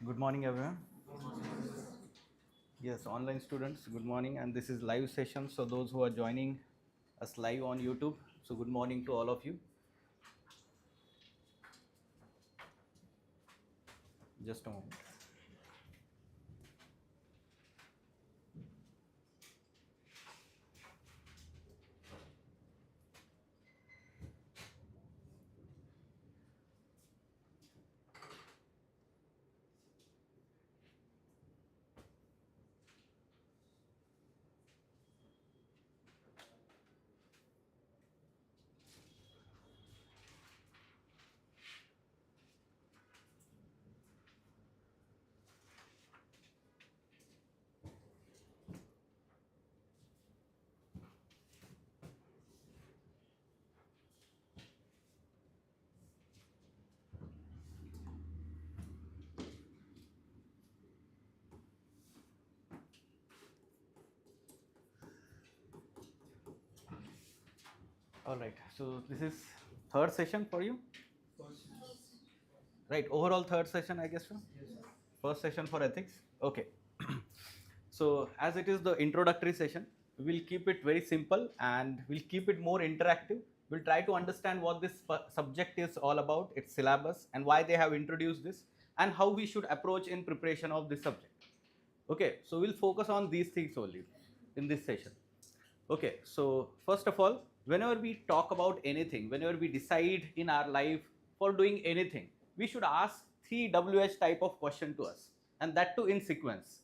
Good morning, everyone. Yes, online students, good morning. And this is live session. So those who are joining us live on YouTube, so good morning to all of you. Just a moment. All right. So this is third session for you. Right. Overall third session, I guess. So? Yes, sir. First session for ethics. Okay. So as it is the introductory session, we'll keep it very simple and we'll keep it more interactive. We'll try to understand what this subject is all about, its syllabus, and why they have introduced this, and how we should approach in preparation of this subject. Okay, so we'll focus on these things only in this session. Okay, so first of all, whenever we talk about anything, whenever we decide in our life for doing anything, we should ask 3 WH type of question to us, and that too in sequence.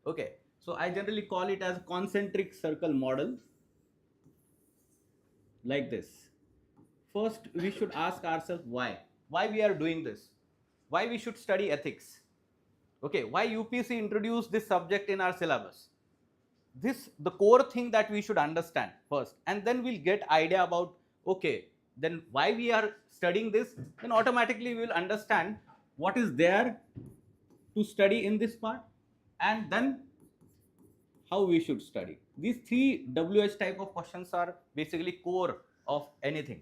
Okay, so I generally call it as concentric circle model, like this. First, we should ask ourselves why we are doing this, why we should study ethics. Okay, why UPSC introduced this subject in our syllabus. This the core thing that we should understand first, and then we'll get idea about, okay, then why we are studying this, then automatically we will understand what is there to study in this part, and then how we should study. These 3 WH type of questions are basically core of anything.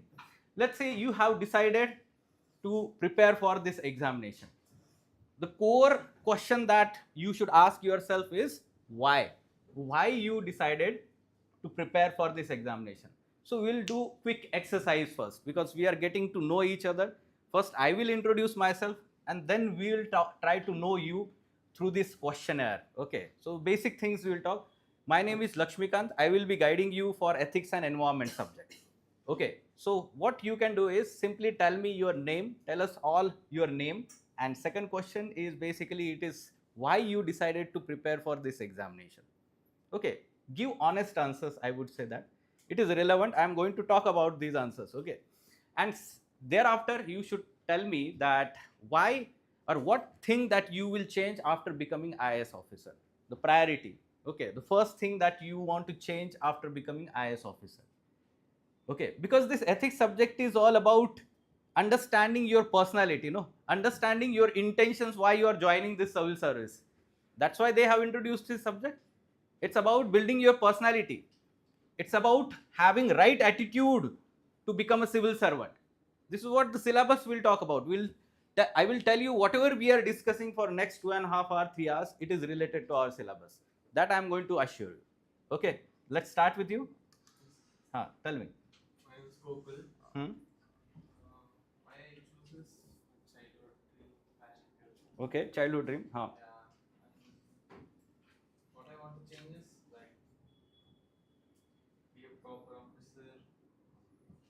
Let's say you have decided to prepare for this examination. The core question that you should ask yourself is why you decided to prepare for this examination. So we'll do quick exercise first, because we are getting to know each other. First I will introduce myself, and then we will try to know you through this questionnaire. Okay, so basic things we will talk. My name is Lakshmikant. I will be guiding you for ethics and environment subject. Okay, so what you can do is simply tell me your name, tell us all your name, and second question is basically it is why you decided to prepare for this examination. Okay, give honest answers. I would say that it is relevant. I am going to talk about these answers. Okay, and thereafter you should tell me that why or what thing that you will change after becoming IAS officer. The priority. Okay, the first thing that you want to change after becoming IAS officer. Okay, because this ethics subject is all about understanding your personality, understanding your intentions, why you are joining this civil service. That's why they have introduced this subject. It's about building your personality. It's about having right attitude to become a civil servant. This is what the syllabus will talk about. I will tell you whatever we are discussing for next 2.5 hours, 3 hours, it is related to our syllabus. That I am going to assure you. Okay, let's start with you. Tell me. My name is Gokul. Hmm? My chooses childhood dream, passion, future. Okay, childhood dream. Huh. Yeah. And what I want to change is like be a proper officer,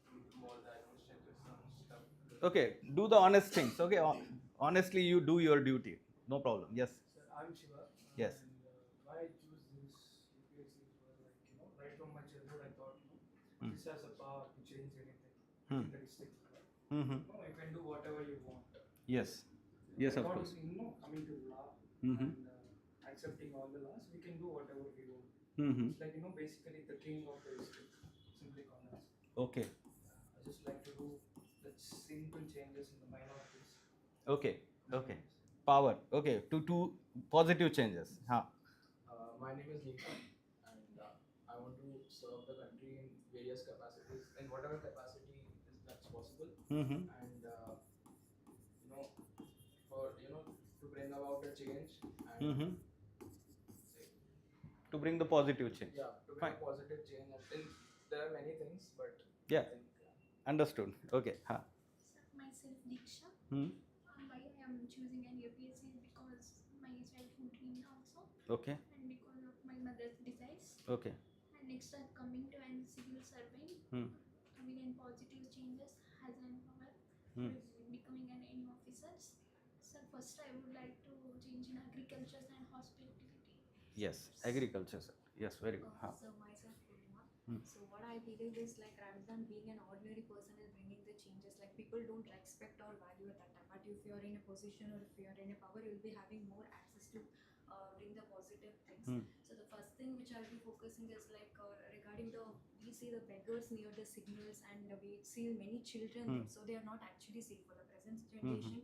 do all the administrative stuff. Okay, do the honest things. Okay, honestly, you do your duty. No problem. Yes. Sir, I'm Shiva. Yes. And why I choose this UPSC was like, right from my childhood, I thought, this has a power to change anything in the district. Right? Mm-hmm. You can do whatever you want. Yes. Yes, I of thought, course. coming to law Mm-hmm. and accepting all the laws, we can do whatever we want. Mm-hmm. It's like, basically the king of the district, simply called as. Okay. I just like to do the simple changes in the minorities. Okay. Okay. Power. Okay. To positive changes. Huh. My name is Neetam, and I want to serve the country in various capacities, in whatever capacity that's possible. Mm-hmm. And for to to bring about a change and Mm-hmm. like, To bring the positive change. yeah, to bring Fine. a positive change. And there are many things, but Yeah. I think Understood. Okay. Huh. Myself Diksha. Hmm. Why I am choosing an UPSC because my childhood dream also, Okay. and because of my mother's desires. Okay. And next I'm coming to an civil servant, Hmm. coming in positive changes as an power, Hmm. becoming an any officers. So first I would like to change in agriculture and hospitality. Yes. Agriculture. Sir. Yes. Very good. Huh. So myself, Purnima. Hmm. So what I believe is like rather than being an ordinary person and bringing the changes, like people don't respect or value at that time. But if you're in a position or if you're in a power, you'll be having more access to bring the positive things. Hmm. So the first thing which I'll be focusing is like regarding the we see the beggars near the signals and we see many children there. So they are not actually safe for the present generation.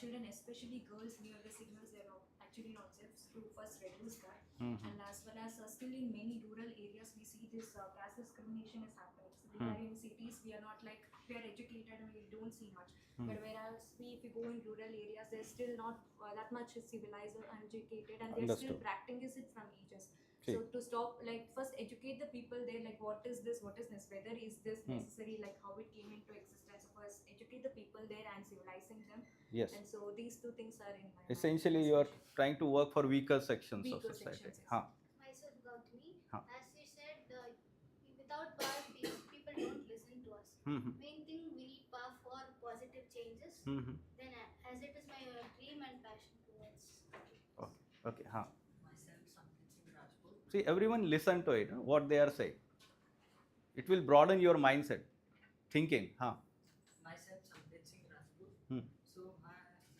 Children, especially girls near the signals, they are not actually not safe. To first reduce that. And as well as still in many rural areas we see this caste discrimination is happening. So we are in cities, we are not like we are educated and we don't see much, but whereas we if we go in rural areas they're still not that much civilized or educated and they're still Understood. practicing it from ages. See. So to stop, like first educate the people there, like what is this, what is this, whether is this necessary, like how it came into existence. First educate the people there and civilizing them. Yes. And so these two things are in my Essentially, mind. you are trying to work for weaker sections of Weaker society. sections, yes. Huh. Myself Gautami. Huh. As you said, without power, people don't listen to us. Mm-hmm. Main thing we need power for positive changes. Mm-hmm. Then, as it is my dream and passion towards. Okay. Okay. Huh. Myself, Sanket Singh Rajput. See, everyone listen to it. What they are saying. It will broaden your mindset, thinking. Huh. Myself, Sanket Singh Rajput. So,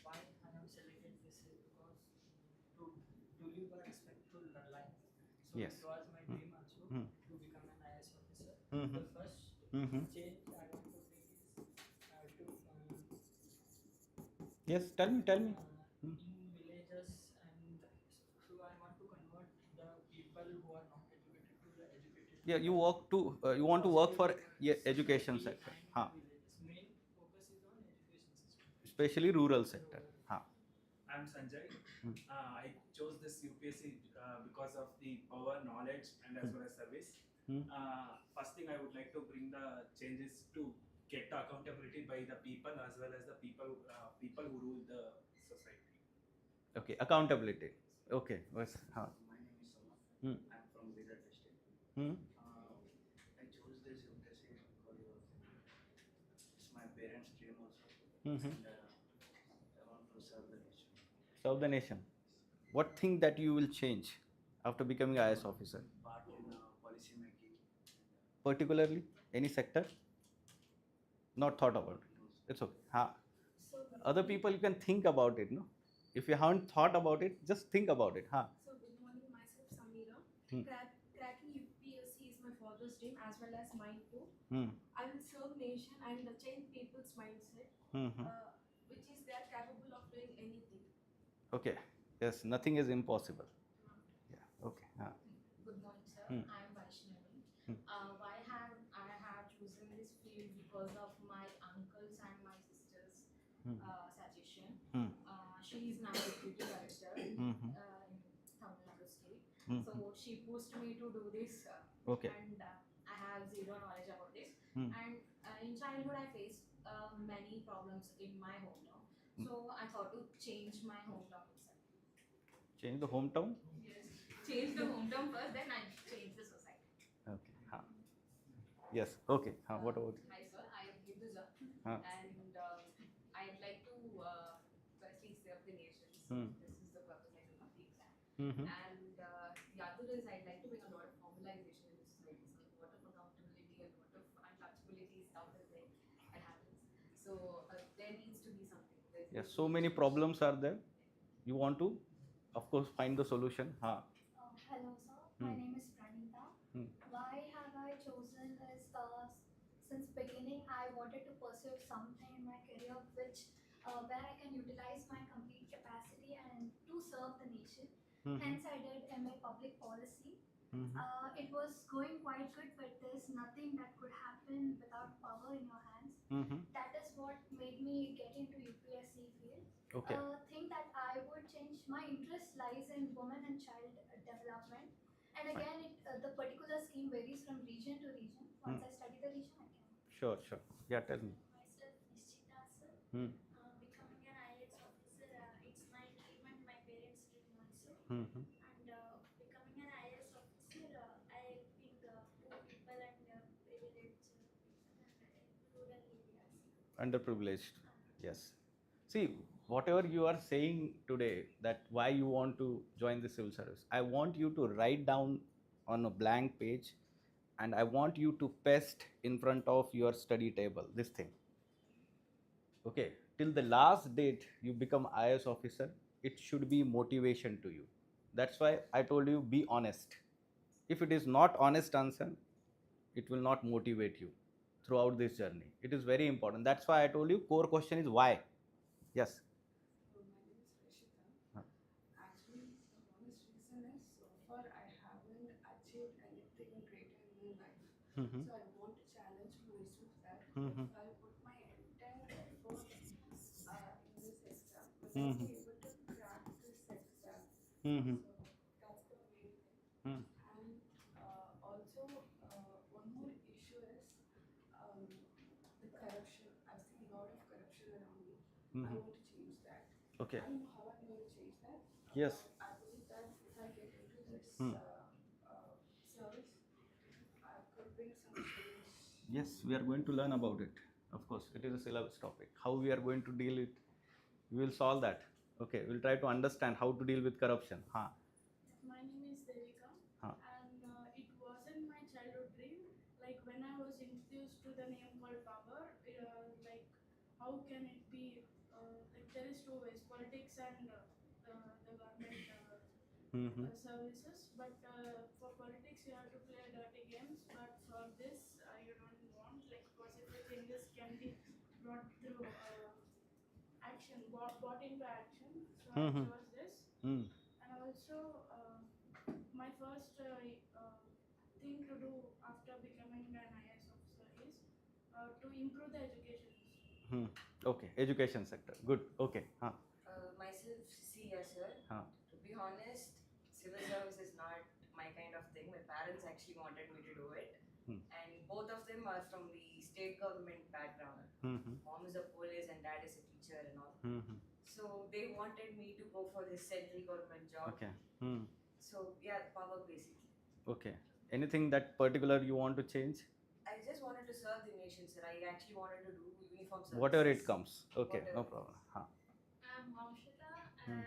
why I have selected this is because to live a respectful life. So, Yes. it was my dream also to become an IAS officer. Mhm. The first change I want to bring is Yes. Tell me. Tell me. in villages, and so I want to convert the people who are not educated to the educated. Yeah. You work to. You want to work for education sector. Huh. Main focus is on education system. Especially rural sector. Huh. I'm Sanjay. I chose this UPSC because of the power, knowledge, and as well as service. First thing I would like to bring the changes to get the accountability by the people as well as the people who rule the society. Okay. Accountability. Okay. Yes. Huh. My name is Salah. Hmm. I'm from Bidar district. Hmm. I chose this UPSC because it's my parents' dream also. Mm-hmm. And I want to serve the nation. Serve the nation. What thing that you will change after becoming IAS officer? Part in policy making. Particularly any sector? Not thought about it. It's okay. Huh. So Other people you can think about it, no? If you haven't thought about it, just think about it. Huh. So good morning, myself Samira. Hmm. Cracking UPSC is my father's dream as well as mine too. Hmm. I will serve nation and change people's mindset, Mm-hmm. which is they are capable of doing anything. Okay. Yes, nothing is impossible. Yeah. Okay. Huh. Good morning, sir. Hmm. I am Vaishnavi. Hmm. Why have I have chosen this field because of my uncles and my sister's suggestion. She is now deputy director in Tamil Nadu state. So she pushed me to do this. Okay. And I have zero knowledge about this. Hmm. And in childhood, I faced many problems in my hometown. So I thought to change my hometown itself. Change the hometown? Yes. Change the hometown first, then I change the society. Okay. Huh. Yes. Okay. Huh. What about you? Hi sir, I am Hinduja, Huh. and I'd like to firstly serve the nations. This is the purpose I took up the exam. Mm-hmm. And the other is I'd like to bring a lot of formalization in the society. So a lot of accountability and a lot of untouchability stuff is there that happens. So there needs to be something. Yes. So many problems are there. You want to, of course, find the solution. Huh. Hello, sir. My name is Pranita. Why have I chosen this? Since beginning, I wanted to pursue something in my career which where I can utilize my complete capacity and to serve the nation. Hence, I did MA Public Policy. It was going quite good, but there's nothing that could happen without power in your hands. That is what made me get into UPSC field. Okay. Think that I would change. My interest lies in women and child development. And again, the particular scheme varies from region to region. Once I study the region, I can. Sure, sure. Yeah, tell me. Myself, Nishchita sir. Hmm. Becoming an IAS officer, it's my dream and my parents' dream also. Mm-hmm. And becoming an IAS officer, I helping poor people and privileged people and rural areas. Underprivileged. Yes. See, whatever you are saying today, that why you want to join the civil service, I want you to write down on a blank page, and I want you to paste in front of your study table this thing. Okay, till the last date you become IAS officer, it should be motivation to you. That's why I told you, be honest. If it is not honest answer, it will not motivate you throughout this journey. It is very important. That's why I told you core question is why. Yes. My name is Rishita. Huh. Actually, the honest reason is so far I haven't achieved anything greater in my life. Mm-hmm. So I want to challenge myself that Mm-hmm. if I put my entire effort in this exam, will I Mm-hmm. be able to crack this exam? Mm-hmm. So that's the main thing. Mm. And also, one more issue is the corruption. I've seen a lot of corruption around me. I Mm-hmm. want to change that. Okay. I don't know how I'm going to change that. Yes. I believe that if I get into this service, I could bring some change. Yes, we are going to learn about it. Of course, it is a syllabus topic. How we are going to deal it, we will solve that. Okay, we'll try to understand how to deal with corruption. Huh. My name is Devika, Huh. and it wasn't my childhood dream. Like when I was introduced to the name called power, like how can it be? Like there is two ways: politics and the government Mm-hmm. services. But for politics, you have to play dirty games. But for this, you don't want. Like possible changes can be brought through action, brought into action. So I Mm-hmm. chose this. Mm. And also, my first thing to do after becoming an IAS officer is to improve the education system. Hmm. Okay, education sector. Good. Okay. Huh. Myself, see, yes, sir. Huh. To be honest, civil service is not my kind of thing. My parents actually wanted me to do it. Hmm. And both of them are from the state government background. Mm-hmm. Mom is a police and dad is a teacher and all. Mm-hmm. So they wanted me to go for this central government job. Okay. Hmm. So yeah, power basically. Okay. Anything that particular you want to change? I just wanted to serve the nation, sir. I actually wanted to do uniform service. Whatever it comes. Okay, Whatever. no problem. Huh. I'm Mamshita, and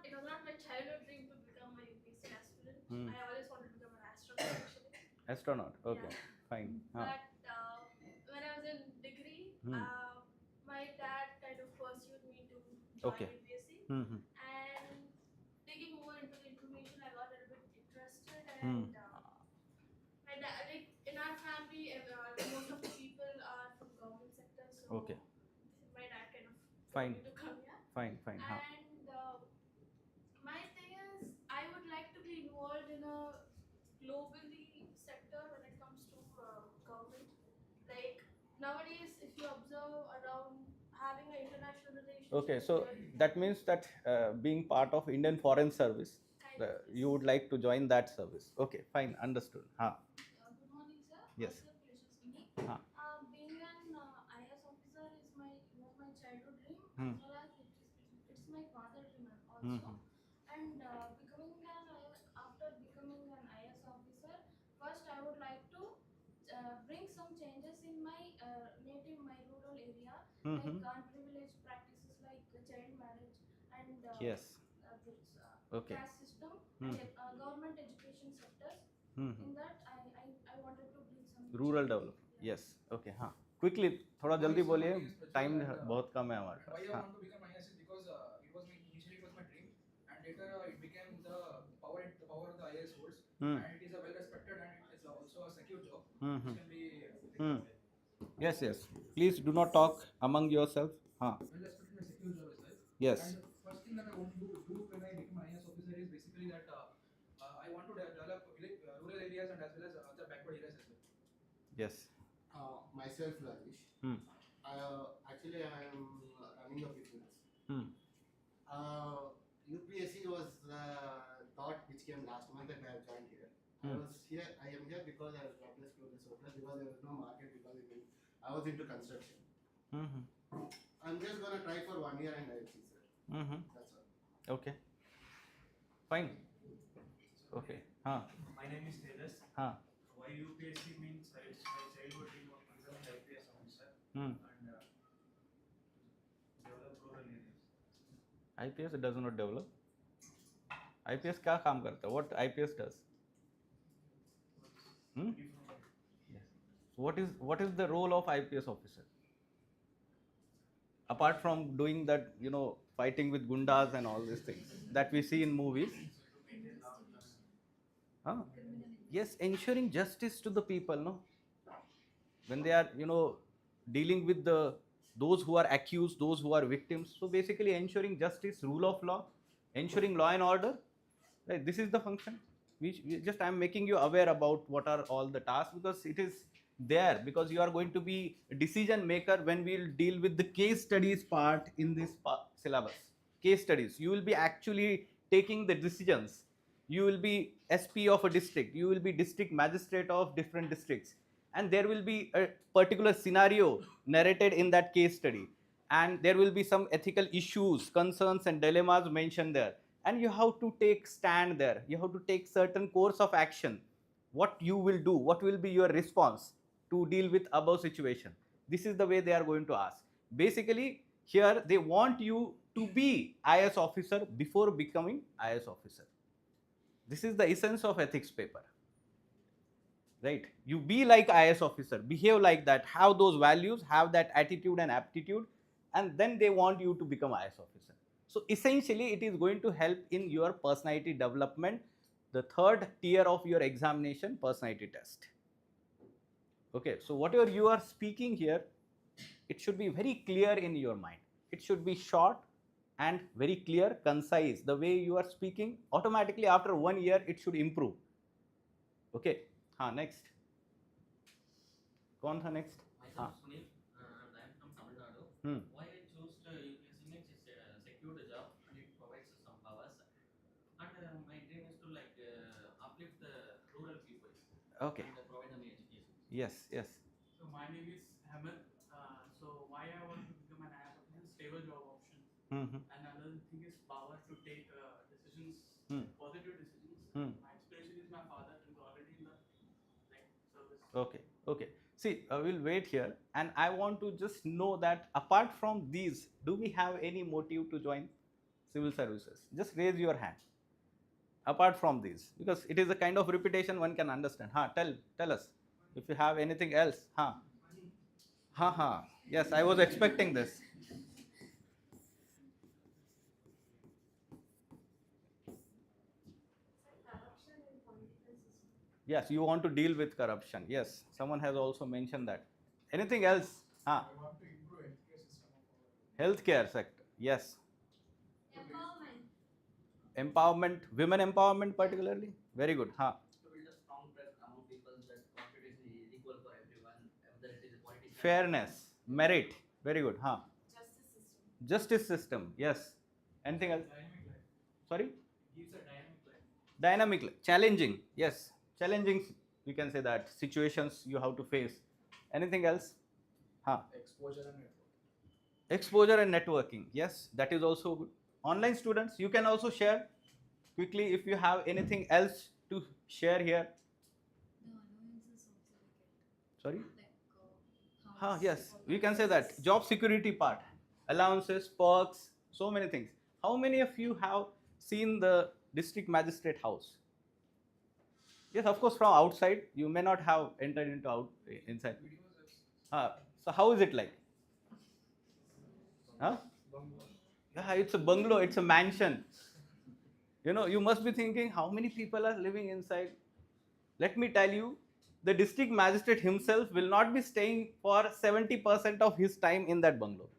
it was not my childhood dream to become a UPSC aspirant. I always wanted to become an astronaut actually. Astronaut. Okay. Yeah. Fine. Huh. But when I was in degree, my dad kind of pursued me to join Okay. UPSC. Mm-hmm. And digging more into the information, I got a little bit interested. And my dad, like in our family, most of the people are from government sector. So Okay. my dad kind of Fine. told me to come here. Fine. Fine. Huh. And my thing is, I would like to be involved in a globally sector when it comes to government. Like nowadays, if you observe around having an international relationship. Okay, so that means that being part of Indian Foreign Service, you would like to join that service. Okay, fine, understood. Huh. Good morning, sir. Yes. Myself, Yashaswini. Huh. Being an IAS officer is my childhood dream, Hmm. as well as it's my father dream also. Mhm. And after becoming an IAS officer, first I would like to bring some changes in my my rural area, Mhm. like unprivileged practices like child marriage and Yes. this Okay. caste system Hmm. and government education sectors. Mhm. In that, I wanted to bring some Rural development. Yes. Okay. हाँ. Quickly, थोड़ा जल्दी बोलिए. Time बहुत कम है हमारे Why pass. I हाँ. want to become IAS is because initially it was my dream, and later it became the power of the IAS holds, and it is a well respected and it is also a secure job. Which can be Yes. Yes. Please do not talk among yourself. हाँ. well respected and secure job as well. Yes. And the first thing that I want to do when I become an IAS officer is basically that I want to develop rural areas and as well as other backward areas as well. Yes. Myself, Rajesh. Actually, I am running a business. Hmm. UPSC was the thought which came last month, and I have joined here. I am here because I was jobless, clueless, hopeless, because there was no market, because I was into construction. I'm just gonna try for 1 year and I will see, sir. That's all. Okay. Fine. Okay. My name is Tejas. Why UPSC means it's my childhood dream of becoming IPS officer and develop rural areas. IPS does not develop. IPS क्या काम करता है? What IPS does? Yes. What is the role of IPS officer? Apart from doing that, fighting with gundas and all these things that we see in movies. Yes, ensuring justice to the people, no? When they are, dealing with those who are accused, those who are victims. So basically ensuring justice, rule of law, ensuring law and order. Right? This is the function. I am making you aware about what are all the tasks, because it is there, because you are going to be a decision maker when we will deal with the case studies part in this syllabus. Case studies. You will be actually taking the decisions. You will be SP of a district. You will be district magistrate of different districts. And there will be a particular scenario narrated in that case study. And there will be some ethical issues, concerns and dilemmas mentioned there. And you have to take stand there. You have to take certain course of action. What you will do, what will be your response to deal with above situation. This is the way they are going to ask. Basically, here they want you to be IAS officer before becoming IAS officer. This is the essence of ethics paper. Right? You be like IAS officer, behave like that, have those values, have that attitude and aptitude, and then they want you to become IAS officer. So essentially, it is going to help in your personality development, the third tier of your examination, personality test. Okay, so whatever you are speaking here, it should be very clear in your mind. It should be short and very clear, concise. The way you are speaking, automatically after 1 year, it should improve. Okay, next. कौन था next? Myself Sunil, and I am from Tamil Nadu. Why I chose UPSC means it's a secured job and it provides some powers. And my dream is to uplift the rural people. Okay. And provide them education. Yes, yes. So my name is Hamid. So why I want to become an IAS officer? Stable job option. And another thing is power to take decisions, positive decisions. My inspiration is my father, who is already in the service. Okay. See, we'll wait here, and I want to just know that apart from these, do we have any motive to join civil services? Just raise your hand. Apart from these, because it is a kind of repetition, one can understand. Tell us if you have anything else. Yes, I was expecting this. Yes, you want to deal with corruption. Yes, someone has also mentioned that. Anything else? I want to improve healthcare system of our Healthcare sector. Yes. Empowerment. Empowerment, women empowerment particularly. Very good. To build a strong trust among people that competition is equal for everyone, whether it is a politician. Fairness, merit. Very good. Justice system. Justice system. Yes. Anything else? Dynamic life. Sorry? Gives a dynamic life. Dynamic, challenging. Yes. Challenging, we can say that. Situations you have to face. Anything else? exposure and networking. Exposure and networking. Yes, that is also good. Online students, you can also share quickly if you have anything else to share here. The allowances also we get. Sorry? House, Yes, we can say that. Job security part. Allowances, perks, so many things. How many of you have seen the district magistrate house? Yes, of course, from outside. You may not have entered inside. So how is it like? Yeah, it's a bungalow, it's a mansion. You must be thinking, how many people are living inside? Let me tell you, the district magistrate himself will not be staying for 70% of his time in that bungalow.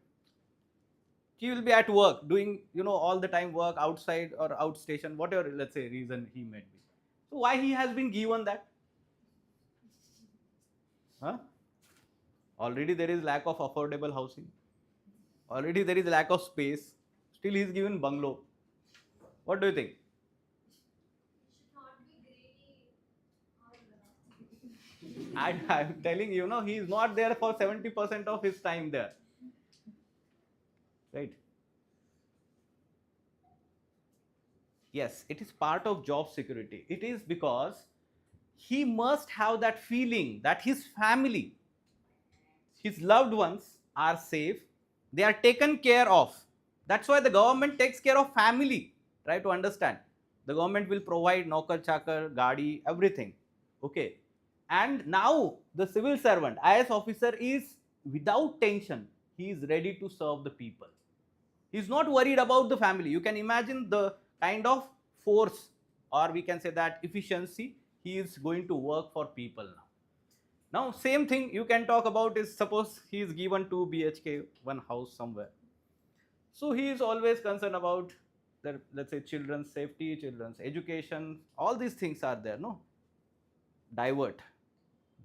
He will be at work, doing, all the time work outside or outstation, whatever, let's say, reason he might be. So why he has been given that? Already there is lack of affordable housing. Already there is lack of space. Still he is given bungalow. What do you think? Should not be greedy or I'm telling you, no, he is not there for 70% of his time there. Right? Yes, it is part of job security. It is because he must have that feeling that his family, his loved ones are safe, they are taken care of. That's why the government takes care of family. Try to understand. The government will provide naukar, chakar, gadi, everything. Okay. And now the civil servant, IAS officer, is without tension. He is ready to serve the people. He is not worried about the family. You can imagine the kind of force, or we can say that efficiency, he is going to work for people now. Now, same thing you can talk about is, suppose he is given 2 BHK, one house somewhere. So he is always concerned about the, let's say, children's safety, children's education, all these things are there, no? Divert,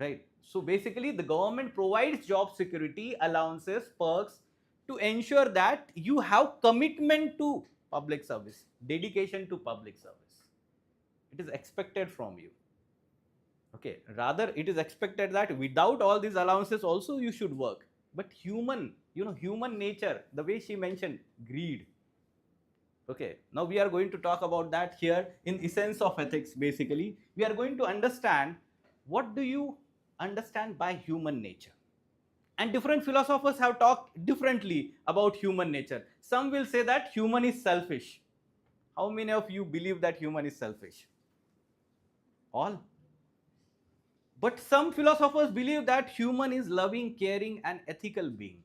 right? So basically the government provides job security, allowances, perks to ensure that you have commitment to public service, dedication to public service. It is expected from you. Okay, rather it is expected that without all these allowances also you should work. But human, human nature, the way she mentioned, greed. Okay, now we are going to talk about that here in essence of ethics. Basically, we are going to understand what do you understand by human nature. And different philosophers have talked differently about human nature. Some will say that human is selfish. How many of you believe that human is selfish? All. But some philosophers believe that human is loving, caring, and ethical being.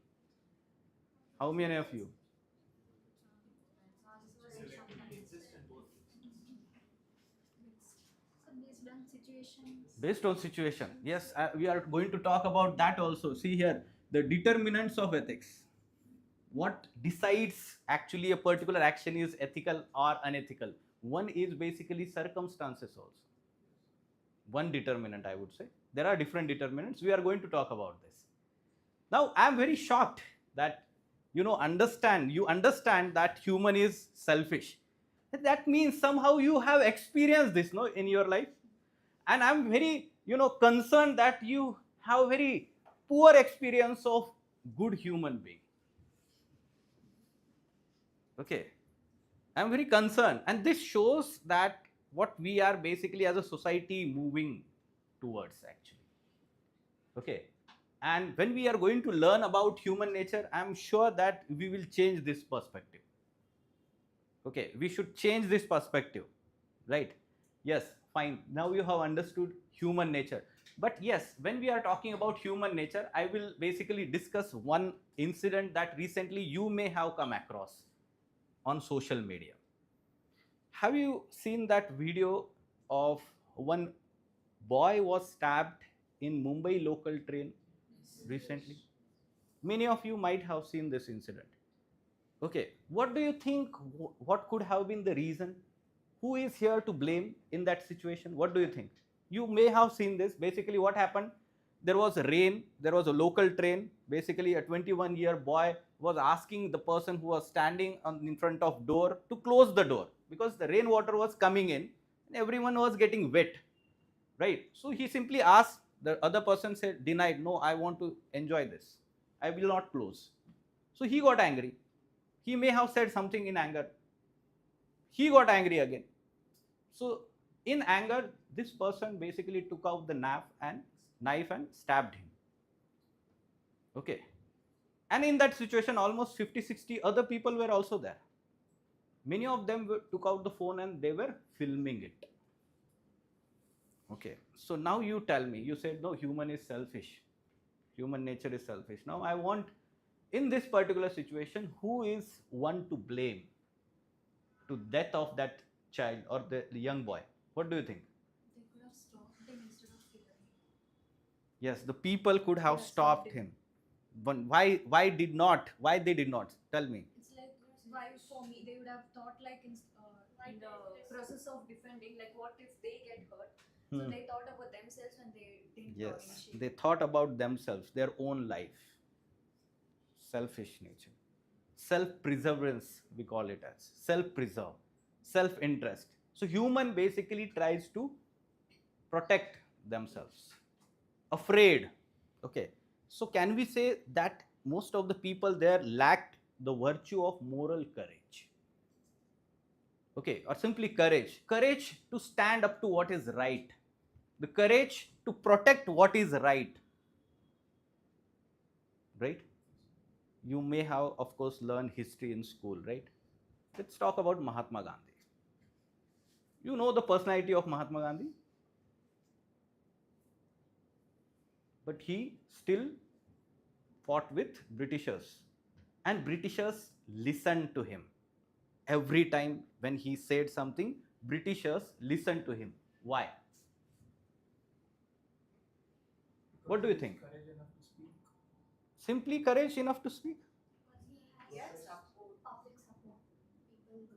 How many of you? based on situations. Based on situation. Yes, we are going to talk about that also. See here, the determinants of ethics. What decides actually a particular action is ethical or unethical? One is basically circumstances also. One determinant, I would say. There are different determinants. We are going to talk about this. Now, I am very shocked that you understand that human is selfish. That means somehow you have experienced this, no, in your life. And I'm very, concerned that you have very poor experience of good human being. Okay. I'm very concerned. And this shows that what we are basically as a society moving towards actually. Okay. And when we are going to learn about human nature, I'm sure that we will change this perspective. Okay. We should change this perspective. Right? Yes. Fine. Now you have understood human nature. But yes, when we are talking about human nature, I will basically discuss one incident that recently you may have come across on social media. Have you seen that video of one boy was stabbed in Mumbai local train recently? Many of you might have seen this incident. Okay, what do you think? What could have been the reason? Who is here to blame in that situation? What do you think? You may have seen this. Basically, what happened? There was rain, there was a local train. Basically, a 21-year boy was asking the person who was standing in front of door to close the door because the rainwater was coming in and everyone was getting wet, right? So he simply asked, the other person said, denied, no, I want to enjoy this. I will not close. So he got angry. He may have said something in anger. He got angry again. So in anger, this person basically took out the knife and stabbed him. Okay. And in that situation, almost 50-60 other people were also there. Many of them took out the phone and they were filming it. Okay. So now you tell me, you said, no, human is selfish. Human nature is selfish. Now I want, in this particular situation, who is one to blame to death of that child or the young boy? What do you think? They could have stopped him instead of killing him. Yes, the people could have stopped him. But why they did not? Tell me. It's like, why for me, they would have thought like in the process of defending, like what if they get hurt? So they thought about themselves when they didn't Yes, initiate. they thought about themselves, their own life. Selfish nature. Self-preservance, we call it as. Self-preserve. Self-interest. So human basically tries to protect themselves. Afraid. Okay. So can we say that most of the people there lacked the virtue of moral courage? Okay, or simply courage. Courage to stand up to what is right. The courage to protect what is right. Right? You may have, of course, learned history in school, right? Let's talk about Mahatma Gandhi. You know the personality of Mahatma Gandhi? But he still fought with Britishers. And Britishers listened to him. Every time when he said something, Britishers listened to him. Why? What do you think? Courage enough to speak. Simply courage enough to speak. Yes, public support. People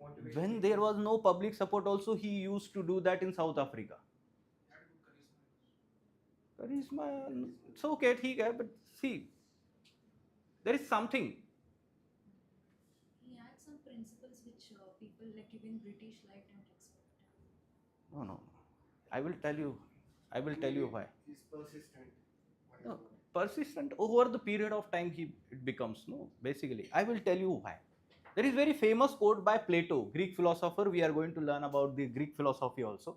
was When there was no public support also, he used to do that in South Africa. Charisma, it's okay, ठीक है, but see, there is something. He had some principles which people like even British liked and respected. No. I will tell you why. He's persistent. No, persistent over the period of time it becomes, no, basically. I will tell you why. There is very famous quote by Plato, Greek philosopher. We are going to learn about the Greek philosophy also.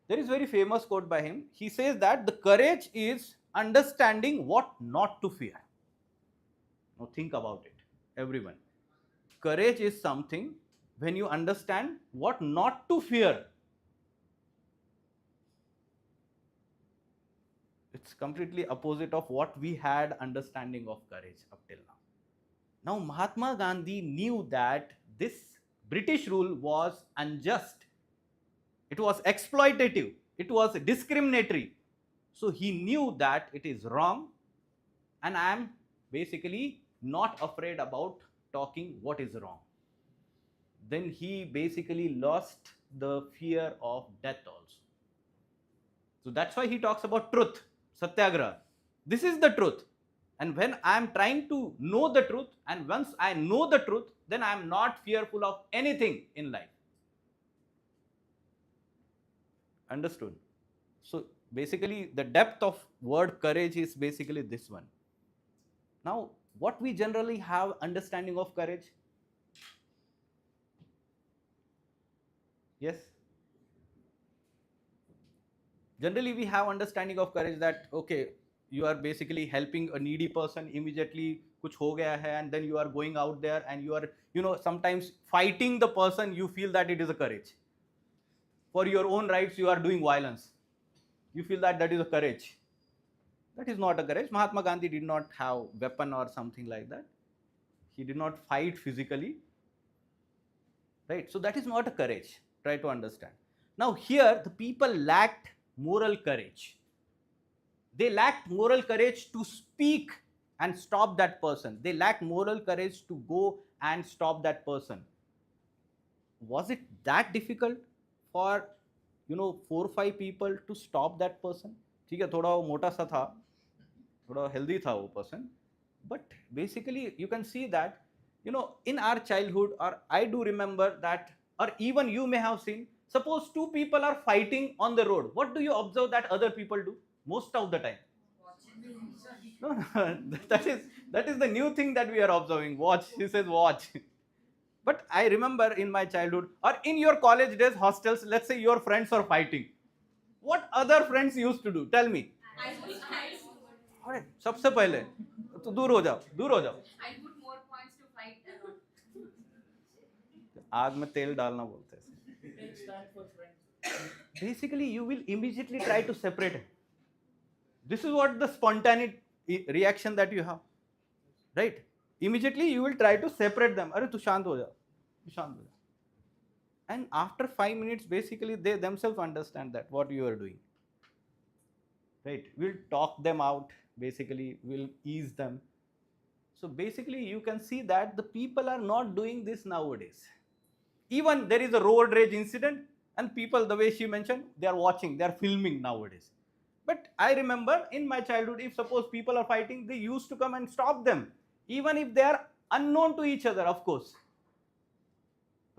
There is very famous quote by him. He says that the courage is understanding what not to fear. Now think about it, everyone. Courage is something when you understand what not to fear. It's completely opposite of what we had understanding of courage up till now. Now Mahatma Gandhi knew that this British rule was unjust. It was exploitative. It was discriminatory. So he knew that it is wrong, and I am basically not afraid about talking what is wrong. Then he basically lost the fear of death also. So that's why he talks about truth, satyagraha. This is the truth. And when I am trying to know the truth, and once I know the truth, then I am not fearful of anything in life. Understood? So basically the depth of word courage is basically this one. Now, what we generally have understanding of courage? Yes? Generally we have understanding of courage that, okay, you are basically helping a needy person, immediately kuch ho gaya hai, and then you are going out there and you are, sometimes fighting the person, you feel that it is a courage. For your own rights, you are doing violence. You feel that is a courage. That is not a courage. Mahatma Gandhi did not have weapon or something like that. He did not fight physically. Right? So that is not a courage. Try to understand. Now here, the people lacked moral courage. They lacked moral courage to speak and stop that person. They lacked moral courage to go and stop that person. Was it that difficult for 4 or 5 people to stop that person? ठीक है, थोड़ा वो मोटा सा था, थोड़ा healthy था वो person, but basically you can see that in our childhood, or I do remember that, or even you may have seen, suppose 2 people are fighting on the road. What do you observe that other people do most of the time? No, that is the new thing that we are observing. Watch. He says watch. But I remember in my childhood, or in your college days, hostels, let's say your friends are fighting. What other friends used to do? Tell me. अरे सबसे पहले तो दूर हो जाओ. I put more points to fight. आग में तेल डालना बोलते हैं. Take stand for friends. Basically, you will immediately try to separate it. This is what the spontaneous reaction that you have, right? Immediately you will try to separate them. अरे तू शांत हो जा, तू शांत हो जा. And after 5 minutes, basically they themselves understand that what you are doing. Right? We'll talk them out. Basically, we'll ease them. So basically, you can see that the people are not doing this nowadays. Even there is a road rage incident, and people, the way she mentioned, they are watching, they are filming nowadays. But I remember in my childhood, if suppose people are fighting, they used to come and stop them, even if they are unknown to each other, of course.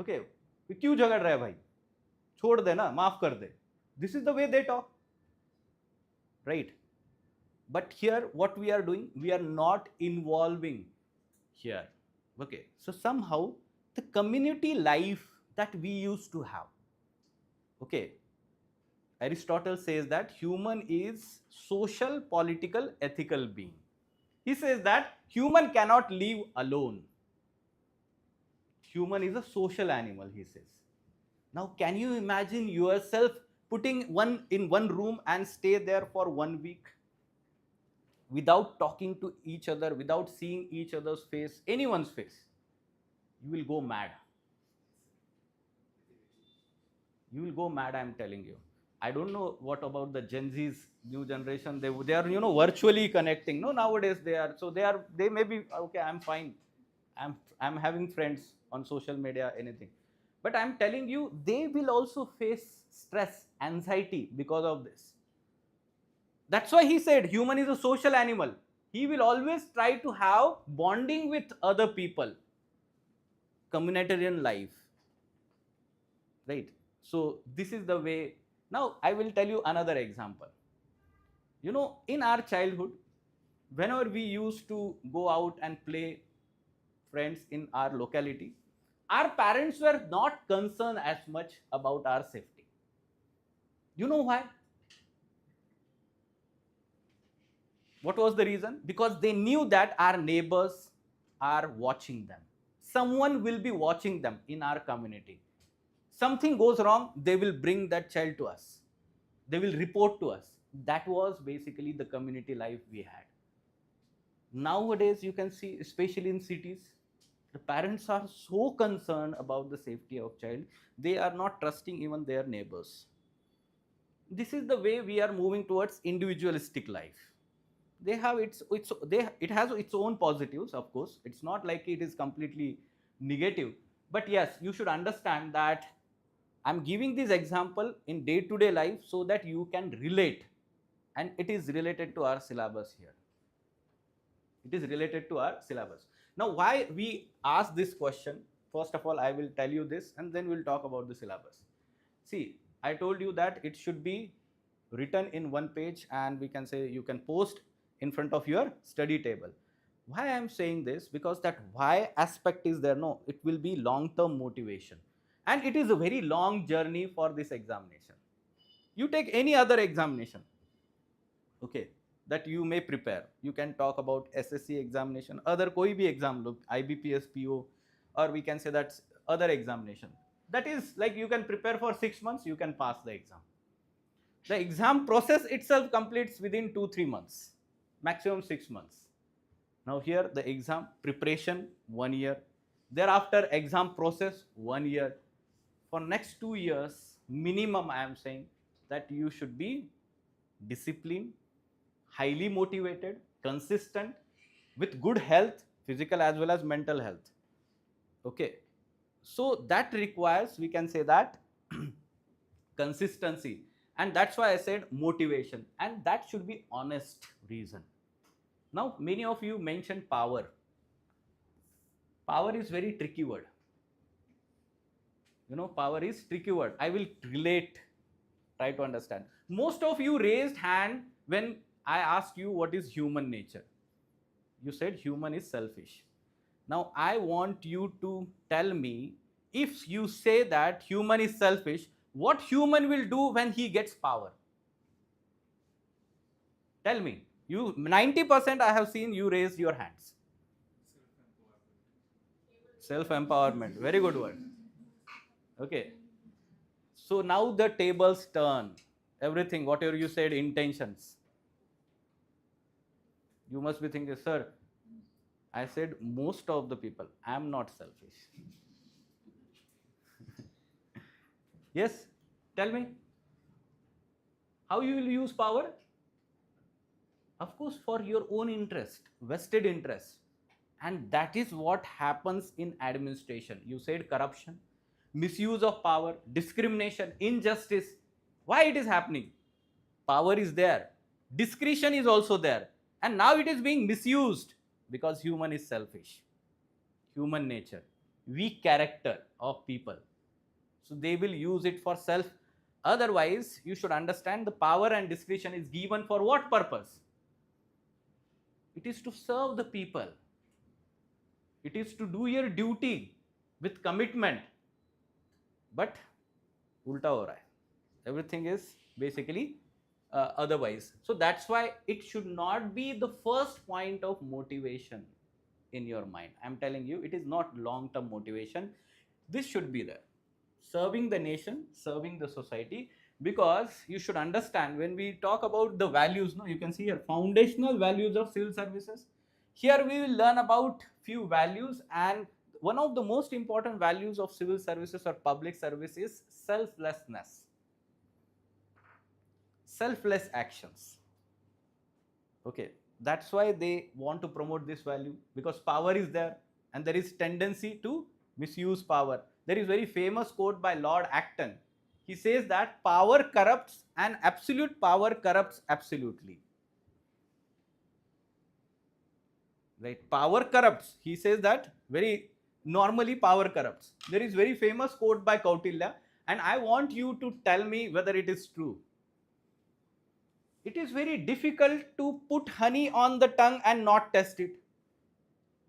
Okay, क्यों झगड़ रहा है भाई, छोड़ दे ना, माफ कर दे. This is the way they talk, right? But here what we are doing, we are not involving here. Okay, so somehow the community life that we used to have, okay, Aristotle says that human is social, political, ethical being. He says that human cannot live alone. Human is a social animal, he says. Now, can you imagine yourself putting one in one room and stay there for 1 week without talking to each other, without seeing each other's face, anyone's face? You will go mad. You will go mad, I am telling you. I don't know what about the Gen Z's, new generation. They are, you know, virtually connecting. No, nowadays they are. So they may be okay. I'm fine. I'm having friends on social media, anything. But I'm telling you, they will also face stress, anxiety because of this. That's why he said human is a social animal. He will always try to have bonding with other people, communitarian life, right? So this is the way. Now I will tell you another example. You know, in our childhood, whenever we used to go out and play friends in our locality, our parents were not concerned as much about our safety. You know why? What was the reason? Because they knew that our neighbors are watching them. Someone will be watching them in our community. Something goes wrong, they will bring that child to us. They will report to us. That was basically the community life we had. Nowadays, you can see, especially in cities, the parents are so concerned about the safety of child, they are not trusting even their neighbors. This is the way we are moving towards individualistic life. It has its own positives, of course. It's not like it is completely negative. But yes, you should understand that I'm giving this example in day-to-day life so that you can relate. And it is related to our syllabus here. It is related to our syllabus. Now, why we ask this question? First of all, I will tell you this and then we'll talk about the syllabus. See, I told you that it should be written in one page and we can say you can post in front of your study table. Why I am saying this? Because that why aspect is there. No, it will be long-term motivation. And it is a very long journey for this examination. You take any other examination, okay, that you may prepare. You can talk about SSC examination, other koi bhi exam, look, IBPS, PO, or we can say that's other examination. That is like you can prepare for 6 months, you can pass the exam. The exam process itself completes within 2-3 months, maximum 6 months. Now here the exam preparation 1 year, thereafter exam process 1 year. For next 2 years minimum, I am saying that you should be disciplined, highly motivated, consistent, with good health, physical as well as mental health. Okay, so that requires, we can say that consistency, and that's why I said motivation, and that should be honest reason. Now many of you mentioned power. Power is very tricky word. You know, power is tricky word. I will relate, try to understand. Most of you raised hand when I asked you what is human nature. You said human is selfish. Now I want you to tell me, if you say that human is selfish, what human will do when he gets power? Tell me. You 90% I have seen you raise your hands. Self-empowerment. Very good word. Okay. So now the tables turn. Everything, whatever you said, intentions. You must be thinking, sir, I said most of the people, I am not selfish. Yes, tell me. How you will use power? Of course, for your own interest, vested interest. And that is what happens in administration. You said corruption, misuse of power, discrimination, injustice. Why it is happening? Power is there. Discretion is also there. And now it is being misused because human is selfish. Human nature, weak character of people. So they will use it for self. Otherwise, you should understand the power and discretion is given for what purpose? It is to serve the people. It is to do your duty with commitment. But ulta ho raha hai. Everything is basically otherwise. So that's why it should not be the first point of motivation in your mind. I'm telling you, it is not long-term motivation. This should be there. Serving the nation, serving the society, because you should understand when we talk about the values, no, you can see here foundational values of civil services. Here we will learn about few values, and one of the most important values of civil services or public service is selflessness. Selfless actions. Okay, that's why they want to promote this value, because power is there and there is tendency to misuse power. There is very famous quote by Lord Acton. He says that power corrupts and absolute power corrupts absolutely. Right? Power corrupts. He says that very normally power corrupts. There is very famous quote by Kautilya, and I want you to tell me whether it is true. It is very difficult to put honey on the tongue and not test it.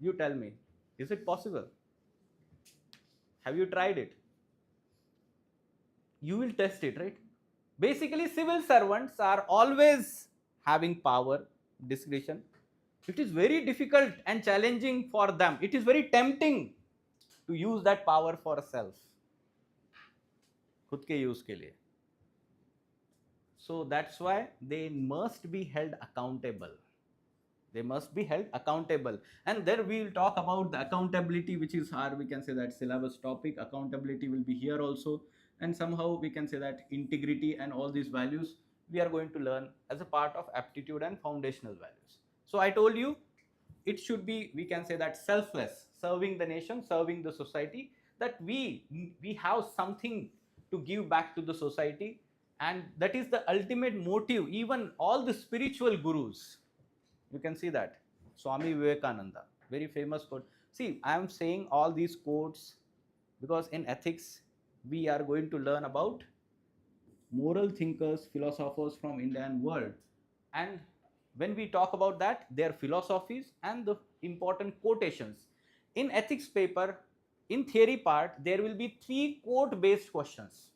You tell me, is it possible? Have you tried it? You will test it, right? Basically, civil servants are always having power, discretion. It is very difficult and challenging for them. It is very tempting to use that power for self. खुद के use के लिए. So that's why they must be held accountable. They must be held accountable. And there we will talk about the accountability, which is our, we can say that syllabus topic. Accountability will be here also. And somehow we can say that integrity and all these values we are going to learn as a part of aptitude and foundational values. So I told you it should be, we can say that selfless, serving the nation, serving the society, that we have something to give back to the society. And that is the ultimate motive. Even all the spiritual gurus, you can see that. Swami Vivekananda, very famous quote. See, I am saying all these quotes because in ethics, we are going to learn about moral thinkers, philosophers from India and world. And when we talk about that, their philosophies and the important quotations. In ethics paper, in theory part, there will be 3 quote-based questions.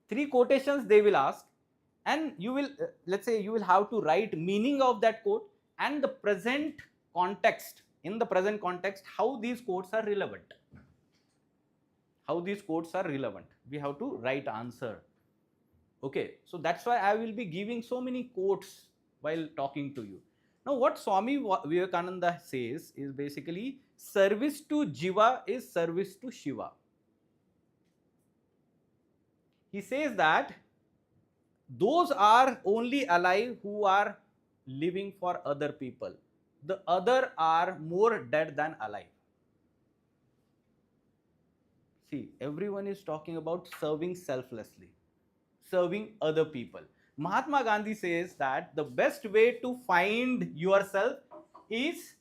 3 quotations they will ask, and you will, let's say you will have to write meaning of that quote and the present context. In the present context, how these quotes are relevant. How these quotes are relevant. We have to write answer. Okay, so that's why I will be giving so many quotes while talking to you. Now, what Swami Vivekananda says is basically service to Jiva is service to Shiva. He says that those are only alive who are living for other people. The other are more dead than alive. See, everyone is talking about serving selflessly, serving other people. Mahatma Gandhi says that the best way to find yourself is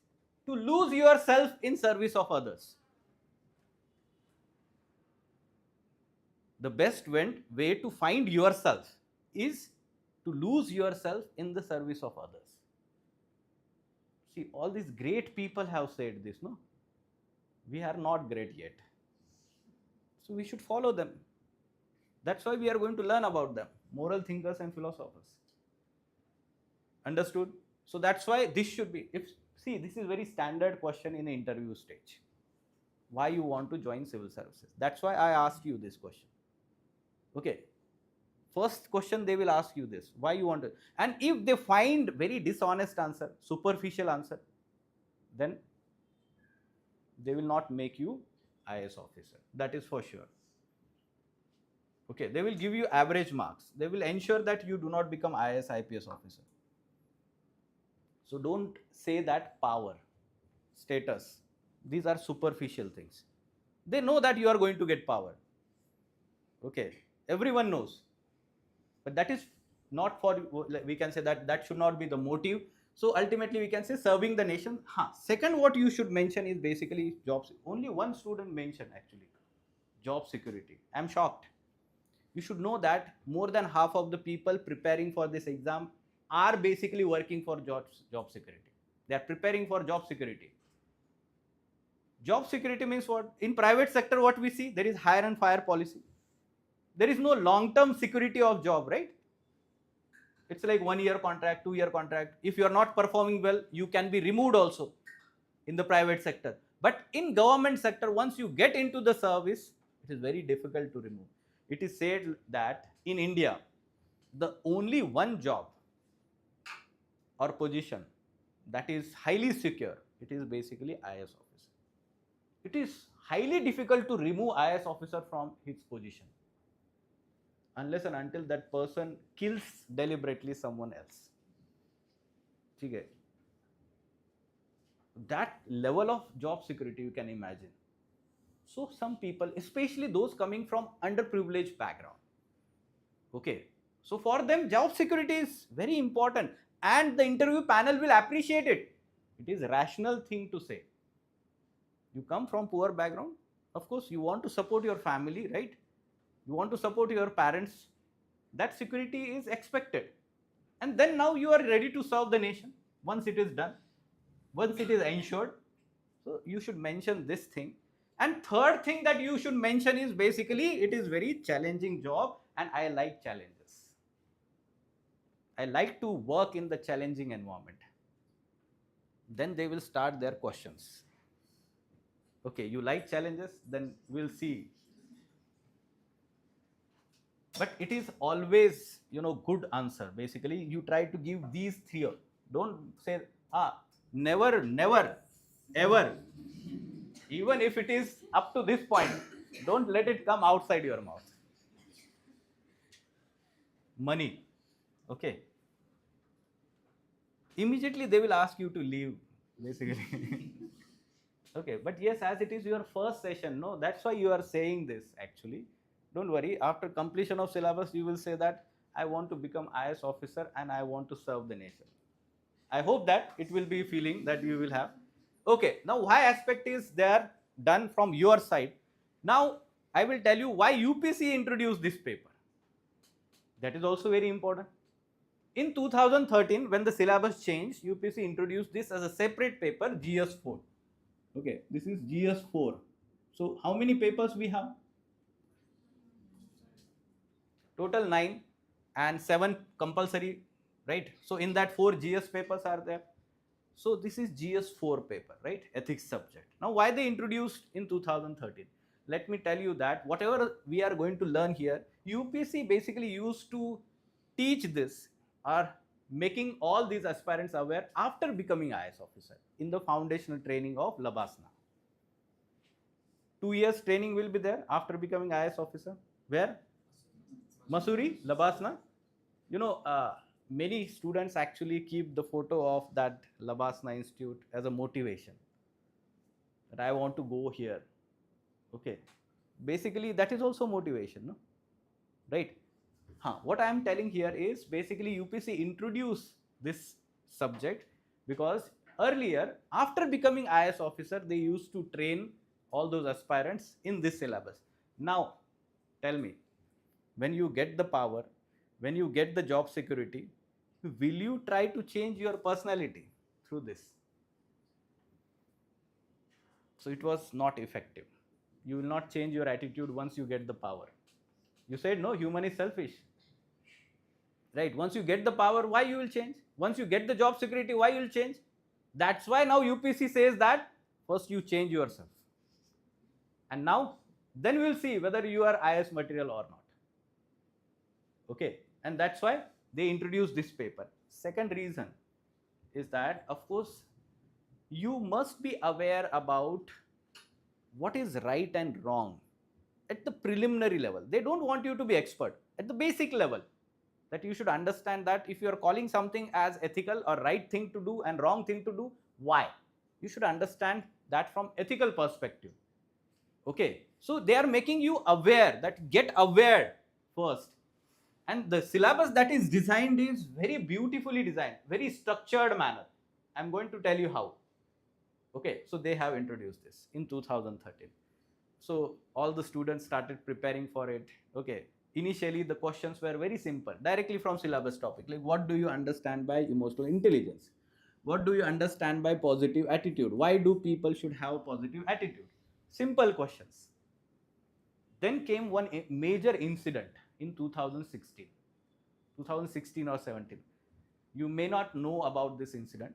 to lose yourself in service of others. The best way to find yourself is to lose yourself in the service of others. See, all these great people have said this, no? We are not great yet. So we should follow them. That's why we are going to learn about them, moral thinkers and philosophers. Understood? So that's why this should be, see, this is very standard question in the interview stage. Why you want to join civil services? That's why I asked you this question. Okay. First question they will ask you this, why you want to, and if they find very dishonest answer, superficial answer, then they will not make you IAS officer. That is for sure. Okay, they will give you average marks. They will ensure that you do not become IAS IPS officer. So don't say that power, status, these are superficial things. They know that you are going to get power. Okay, everyone knows. But that is not for, we can say that should not be the motive. So ultimately we can say serving the nation. Second, what you should mention is basically jobs. Only one student mentioned actually job security. I'm shocked. You should know that more than half of the people preparing for this exam are basically working for job security. They are preparing for job security. Job security means what? In private sector, what we see, there is hire and fire policy. There is no long-term security of job, right? It's like 1 year contract, 2 year contract. If you are not performing well, you can be removed also in the private sector. But in government sector, once you get into the service, it is very difficult to remove. It is said that in India, the only one job or position that is highly secure, it is basically IAS officer. It is highly difficult to remove IAS officer from his position unless and until that person kills deliberately someone else. Okay. That level of job security you can imagine. So some people, especially those coming from underprivileged background, okay, so for them job security is very important and the interview panel will appreciate it. It is a rational thing to say. You come from poor background, of course you want to support your family, right? You want to support your parents. That security is expected. And then now you are ready to serve the nation once it is done, once it is ensured. So you should mention this thing. And third thing that you should mention is basically it is very challenging job and I like challenges. I like to work in the challenging environment. Then they will start their questions. Okay, you like challenges, then we'll see. But it is always, good answer. Basically, you try to give these three. Don't say, never, ever. Even if it is up to this point, don't let it come outside your mouth. Money. Okay. Immediately they will ask you to leave, basically. Okay, but yes, as it is your first session, no, that's why you are saying this actually. Don't worry, after completion of syllabus, you will say that I want to become IAS officer and I want to serve the nation. I hope that it will be feeling that you will have. Okay, now why aspect is there done from your side. Now I will tell you why UPSC introduced this paper. That is also very important. In 2013, when the syllabus changed, UPSC introduced this as a separate paper, GS4. Okay, this is GS4. So how many papers we have? Total 9 and 7 compulsory, right? So in that 4 GS papers are there. So this is GS4 paper, right? Ethics subject. Now why they introduced in 2013? Let me tell you that whatever we are going to learn here, UPSC basically used to teach this or making all these aspirants aware after becoming IAS officer in the foundational training of Labasna. 2 years training will be there after becoming IAS officer. Where? Mussoorie, Labasna. Many students actually keep the photo of that Labasna Institute as a motivation. That I want to go here. Okay. Basically, that is also motivation, no? Right? What I am telling here is basically UPSC introduced this subject because earlier, after becoming IAS officer, they used to train all those aspirants in this syllabus. Now, tell me, when you get the power, when you get the job security, will you try to change your personality through this? So it was not effective. You will not change your attitude once you get the power. You said, no, human is selfish. Right? Once you get the power, why you will change? Once you get the job security, why you will change? That's why now UPSC says that first you change yourself. And now, then we will see whether you are IAS material or not. Okay, and that's why they introduced this paper. Second reason is that, of course, you must be aware about what is right and wrong at the preliminary level. They don't want you to be expert at the basic level. That you should understand that if you are calling something as ethical or right thing to do and wrong thing to do, why? You should understand that from ethical perspective. Okay, so they are making you aware that get aware first And the syllabus that is designed is very beautifully designed, very structured manner. I'm going to tell you how. Okay, so they have introduced this in 2013. So all the students started preparing for it. Okay, initially the questions were very simple, directly from syllabus topic, like what do you understand by emotional intelligence? What do you understand by positive attitude? Why do people should have positive attitude? Simple questions. Then came one major incident in 2016, 2016 or 17. You may not know about this incident.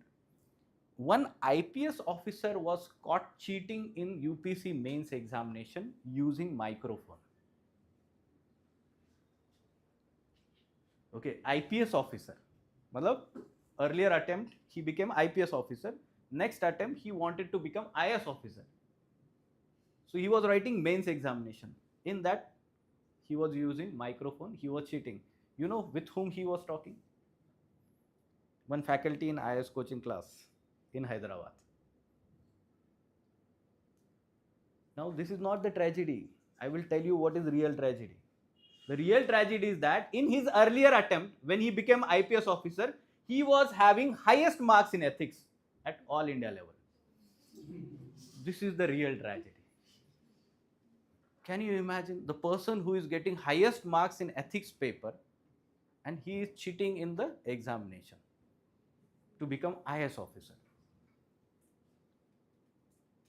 One IPS officer was caught cheating in UPSC Mains examination using microphone. Okay, IPS officer. Matlab, earlier attempt he became IPS officer. Next attempt he wanted to become IAS officer. So he was writing mains examination. In that he was using microphone. He was cheating. You know with whom he was talking? One faculty in IAS coaching class in Hyderabad. Now this is not the tragedy. I will tell you what is real tragedy. The real tragedy is that in his earlier attempt, when he became IPS officer, he was having highest marks in ethics at all India level. This is the real tragedy. Can you imagine the person who is getting highest marks in ethics paper and he is cheating in the examination to become IAS officer?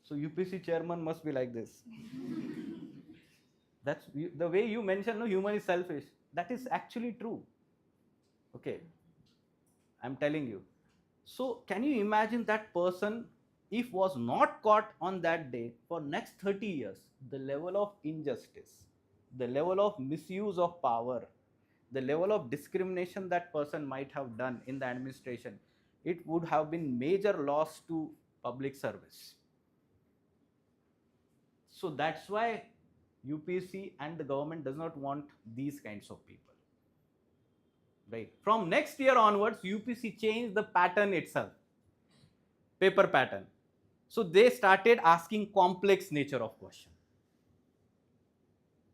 So UPSC chairman must be like this. That's the way you mentioned, no, human is selfish. That is actually true. Okay, I'm telling you. So can you imagine that person, if was not caught on that day, for next 30 years, the level of injustice, the level of misuse of power, the level of discrimination that person might have done in the administration, it would have been major loss to public service. So that's why UPSC and the government does not want these kinds of people. Right. From next year onwards, UPSC changed the pattern itself, paper pattern. So they started asking complex nature of question.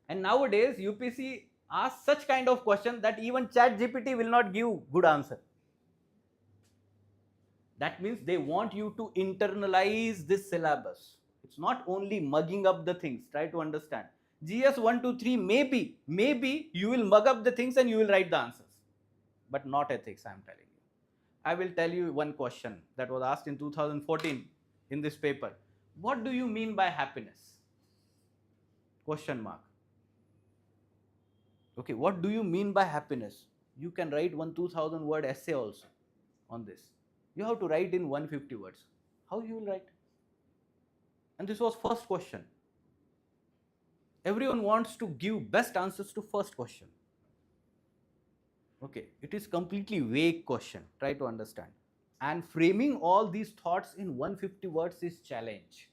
And nowadays, UPSC asks such kind of question that even ChatGPT will not give good answer. That means they want you to internalize this syllabus. It's not only mugging up the things, try to understand. GS 1, 2, 3, maybe you will mug up the things and you will write the answers. But not ethics, I am telling you. I will tell you one question that was asked in 2014 in this paper. What do you mean by happiness? Question mark. Okay, what do you mean by happiness? You can write 2,000 word essay also on this. You have to write in 150 words. How you will write? And this was first question. Everyone wants to give best answers to first question. Okay, it is completely vague question. Try to understand. And framing all these thoughts in 150 words is challenge.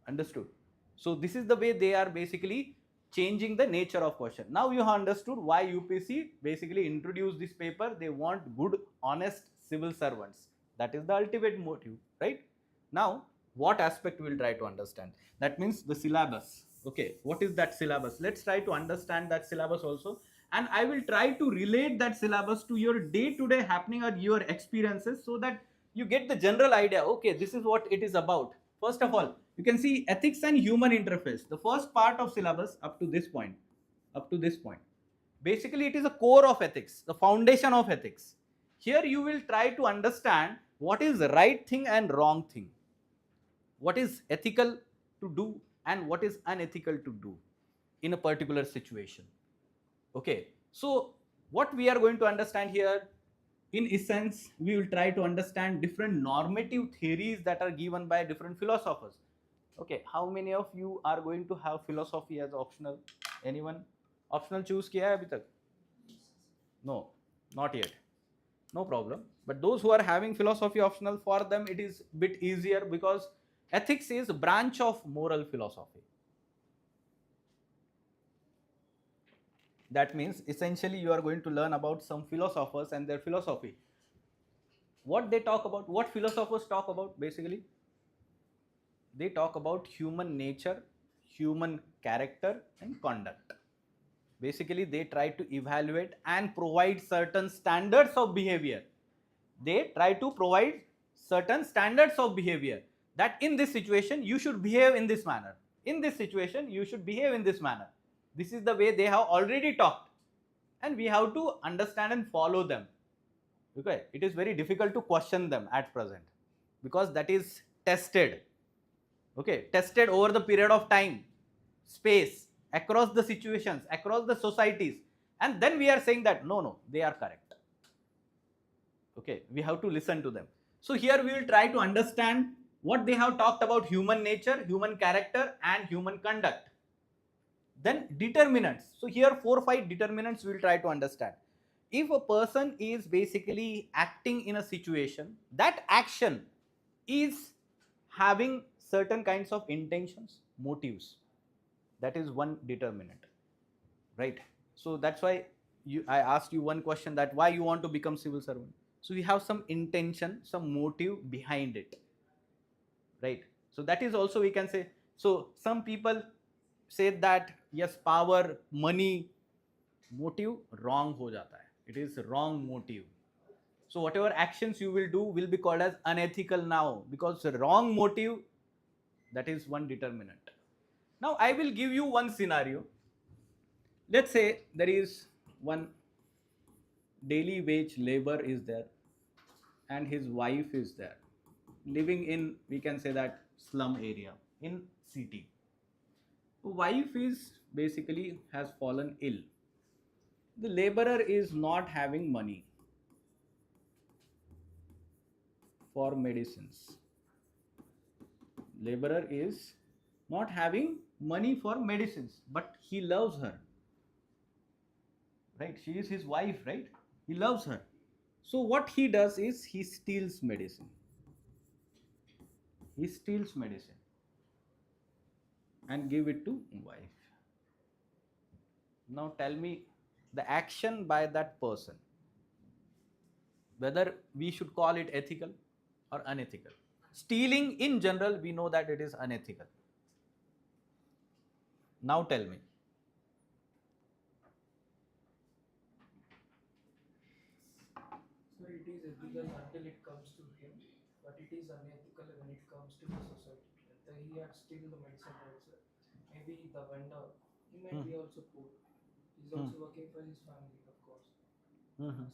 Understood? So this is the way they are basically changing the nature of question. Now you have understood why UPSC basically introduced this paper. They want good, honest civil servants. That is the ultimate motive, right? Now, what aspect we will try to understand? That means the syllabus. Okay, what is that syllabus? Let's try to understand that syllabus also. And I will try to relate that syllabus to your day-to-day happening or your experiences so that you get the general idea. Okay, this is what it is about. First of all, you can see ethics and human interface. The first part of syllabus up to this point. Basically, it is a core of ethics, the foundation of ethics. Here you will try to understand what is the right thing and wrong thing. What is ethical to do and what is unethical to do in a particular situation. Okay, so what we are going to understand here, in essence, we will try to understand different normative theories that are given by different philosophers. Okay, how many of you are going to have philosophy as optional? Anyone? Optional choose kiya hai abhi tak? No, not yet. No problem. But those who are having philosophy optional, for them it is a bit easier because ethics is a branch of moral philosophy. That means essentially you are going to learn about some philosophers and their philosophy. What they talk about, what philosophers talk about basically? They talk about human nature, human character and conduct. basically they try to evaluate and provide certain standards of behavior. They try to provide certain standards of behavior, that in this situation you should behave in this manner, in this situation you should behave in this manner. This is the way they have already talked, and we have to understand and follow them. Okay, it is very difficult to question them at present, because that is tested. Okay, tested over the period of time, space, across the situations, across the societies, and then we are saying that no, they are correct. Okay, we have to listen to them. So here we will try to understand what they have talked about human nature, human character, and human conduct. Then determinants. So here 4 or 5 determinants we will try to understand. If a person is basically acting in a situation, that action is having certain kinds of intentions, motives. That is one determinant, right? So that's why I asked you one question, that why you want to become civil servant. So we have some intention, some motive behind it, right? So that is also we can say. So some people say that yes, power, money, motive wrong ho jata hai. It is wrong motive. So whatever actions you will do will be called as unethical now, because wrong motive, that is one determinant. Now I will give you one scenario. Let's say there is one daily wage labor is there, and his wife is there, living in, we can say that, slum area in city. Wife is basically has fallen ill. The laborer is not having money for medicines. Laborer is not having money for medicines, but he loves her, right? She is his wife, right? He loves her. So what he does is he steals medicine. He steals medicine and give it to wife. Now tell me the action by that person, whether we should call it ethical or unethical. Stealing in general, we know that it is unethical. Now tell me. So it is ethical until it comes to him, but it is unethical when it comes to the society. He had steal the medicine also. Maybe the vendor, he might be also poor. He's also working for his family, of course.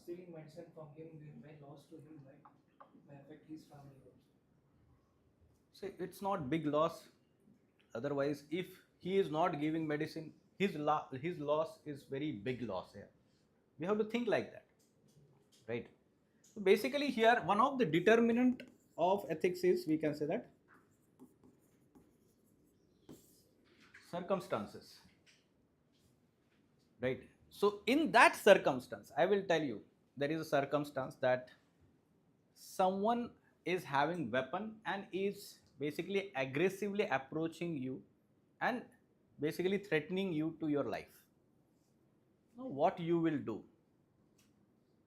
Stealing medicine from him may loss to him, right? May affect his family also. See, it's not big loss. Otherwise, if he is not giving medicine, his loss is very big loss here. We have to think like that, right? So basically here, one of the determinant of ethics is, we can say that, circumstances, right? So in that circumstance, I will tell you, there is a circumstance that someone is having weapon and is basically aggressively approaching you and basically threatening you to your life. Now what you will do?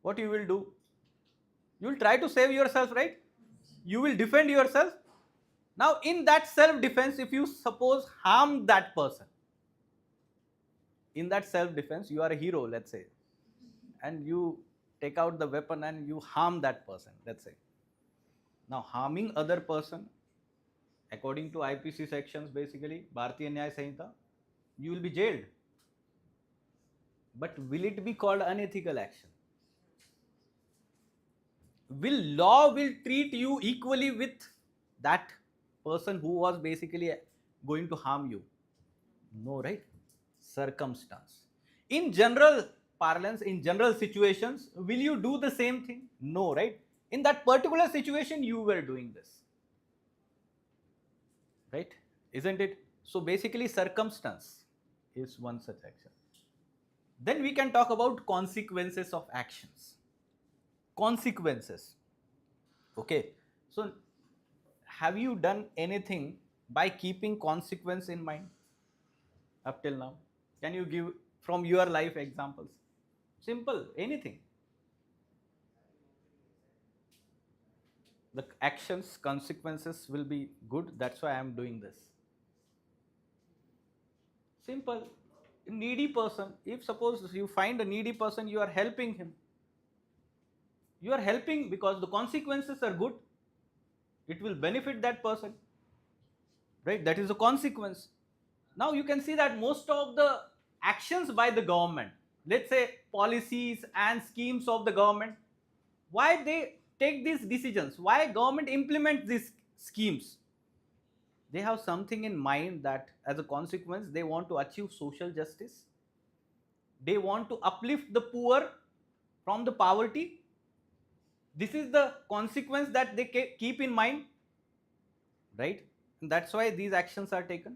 What you will do? You will try to save yourself, right? You will defend yourself. Now in that self-defense, if you suppose harm that person, in that self-defense, you are a hero, let's say, and you take out the weapon and you harm that person, let's say. Now harming other person, according to IPC sections, basically, Bharatiya Nyaya Sanhita, you will be jailed. But will it be called unethical action? Will law will treat you equally with that person who was basically going to harm you? No, right? Circumstance. In general parlance, in general situations, will you do the same thing? No, right? In that particular situation, you were doing this, right? Isn't it? So basically, circumstance is one such action. Then we can talk about consequences of actions. Consequences. Okay. So have you done anything by keeping consequence in mind up till now? Can you give from your life examples? Simple, anything. The actions, consequences will be good. That's why I am doing this. Simple. Needy person, if suppose you find a needy person, you are helping him. You are helping because the consequences are good. It will benefit that person, right? That is the consequence. Now you can see that most of the actions by the government, let's say policies and schemes of the government, why they take these decisions, why government implements these schemes, they have something in mind that as a consequence they want to achieve social justice, they want to uplift the poor from the poverty. This is the consequence that they keep in mind, right? And that's why these actions are taken.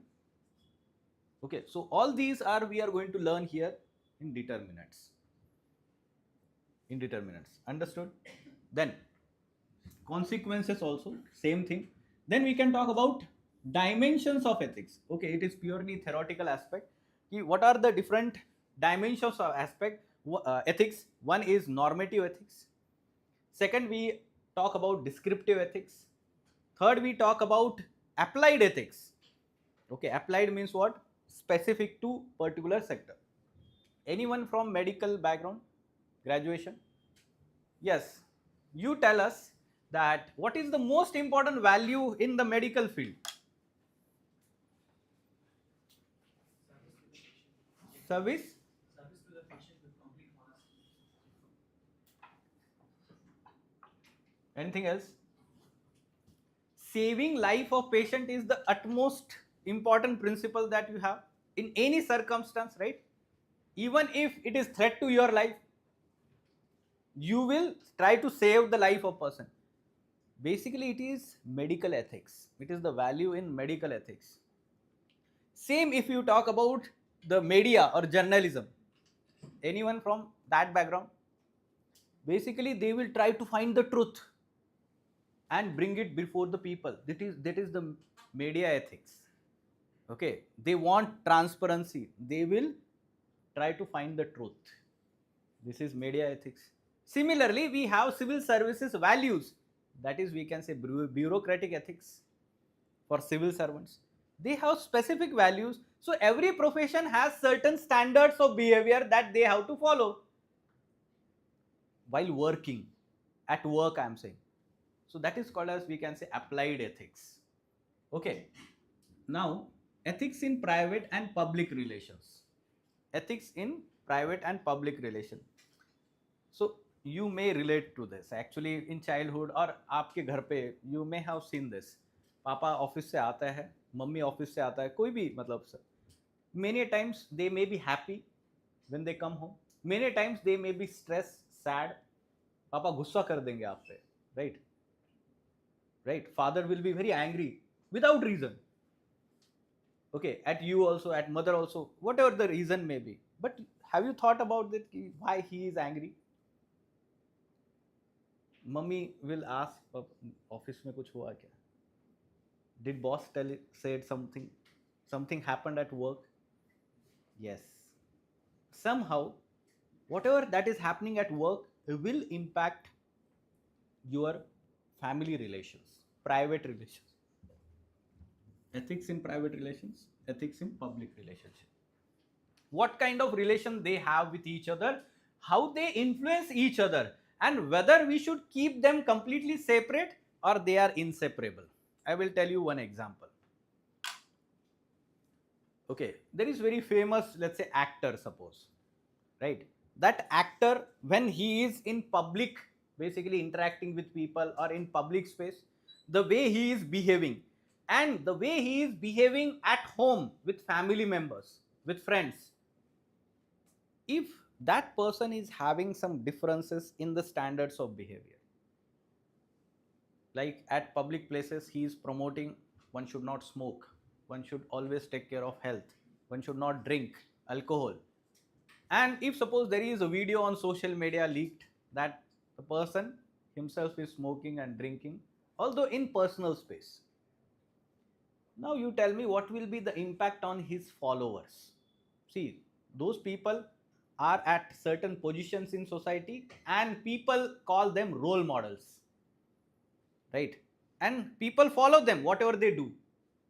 Okay, so all these are we are going to learn here in determinants. In determinants, understood? Then consequences also same thing. Then we can talk about dimensions of ethics. Okay, it is purely theoretical aspect. What are the different dimensions of ethics? One is normative ethics. Second, we talk about descriptive ethics. Third, we talk about applied ethics. Okay, applied means what? Specific to particular sector. Anyone from medical background, graduation? Yes, you tell us that what is the most important value in the medical field? Service? Service to the patient with complete honesty. Anything else? Saving life of patient is the utmost important principle that you have in any circumstance, right? Even if it is threat to your life, you will try to save the life of person. Basically, it is medical ethics. It is the value in medical ethics. Same if you talk about the media or journalism. Anyone from that background? Basically, they will try to find the truth and bring it before the people. That is the media ethics. Okay, they want transparency. They will try to find the truth. This is media ethics. Similarly, we have civil services values. That is, we can say bureaucratic ethics for civil servants. They have specific values. So every profession has certain standards of behavior that they have to follow while working. At work, I am saying. So that is called as, we can say, applied ethics. Okay. Now, ethics in private and public relations. Ethics in private and public relation. So you may relate to this. Actually, in childhood or आपके घर पे, you may have seen this. पापा office से आता है, mummy office से आता है, कोई भी मतलब sir. Many times they may be happy when they come home. Many times they may be stressed, sad. पापा गुस्सा कर देंगे आप पे, right? Right? Father will be very angry without reason. Okay, at you also, at mother also, whatever the reason may be. But have you thought about that? Why he is angry? Mummy will ask, office में कुछ हुआ क्या? Did boss said something happened at work? Yes. Somehow, whatever that is happening at work will impact your family relations, private relations. Ethics in private relations, ethics in public relationship. What kind of relation they have with each other, how they influence each other, and whether we should keep them completely separate or they are inseparable. I will tell you one example. Okay, there is very famous, let's say, actor, suppose, right? That actor, when he is in public, basically interacting with people or in public space, the way he is behaving and the way he is behaving at home with family members, with friends, if that person is having some differences in the standards of behavior, like at public places he is promoting one should not smoke, one should always take care of health, one should not drink alcohol, and if suppose there is a video on social media leaked that the person himself is smoking and drinking, although in personal space, now you tell me what will be the impact on his followers. See, those people are at certain positions in society and people call them role models, right? And people follow them whatever they do.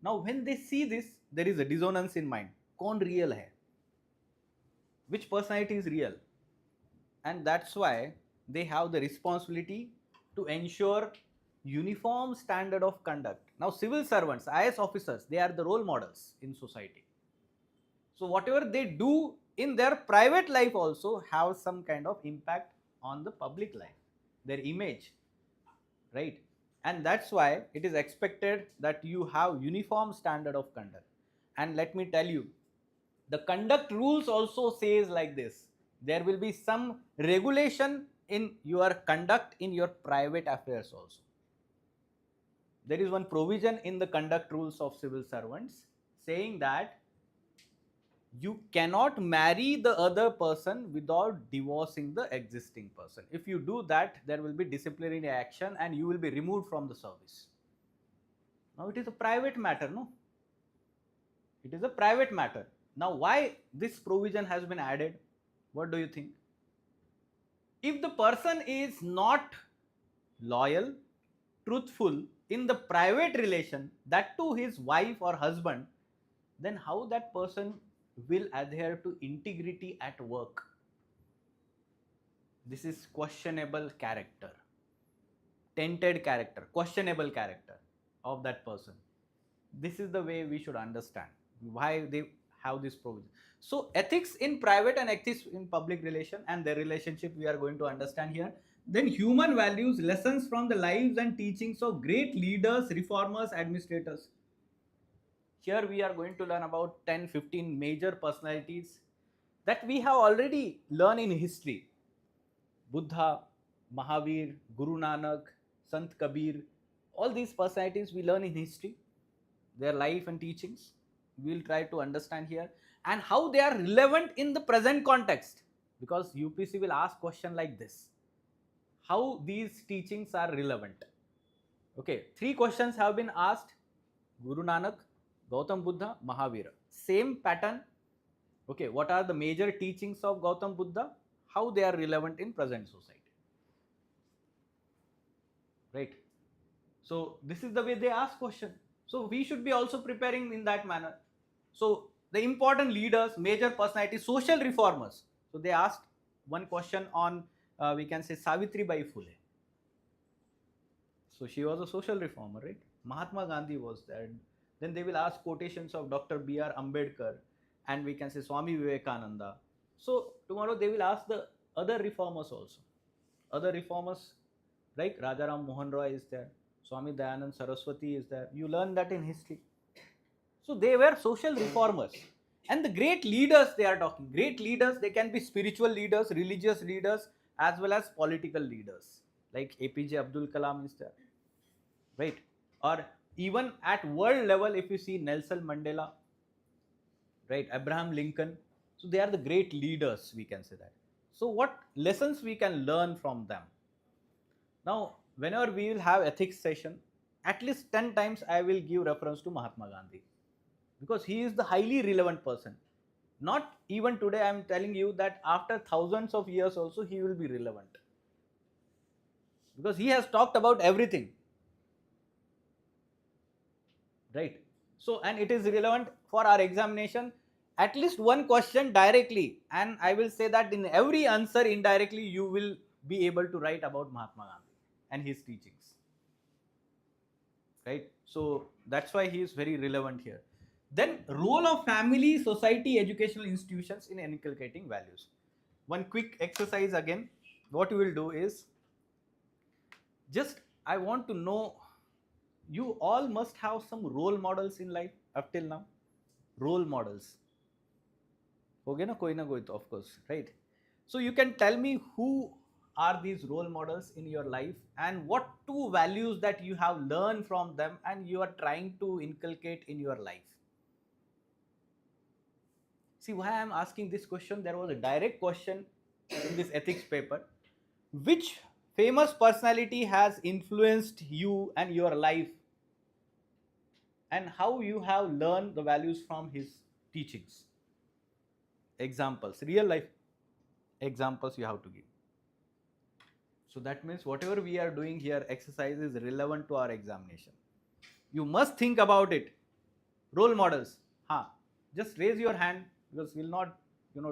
Now when they see this, there is a dissonance in mind. कौन real है? which personality is real. And that's why they have the responsibility to ensure uniform standard of conduct. Now civil servants, IAS officers, they are the role models in society. So whatever they do in their private life also have some kind of impact on the public life, their image, right? And that's why it is expected that you have uniform standard of conduct. And let me tell you, the conduct rules also says like this: there will be some regulation in your conduct in your private affairs also. There is one provision in the conduct rules of civil servants saying that you cannot marry the other person without divorcing the existing person. If you do that, there will be disciplinary action and you will be removed from the service. Now it is a private matter, no? It is a private matter. Now why this provision has been added? What do you think? If the person is not loyal, truthful in the private relation, that to his wife or husband, then how that person will adhere to integrity at work? This is questionable character, tainted character, questionable character of that person. This is the way we should understand why they have this provision. So ethics in private and ethics in public relation and their relationship we are going to understand here. Then human values, lessons from the lives and teachings of great leaders, reformers, administrators. Here we are going to learn about 10-15 major personalities that we have already learned in history. Buddha, Mahavir, Guru Nanak, Sant Kabir, all these personalities we learn in history, their life and teachings. We will try to understand here and how they are relevant in the present context, because UPSC will ask question like this: how these teachings are relevant. Okay, 3 questions have been asked: Guru Nanak, Gautam Buddha, Mahavira. Same pattern. Okay, what are the major teachings of Gautam Buddha? How they are relevant in present society. Right. So this is the way they ask question. So we should be also preparing in that manner. So the important leaders, major personalities, social reformers. So they asked one question on we can say Savitri Bai Phule. So she was a social reformer, right? Mahatma Gandhi was there. Then they will ask quotations of Dr. B.R. Ambedkar and we can say Swami Vivekananda. So tomorrow they will ask the other reformers also. Other reformers, right? Rajaram Mohan Roy is there. Swami Dayanand Saraswati is there. You learn that in history. So they were social reformers. And the great leaders they are talking. Great leaders, they can be spiritual leaders, religious leaders, as well as political leaders. Like APJ Abdul Kalam is there. Right? Or even at world level, if you see Nelson Mandela, right? Abraham Lincoln. So they are the great leaders, we can say that. So what lessons we can learn from them? Now, whenever we will have ethics session, at least 10 times I will give reference to Mahatma Gandhi, because he is the highly relevant person. Not even today, I am telling you that after thousands of years also he will be relevant, because he has talked about everything, right? So, and it is relevant for our examination. At least one question directly, and I will say that in every answer indirectly you will be able to write about Mahatma Gandhi and his teachings, right? So that's why he is very relevant here. Then role of family, society, educational institutions in inculcating values. One quick exercise again. What we will do is, just I want to know, you all must have some role models in life up till now. Role models. Okay, na koi to, of course, right? So you can tell me who are these role models in your life and what 2 values that you have learned from them and you are trying to inculcate in your life. See why I am asking this question. There was a direct question in this ethics paper. Which famous personality has influenced you and your life, and how you have learned the values from his teachings? Examples, real life examples you have to give. So that means whatever we are doing here, exercise is relevant to our examination. You must think about it. Role models. Just raise your hand, because we will not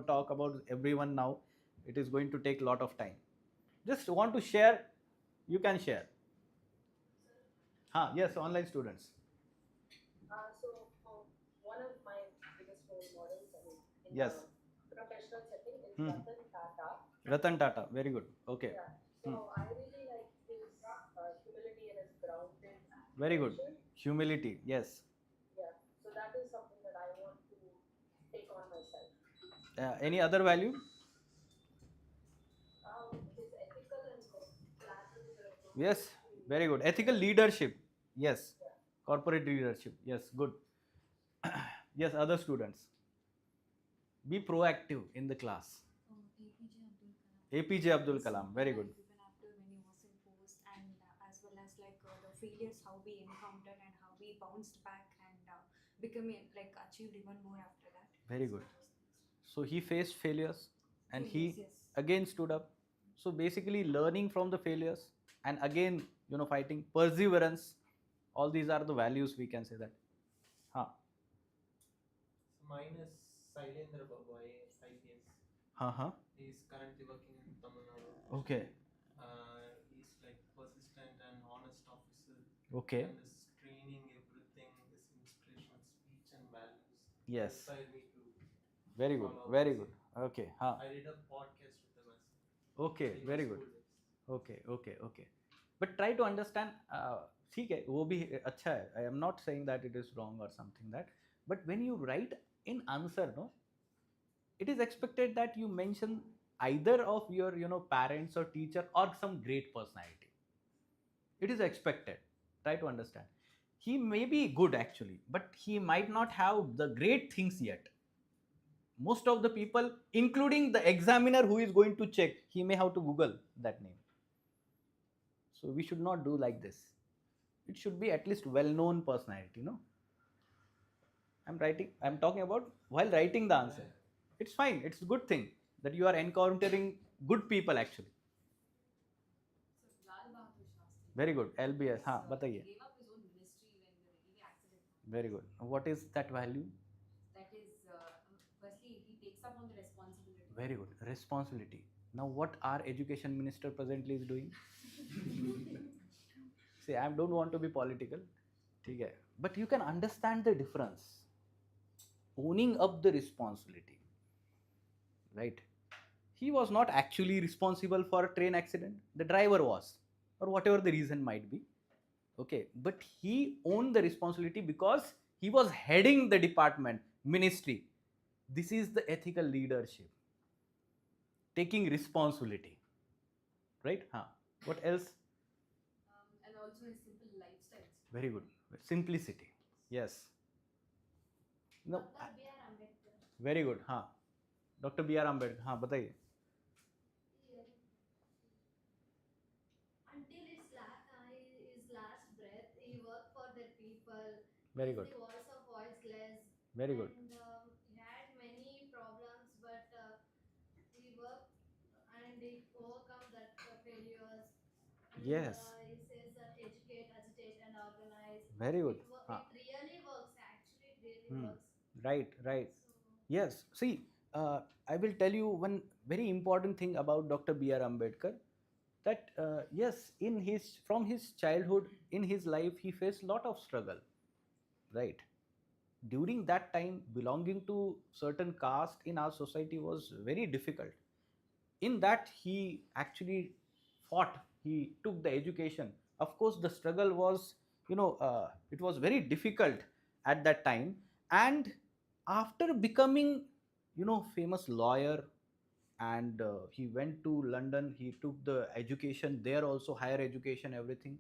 talk about everyone now. It is going to take a lot of time. Just want to share, you can share. Yes, online students. So one of my biggest role models, I mean, in Yes. the professional setting is Hmm. Ratan Tata. Ratan Tata, very good. Okay. Yeah. So I really like his humility and his grounded Very good. nature. Humility, yes. Yeah. So that is something that I want to take on myself. Any other value? His ethical and classes approach. Yes, very good. Ethical leadership, yes. Yeah. Corporate leadership, yes, good. Yes, other students. Be proactive in the class. APJ Abdul Kalam, very good. Given after when he was in post, and as well as like the failures how we encountered and how we bounced back and achieved even more after that. Very good. So he faced failures and Failures, he yes. again stood up. So basically learning from the failures and again, fighting, perseverance, all these are the values we can say that. Mine is Sailendra Babu, IPS. He is currently working in Tamil Nadu. Okay. He's like persistent and honest officer. Okay. And his training, everything, his inspiration, speech and values. Yes. Inspire me to. Very good. follow Very the good. same. Okay. I did a podcast with him as well. Okay. in Very my good. school days. Okay. But try to understand. ठीक है, वो भी अच्छा है. I am not saying that it is wrong or something that. But when you write in answer, no, it is expected that you mention either of your parents or teacher or some great personality. It is expected. Try to understand. He may be good actually, but he might not have the great things yet. Most of the people, including the examiner who is going to check, he may have to Google that name. So we should not do like this. It should be at least well-known personality, I'm talking about while writing the answer. It's fine. It's a good thing that you are encountering good people actually. So Lal Bahadur Shastri. Very good. LBS. बताइए. He gave up his own ministry when the railway accident happened. Very good. What is that value? That is, firstly, he takes up on the responsibility. Very good. Responsibility. Now, what our education minister presently is doing? See, I don't want to be political. ठीक है. But you can understand the difference. Owning up the responsibility. Right? He was not actually responsible for a train accident. The driver was, or whatever the reason might be. Okay. But he owned the responsibility because he was heading the department, ministry. This is the ethical leadership. Taking responsibility. Right? What else? And also his simple lifestyle. Very good. Simplicity. Yes. No. Dr. B.R. Ambedkar. Very good. Dr. B.R. Ambedkar. बताइए. Until his last breath, he worked for the people. Very He's good. the voice of voiceless. Very good. And he had many problems, but he worked and he overcome that failures. And, Yes. He says that educate, agitate, and organize. Very good. It really works. Actually, it really works. Right. Yes. See, I will tell you one very important thing about Dr. B.R. Ambedkar. That yes, from his childhood, in his life, he faced a lot of struggle. Right. During that time, belonging to certain caste in our society was very difficult. In that, he actually fought. He took the education. Of course, the struggle was, it was very difficult at that time. And after becoming, famous lawyer, and he went to London, he took the education there also, higher education, everything.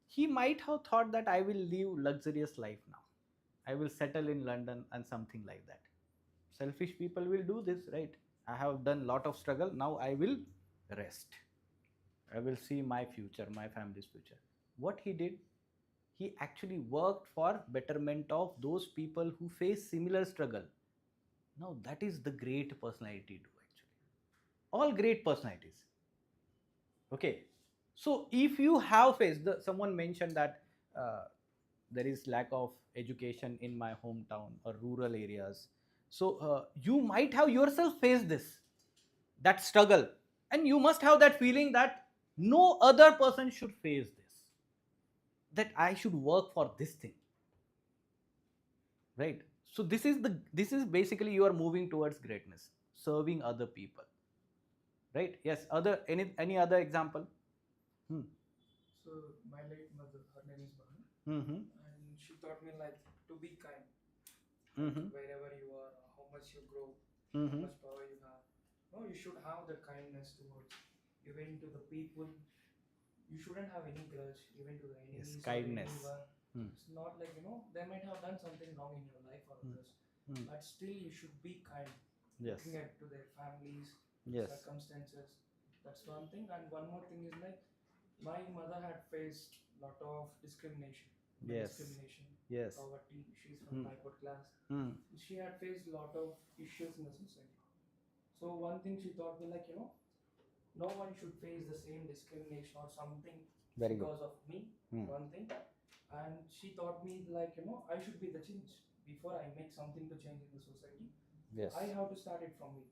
He might have thought that I will live luxurious life now. I will settle in London and something like that. Selfish people will do this, right? I have done lot of struggle. Now I will rest. I will see my future, my family's future. What he did, he actually worked for betterment of those people who face similar struggle. Now that is the great personality do actually. All great personalities. Okay. So if you have faced, someone mentioned that there is lack of education in my hometown or rural areas. So you might have yourself faced this, that struggle, and you must have that feeling that no other person should face this, that I should work for this thing, right? So this is basically you are moving towards greatness, serving other people, right? Yes, other any other example? So my late mother, her name is Banu, Mm-hmm. and she taught me like to be kind. Mm-hmm. Wherever you are, how much you grow, how Mm-hmm. much power you have. No, you should have the kindness towards even to the people. You shouldn't have any grudge even to the enemies or Kindness. anyone. It's not like they might have done something wrong in your life or others, but still you should be kind. Yes. Looking at to their families, Yes. circumstances. That's one thing, and one more thing is like my mother had faced lot of discrimination. Yes. Discrimination. Yes. Poverty. She's from backward class. She had faced lot of issues in the society. So one thing she taught me like no one should face the same discrimination or something Very good. because of me. One thing, and she taught me like I should be the change before I make something to change in the society. Yes. I have to start it from me.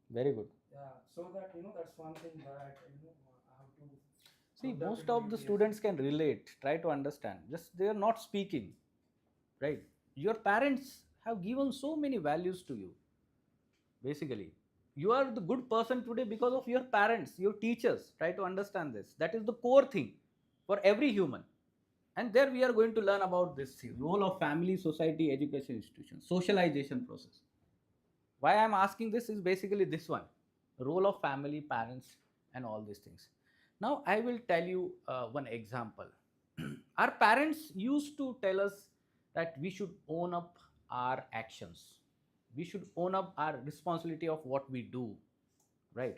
Very good. Yeah, so that that's one thing that I have to. See, adapt most into of the UPSC. students can relate, try to understand. Just they are not speaking, right? Your parents have given so many values to you. Basically, you are the good person today because of your parents, your teachers. Try to understand this. That is the core thing for every human. And there we are going to learn about this role of family, society, education institutions, socialization process. Why I am asking this is basically this one, role of family, parents, and all these things. Now I will tell you one example. Our parents used to tell us that we should own up our actions, we should own up our responsibility of what we do, right?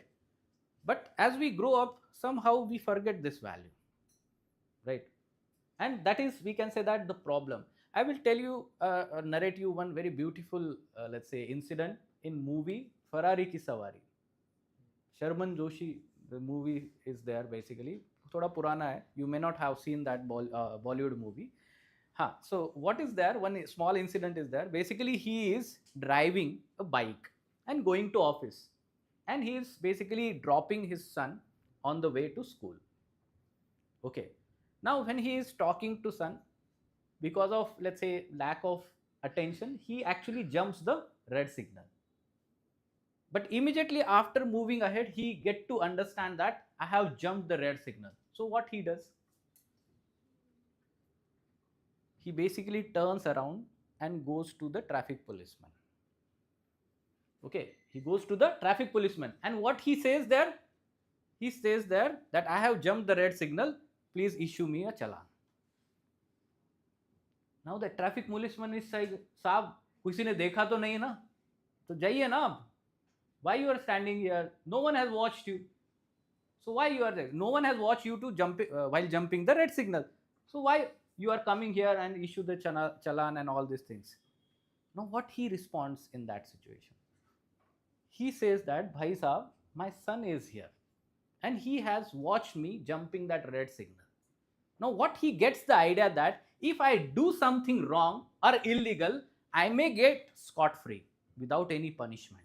But as we grow up, somehow we forget this value, right? And that is, we can say that the problem. I will tell you, narrate you one very beautiful, let's say, incident in movie Ferrari Ki Sawari. Sherman Joshi, the movie is there basically. Thoda purana hai, you may not have seen that Bollywood movie. So what is there, one small incident is there. Basically he is driving a bike and going to office, and he is basically dropping his son on the way to school. Okay, now when he is talking to son, because of, let's say, lack of attention, he actually jumps the red signal. But immediately after moving ahead, he get to understand that I have jumped the red signal. So what he does, he basically turns around and goes to the traffic policeman. Okay, he goes to the traffic policeman, and what he says there, he says there that I have jumped the red signal, please issue me a challan. Now the traffic policeman is saying, साहब किसी ने देखा तो नहीं ना, तो जाइए ना आप. Why you are standing here? No one has watched you. So why you are there? No one has watched you to jump while jumping the red signal. So why you are coming here and issue the challan and all these things? Now what he responds in that situation? He says that, Bhai Sahab, my son is here and he has watched me jumping that red signal. Now what he gets the idea that if I do something wrong or illegal, I may get scot-free without any punishment.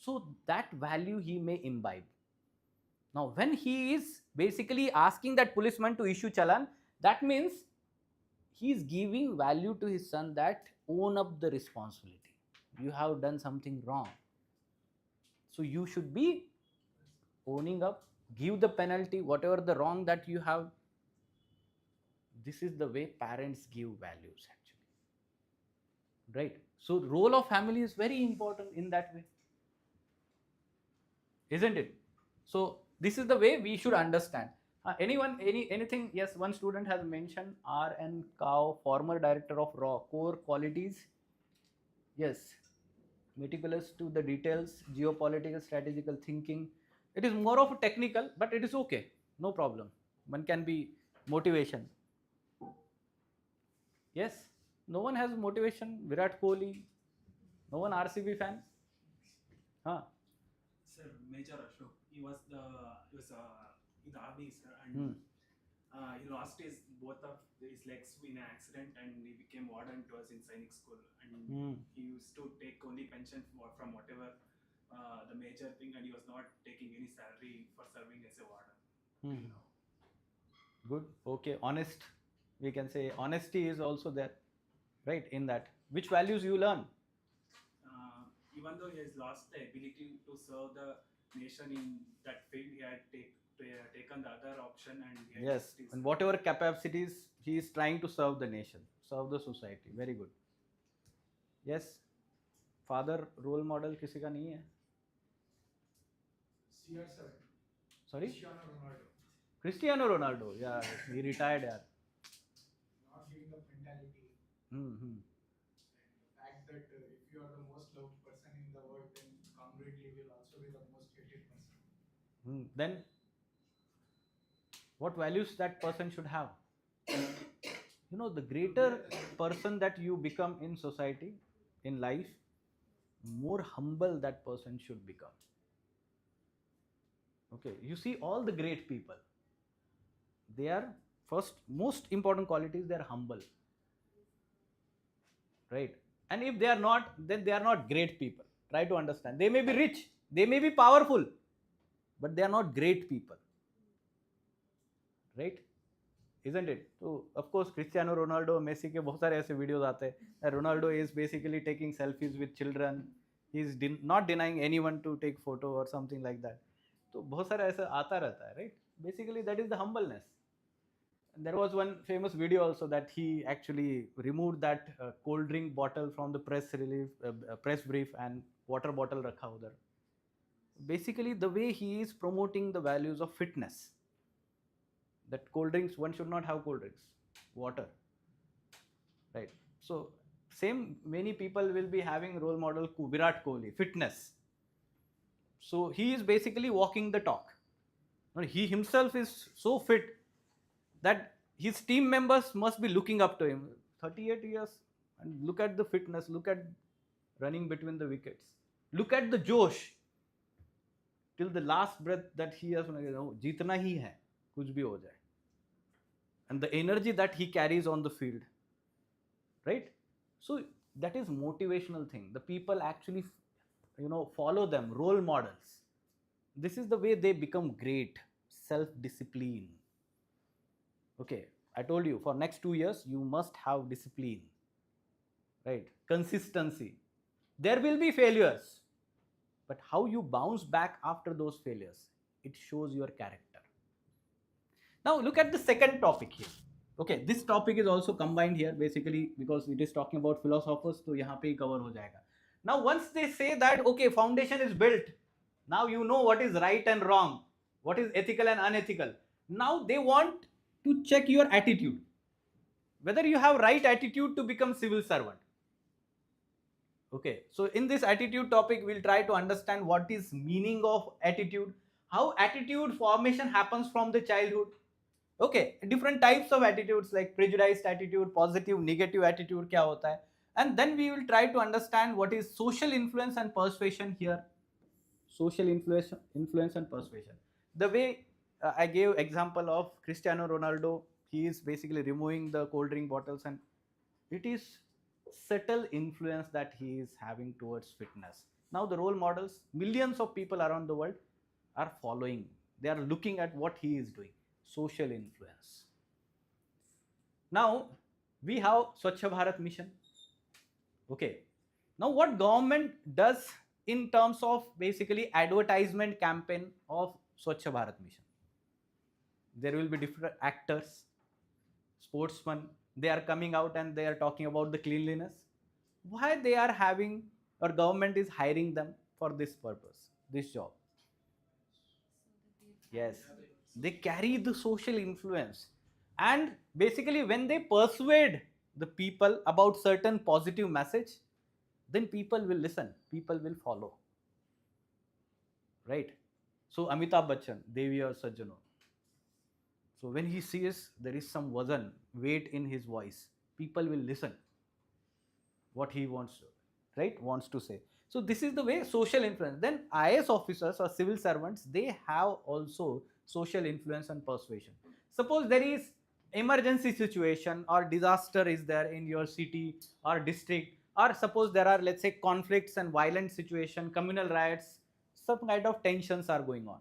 So that value he may imbibe. Now when he is basically asking that policeman to issue challan, that means he is giving value to his son that own up the responsibility. You have done something wrong. So you should be owning up, give the penalty, whatever the wrong that you have. This is the way parents give values actually. Right? So role of family is very important in that way. Isn't it? So this is the way we should understand. Anything? Yes, one student has mentioned R.N. Kao, former director of RAW, core qualities. Yes, meticulous to the details, geopolitical, strategical thinking. It is more of a technical, but it is okay. No problem. One can be motivation. Yes, no one has motivation. Virat Kohli, no one RCB fan. Sir, Major Ashok, he was in the army, sir, and He lost his both of his legs in an accident, and he became warden to us in Sainik school. And he used to take only pension from whatever the major thing, and he was not taking any salary for serving as a warden till now. Good. Okay. Honest. We can say honesty is also there, right? In that, which values you learn? Even though he has lost the ability to serve the nation in that field, he had taken the other option, and he had Yes. used his And whatever capacities he is trying to serve the nation, serve the society. Very good. Yes. Father role model किसी का नहीं है? CR7. Sorry? Cristiano Ronaldo. Cristiano Ronaldo. Yeah, he retired. Yeah. Not giving up mentality. Mm-hmm. And the fact that if you are the most loved person in the world, then congruently will also be the most hated person. Then, what values that person should have? You know, the greater person that you become in society, in life, more humble that person should become. Okay, you see all the great people, they are first most important qualities, they are humble, right? And if they are not, then they are not great people. Try to understand. They may be rich, they may be powerful, but they are not great people, right? Isn't it? So of course Cristiano Ronaldo, Messi के बहुत सारे ऐसे videos आते हैं. Ronaldo is basically taking selfies with children. He is not denying anyone to take photo or something like that. तो बहुत सारा ऐसा आता रहता है, right? Basically that is the humbleness. And there was one famous video also that he actually removed that cold drink bottle from the press brief and water bottle rakha udhar. Basically the way he is promoting the values of fitness. That cold drinks, one should not have cold drinks, water, right? So same, many people will be having role model Virat Kohli, fitness. So he is basically walking the talk. He himself is so fit that his team members must be looking up to him. 38 years, and look at the fitness, look at running between the wickets, look at the josh till the last breath that he has, jeetna hi hai, kuch bhi ho jaye. And the energy that he carries on the field, right? So that is motivational thing. The people actually, follow them, role models. This is the way they become great. Self-discipline. Okay, I told you for next 2 years you must have discipline, right? Consistency. There will be failures, but how you bounce back after those failures, it shows your character. Now look at the second topic here. Okay, this topic is also combined here basically because it is talking about philosophers, so yahan pe hi cover ho jayega. Now once they say that, okay, foundation is built, now you know what is right and wrong, what is ethical and unethical. Now they want to check your attitude, whether you have right attitude to become civil servant. Okay, so in this attitude topic, we'll try to understand what is meaning of attitude, how attitude formation happens from the childhood. Okay, different types of attitudes like prejudiced attitude, positive, negative attitude, kya hota hai? And then we will try to understand what is social influence and persuasion here. Social influence and persuasion. The way I gave example of Cristiano Ronaldo, he is basically removing the cold drink bottles, and it is subtle influence that he is having towards fitness. Now the role models, millions of people around the world are following. They are looking at what he is doing. Social influence. Now we have Swachh Bharat mission. Okay. Now what government does in terms of basically advertisement campaign of Swachh Bharat mission? There will be different actors, sportsmen, they are coming out and they are talking about the cleanliness. Why they are having, or government is hiring them for this purpose, this job? Yes, they carry the social influence, and basically when they persuade the people about certain positive message, then people will listen, people will follow, right? So Amitabh Bachchan, Devi aur Sajjano, so when he sees there is some wazan, weight in his voice, people will listen what he wants to, right, wants to say. So this is the way social influence. Then IAS officers or civil servants, they have also social influence and persuasion. Suppose there is emergency situation or disaster is there in your city or district, or suppose there are, let's say, conflicts and violent situation, communal riots, some kind of tensions are going on.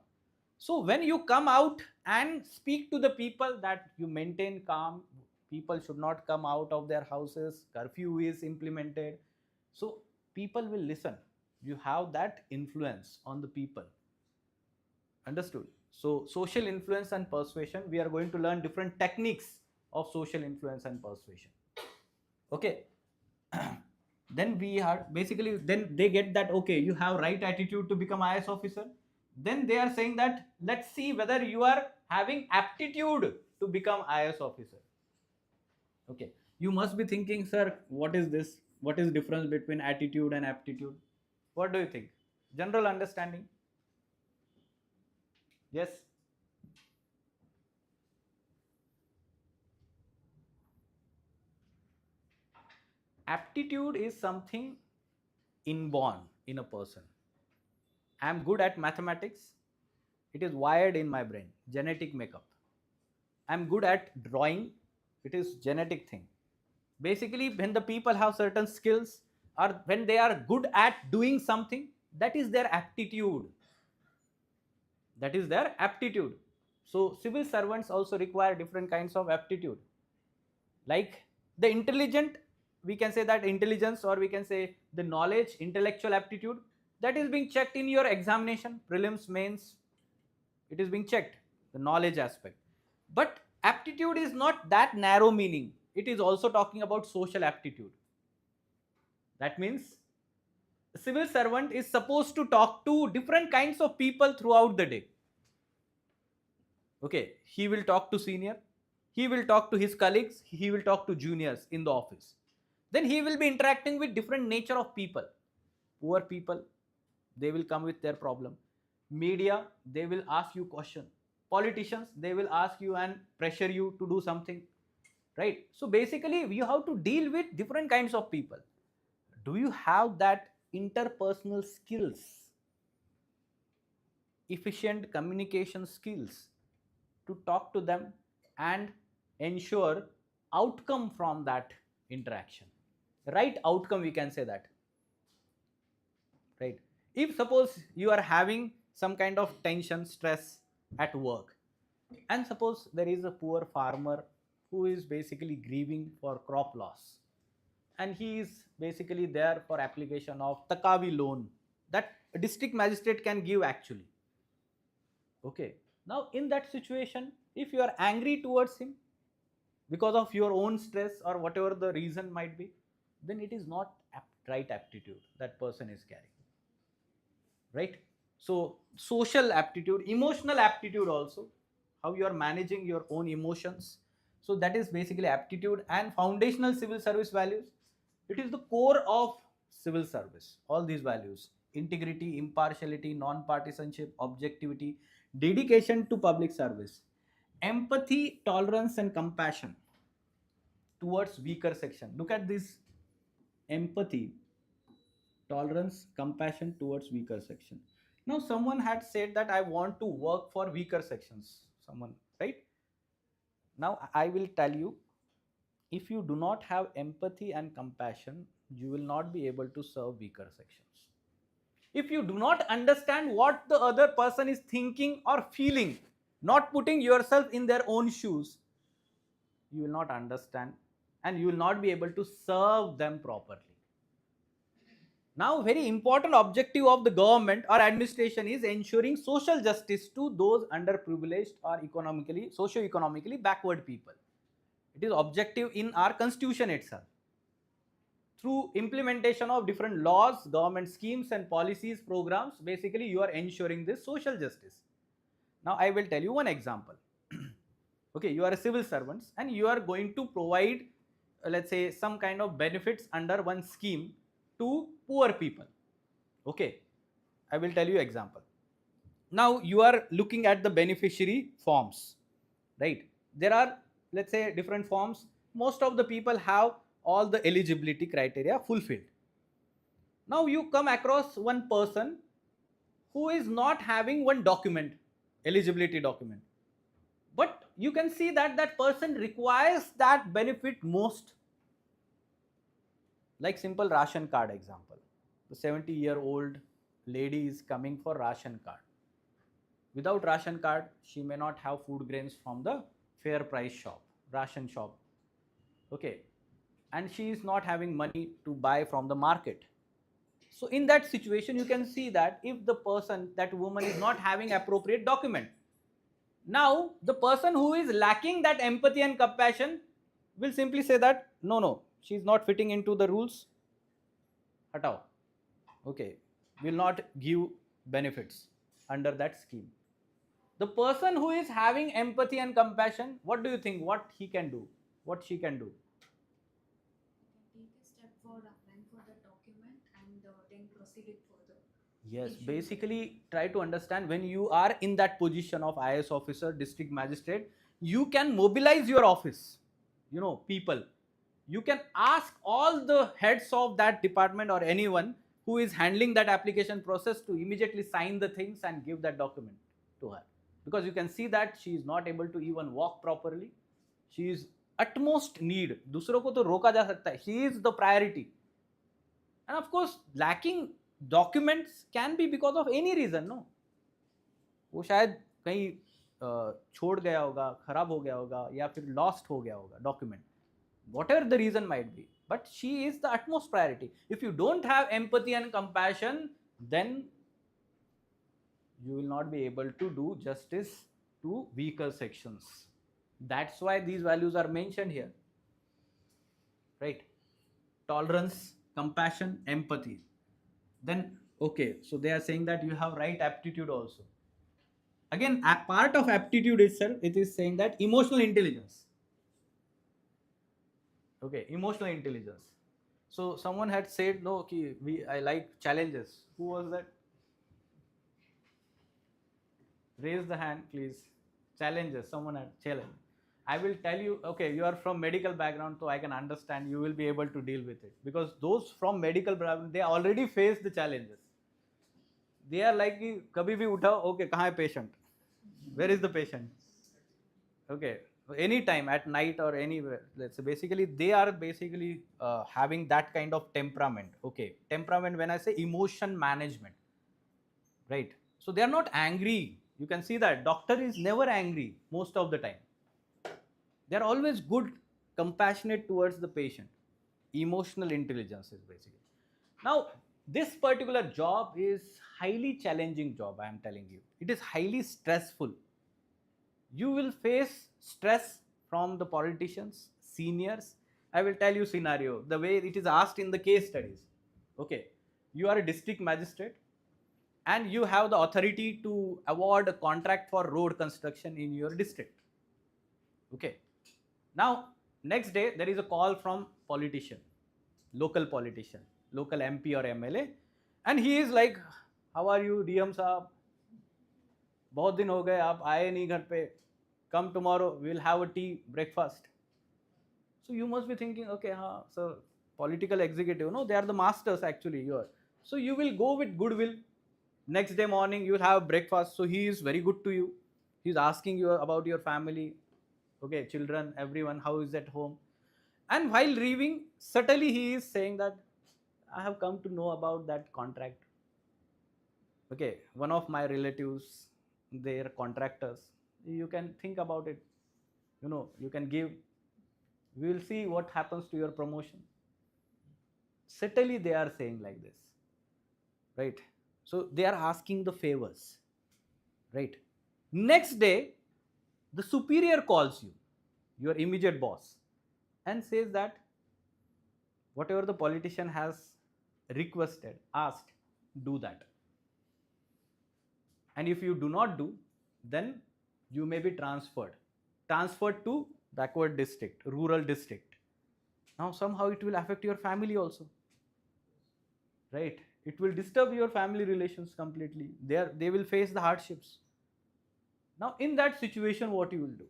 So when you come out and speak to the people that you maintain calm, people should not come out of their houses, curfew is implemented, so people will listen. You have that influence on the people. Understood? So social influence and persuasion, we are going to learn different techniques of social influence and persuasion. Okay. Then we are basically, then they get that, okay, you have right attitude to become IAS officer. Then they are saying that, let's see whether you are having aptitude to become IAS officer. Okay. You must be thinking, sir, what is this? What is difference between attitude and aptitude? What do you think? General understanding? Yes. Aptitude is something inborn in a person. I am good at mathematics. It is wired in my brain, genetic makeup. I am good at drawing. It is genetic thing. Basically, when the people have certain skills or when they are good at doing something, that is their aptitude. That is their aptitude. So civil servants also require different kinds of aptitude. Like the intelligent, we can say that intelligence, or we can say the knowledge, intellectual aptitude, that is being checked in your examination, prelims, mains. It is being checked, the knowledge aspect. But aptitude is not that narrow meaning. It is also talking about social aptitude. That means a civil servant is supposed to talk to different kinds of people throughout the day. Okay, he will talk to senior, he will talk to his colleagues, he will talk to juniors in the office. Then he will be interacting with different nature of people. Poor people, they will come with their problem. Media, they will ask you question. Politicians, they will ask you and pressure you to do something, right? So basically you have to deal with different kinds of people. Do you have that interpersonal skills, efficient communication skills to talk to them and ensure outcome from that interaction? Right outcome, we can say that. Right? If suppose you are having some kind of tension, stress at work, and suppose there is a poor farmer who is basically grieving for crop loss, and he is basically there for application of Takavi loan that a district magistrate can give actually. Okay. Now in that situation, if you are angry towards him because of your own stress or whatever the reason might be, then it is not right aptitude that person is carrying. Right? So social aptitude, emotional aptitude also, how you are managing your own emotions. So that is basically aptitude. And foundational civil service values, it is the core of civil service. All these values: integrity, impartiality, non-partisanship, objectivity, dedication to public service, empathy, tolerance and compassion towards weaker section. Look at this: empathy, tolerance, compassion towards weaker section. Now someone had said that I want to work for weaker sections. Someone, right? Now I will tell you, if you do not have empathy and compassion, you will not be able to serve weaker sections. If you do not understand what the other person is thinking or feeling, not putting yourself in their own shoes, you will not understand and you will not be able to serve them properly. Now, very important objective of the government or administration is ensuring social justice to those underprivileged or socio-economically backward people. It is objective in our constitution itself. Through implementation of different laws, government schemes and policies, programs, basically you are ensuring this social justice. Now, I will tell you one example. Okay, you are a civil servant and you are going to provide, let's say, some kind of benefits under one scheme to poor people. Okay, I will tell you example. Now you are looking at the beneficiary forms, right? There are, let's say, different forms. Most of the people have all the eligibility criteria fulfilled. Now you come across one person who is not having one document, eligibility document, but you can see that that person requires that benefit most. Like simple ration card example. The 70-year-old lady is coming for ration card. Without ration card, she may not have food grains from the fair price shop, ration shop. Okay. And she is not having money to buy from the market. So in that situation, you can see that if the person, that woman is not having appropriate document, now the person who is lacking that empathy and compassion will simply say that no, she is not fitting into the rules. Hatao. Okay, will not give benefits under that scheme. The person who is having empathy and compassion, what do you think? What he can do? What she can do? Take a step for applying for the document and then proceed it further. Yes, basically try to understand when you are in that position of IAS officer, district magistrate, you can mobilize your office, people. You can ask all the heads of that department or anyone who is handling that application process to immediately sign the things and give that document to her. Because you can see that she is not able to even walk properly. She is utmost need. दूसरों को तो रोका जा सकता है. She is the priority. And of course, lacking documents can be because of any reason, no? वो शायद कहीं छोड़ गया होगा, खराब हो गया होगा, या फिर lost हो गया होगा document. Whatever the reason might be, but she is the utmost priority. If you don't have empathy and compassion, then you will not be able to do justice to weaker sections. That's why these values are mentioned here, right? Tolerance, compassion, empathy. Then okay, so they are saying that you have right aptitude also. Again, a part of aptitude itself, it is saying that emotional intelligence. Okay, emotional intelligence. So someone had said, no, I like challenges. Who was that? Raise the hand, please. Challenges. Someone had challenge. I will tell you, okay, you are from medical background, so I can understand, you will be able to deal with it. Because those from medical background, they already face the challenges. They are like, kabhi bhi uthao, okay, kahan hai patient? Where is the patient? Okay, anytime at night or anywhere. Let's say basically they are basically having that kind of temperament. Okay, temperament, when I say emotion management, right? So they are not angry. You can see that doctor is never angry most of the time. They are always good, compassionate towards the patient. Emotional intelligence is basically. Now, this particular job is highly challenging job, I am telling you. It is highly stressful. You will face stress from the politicians, seniors. I will tell you scenario, the way it is asked in the case studies. Okay, you are a district magistrate and you have the authority to award a contract for road construction in your district. Okay, now next day there is a call from politician, local MP or MLA, and he is like, how are you DM साहब, बहुत दिन हो गए आप आए नहीं घर पे, come tomorrow, we will have a tea, breakfast. So you must be thinking, okay, so political executive, no, they are the masters actually here. So you will go with goodwill. Next day morning, you will have breakfast. So he is very good to you. He is asking you about your family, okay, children, everyone, how is at home. And while leaving, subtly he is saying that, I have come to know about that contract. Okay, one of my relatives, they are contractors. You can think about it. You can give. We will see what happens to your promotion. Subtly they are saying like this, right? So they are asking the favors, right? Next day, the superior calls you, your immediate boss, and says that whatever the politician has requested, asked, do that. And if you do not do, then you may be transferred to backward district, rural district. Now somehow it will affect your family also, right? It will disturb your family relations completely. They will face the hardships. Now in that situation, what you will do?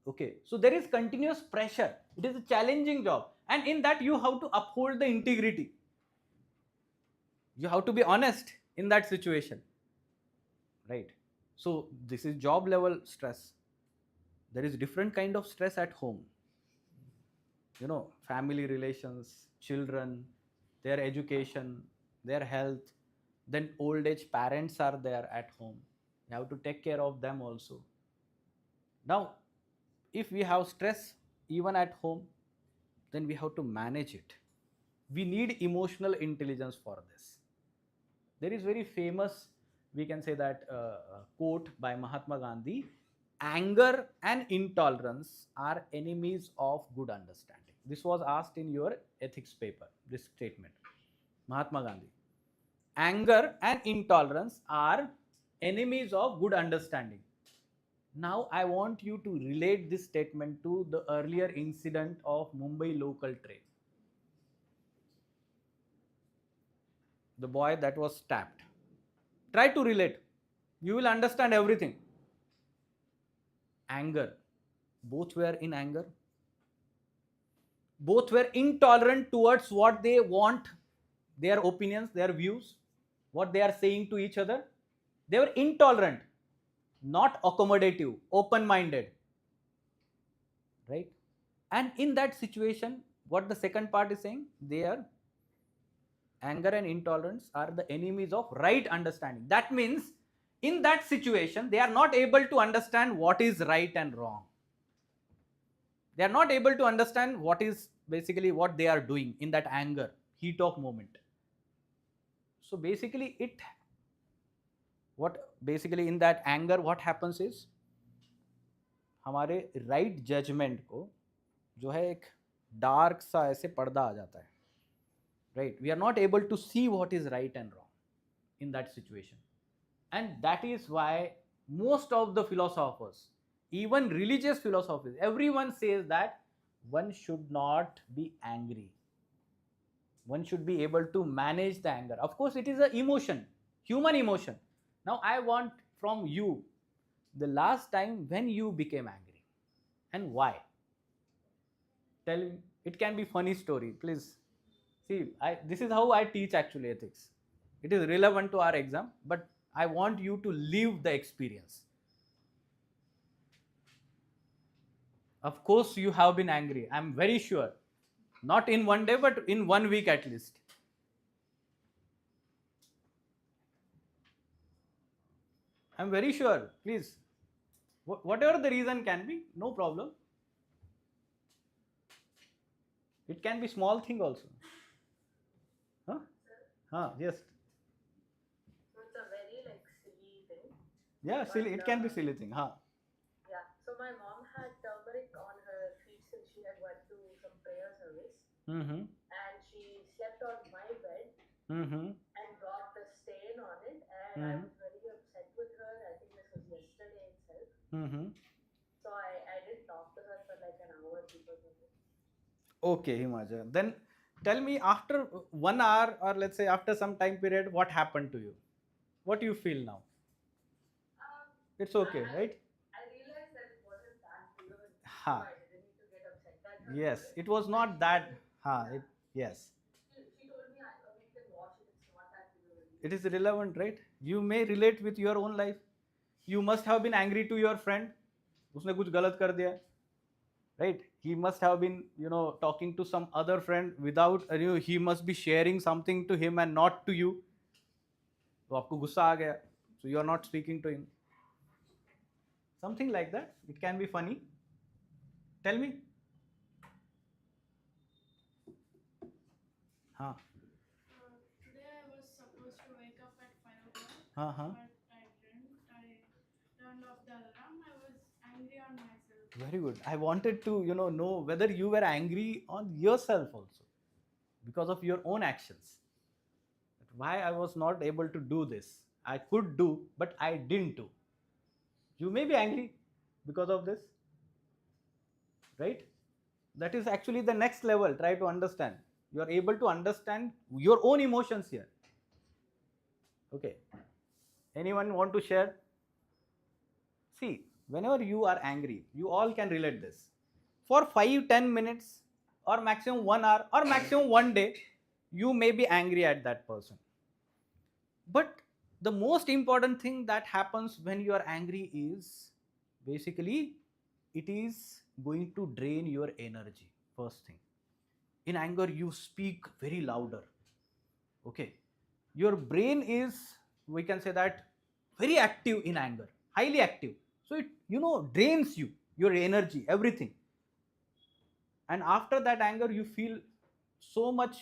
Okay, so there is continuous pressure. It is a challenging job, and in that you have to uphold the integrity. You have to be honest in that situation, right? So this is job level stress. There is different kind of stress at home. Family relations, children, their education, their health, then old age parents are there at home. You have to take care of them also. Now, if we have stress even at home, then we have to manage it. We need emotional intelligence for this. There is very famous, we can say that quote by Mahatma Gandhi: anger and intolerance are enemies of good understanding. This was asked in your ethics paper, this statement. Mahatma Gandhi. Anger and intolerance are enemies of good understanding. Now I want you to relate this statement to the earlier incident of Mumbai local train. The boy that was stabbed. Try to relate. You will understand everything. Anger. Both were in anger. Both were intolerant towards what they want, their opinions, their views, what they are saying to each other. They were intolerant, not accommodative, open-minded. Right? And in that situation, what the second part is saying, their anger and intolerance are the enemies of right understanding. That means in that situation, they are not able to understand what is right and wrong. They are not able to understand what is basically what they are doing in that anger, heat of moment. So basically in that anger what happens is, हमारे right judgment को जो है एक dark सा ऐसे पर्दा आ जाता है. Right? We are not able to see what is right and wrong in that situation. And that is why most of the philosophers, even religious philosophers, everyone says that one should not be angry. One should be able to manage the anger. Of course, it is an emotion, human emotion. Now, I want from you the last time when you became angry and why. Tell me. It can be funny story, please. See, this is how I teach actually ethics. It is relevant to our exam, but I want you to live the experience. Of course, you have been angry. I'm very sure. Not in one day, but in 1 week at least. I'm very sure. Please. Whatever the reason can be, no problem. It can be small thing also. Huh? Yes. So it's a very silly thing. Yeah, silly. It can be silly thing. Yeah. So my mom had turmeric on her feet since she had went to some prayer service. Mm-hmm. And she slept on my bed. Mm-hmm. And got the stain on it. And I was very upset with her. I think this was yesterday itself. Mm-hmm. So I didn't talk to her for like an hour because of it. Okay, Himaja. Then tell me, after 1 hour or let's say after some time period, what happened to you? What do you feel now? It's okay, right? I realized that it wasn't that big of an issue. Ha. I didn't need to get upset at her. Yes, it was not that. Yes. She told me we can wash it. It's not that big of an issue. It is relevant, right? You may relate with your own life. You must have been angry to your friend. उसने कुछ गलत कर दिया. Right? He must have been, talking to some other friend without, he must be sharing something to him and not to you. तो आपको गुस्सा आ गया. So you are not speaking to him. Something like that. It can be funny. Tell me. Today I was supposed to wake up at 5 o'clock, Uh-huh. but I didn't. I turned off the alarm. I was angry on myself. Very good. I wanted to, know whether you were angry on yourself also because of your own actions. Why I was not able to do this. I could do, but I didn't do. You may be angry because of this, right? That is actually the next level. Try to understand. You are able to understand your own emotions here. Okay. Anyone want to share? See, whenever you are angry, you all can relate this. For 5-10 minutes or maximum 1 hour or maximum 1 day, you may be angry at that person. But the most important thing that happens when you are angry is basically it is going to drain your energy, first thing. In anger, you speak very louder. Okay. Your brain is, we can say that, very active in anger, highly active. So it, drains you, your energy, everything. And after that anger, you feel so much,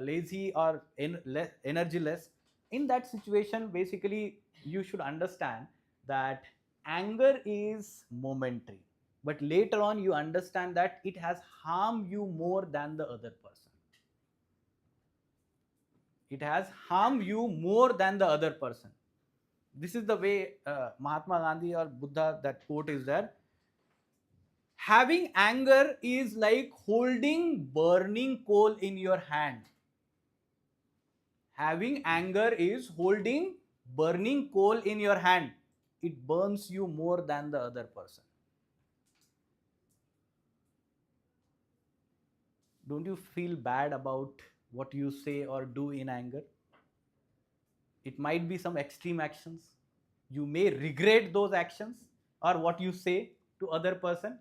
lazy or energyless. In that situation, basically, you should understand that anger is momentary, but later on you understand that it has harmed you more than the other person. It has harmed you more than the other person. This is the way Mahatma Gandhi or Buddha, that quote is there. Having anger is like holding burning coal in your hand. Having anger is holding burning coal in your hand. It burns you more than the other person. Don't you feel bad about what you say or do in anger? It might be some extreme actions. You may regret those actions or what you say to other person.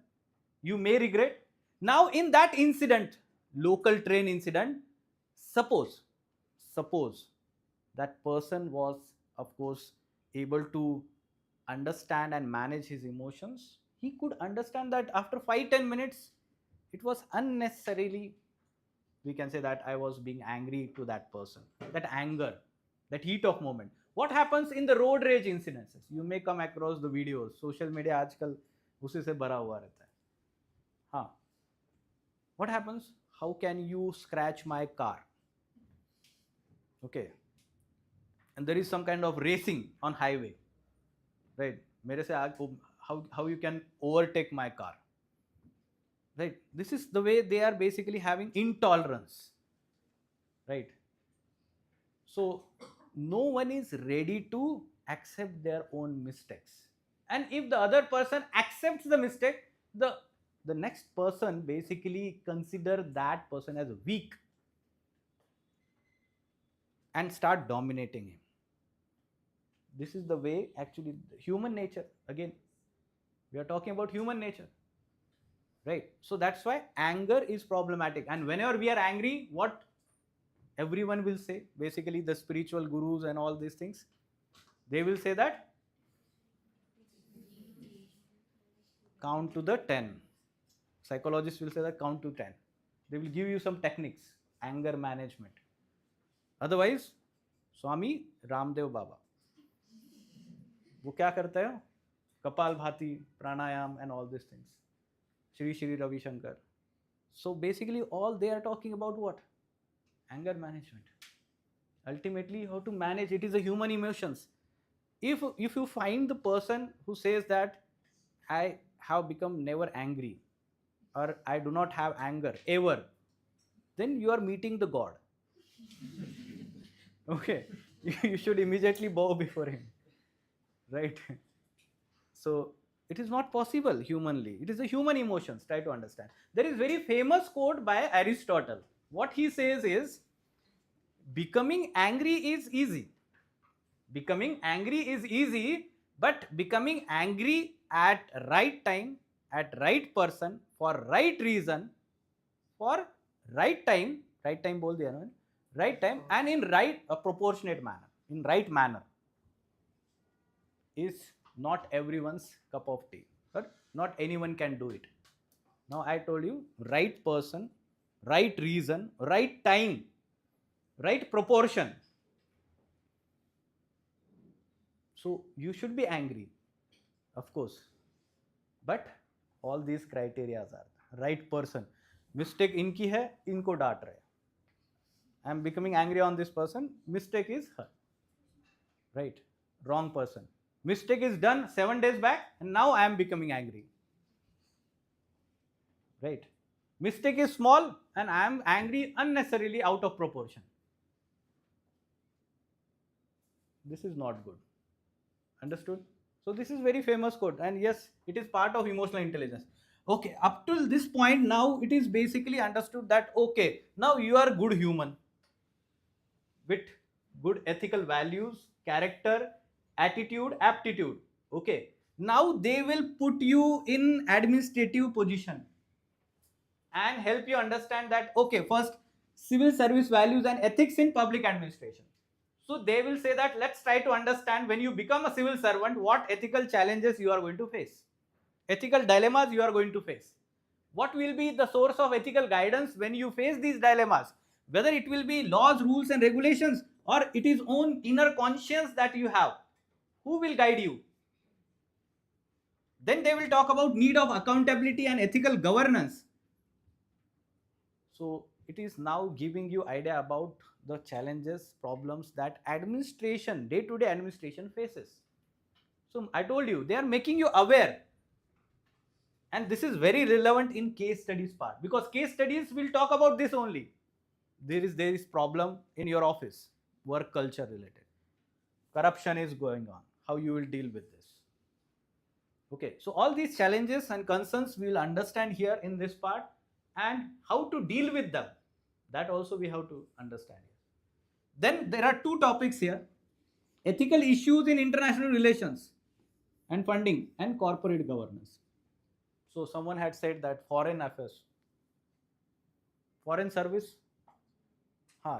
You may regret. Now in that incident, local train incident, suppose that person was, of course, able to understand and manage his emotions. He could understand that after 5-10 minutes, it was unnecessarily, we can say that I was being angry to that person. That anger, that heat of moment. What happens in the road rage incidences? You may come across the videos. Social media आजकल उसी से भरा हुआ रहता है. हाँ. What happens? How can you scratch my car? Okay. And there is some kind of racing on highway, right? मेरे से how you can overtake my car, right? This is the way they are basically having intolerance, right? So no one is ready to accept their own mistakes, and if the other person accepts the mistake, the next person basically consider that person as weak and start dominating him. This is the way, actually, human nature. Again, we are talking about human nature, right? So that's why anger is problematic. And whenever we are angry, what everyone will say, basically the spiritual gurus and all these things, they will say that count to the 10. Psychologists will say that count to 10. They will give you some techniques, anger management. Otherwise, Swami Ramdev Baba, वो क्या करते हैं? कपाल भाती, pranayam and all these things. Shri Ravi Shankar. So basically all they are talking about what? Anger management. Ultimately, how to manage it is the human emotions. If you find the person who says that I have become never angry or I do not have anger ever, then you are meeting the God. Okay, you should immediately bow before him. Right? So it is not possible humanly. It is the human emotions. Try to understand. There is very famous quote by Aristotle. What he says is, becoming angry is easy. Becoming angry is easy, but becoming angry at right time, at right person, for right reason, for right time बोल दिया ना, right time and in right proportionate manner, in right manner, is not everyone's cup of tea, but not anyone can do it. Now I told you, right person, right reason, right time, right proportion. So you should be angry, of course, but all these criteria are right person. Mistake इनकी है, इनको डांट रहे. I am becoming angry on this person. Mistake is her. Right? Wrong person. Mistake is done 7 days back and now I am becoming angry. Right? Mistake is small and I am angry unnecessarily out of proportion. This is not good. Understood? So this is very famous quote, and yes, it is part of emotional intelligence. Okay, up till this point now it is basically understood that okay, now you are a good human with good ethical values, character, attitude, aptitude. Okay, Now they will put you in administrative position and help you understand that, okay, first, civil service values and ethics in public administration. So they will say that let's try to understand, when you become a civil servant, what ethical challenges you are going to face, ethical dilemmas you are going to face. What will be the source of ethical guidance when you face these dilemmas? Whether it will be laws, rules and regulations, or it is own inner conscience that you have. Who will guide you? Then they will talk about need of accountability and ethical governance. So it is now giving you idea about the challenges, problems that administration, day-to-day administration faces. So I told you, they are making you aware. And this is very relevant in case studies part, because case studies will talk about this only. There is problem in your office, work culture related. Corruption is going on. How you will deal with this? Okay, so all these challenges and concerns we will understand here in this part, and how to deal with them. That also we have to understand. Then there are two topics here: ethical issues in international relations and funding, and corporate governance. So someone had said that foreign affairs, foreign service.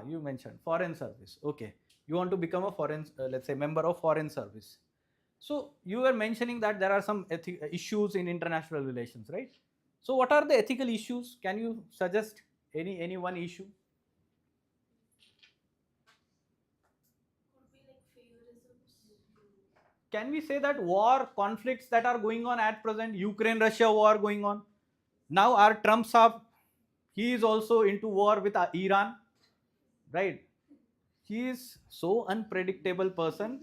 You mentioned foreign service. Okay, you want to become a foreign, let's say, member of foreign service. So you were mentioning that there are some issues in international relations, right? So what are the ethical issues? Can you suggest any one issue? Could be like favoritisms. Can we say that war conflicts that are going on at present, Ukraine-Russia war going on? Now our Trump sahab, he is also into war with Iran, right? He is so unpredictable person.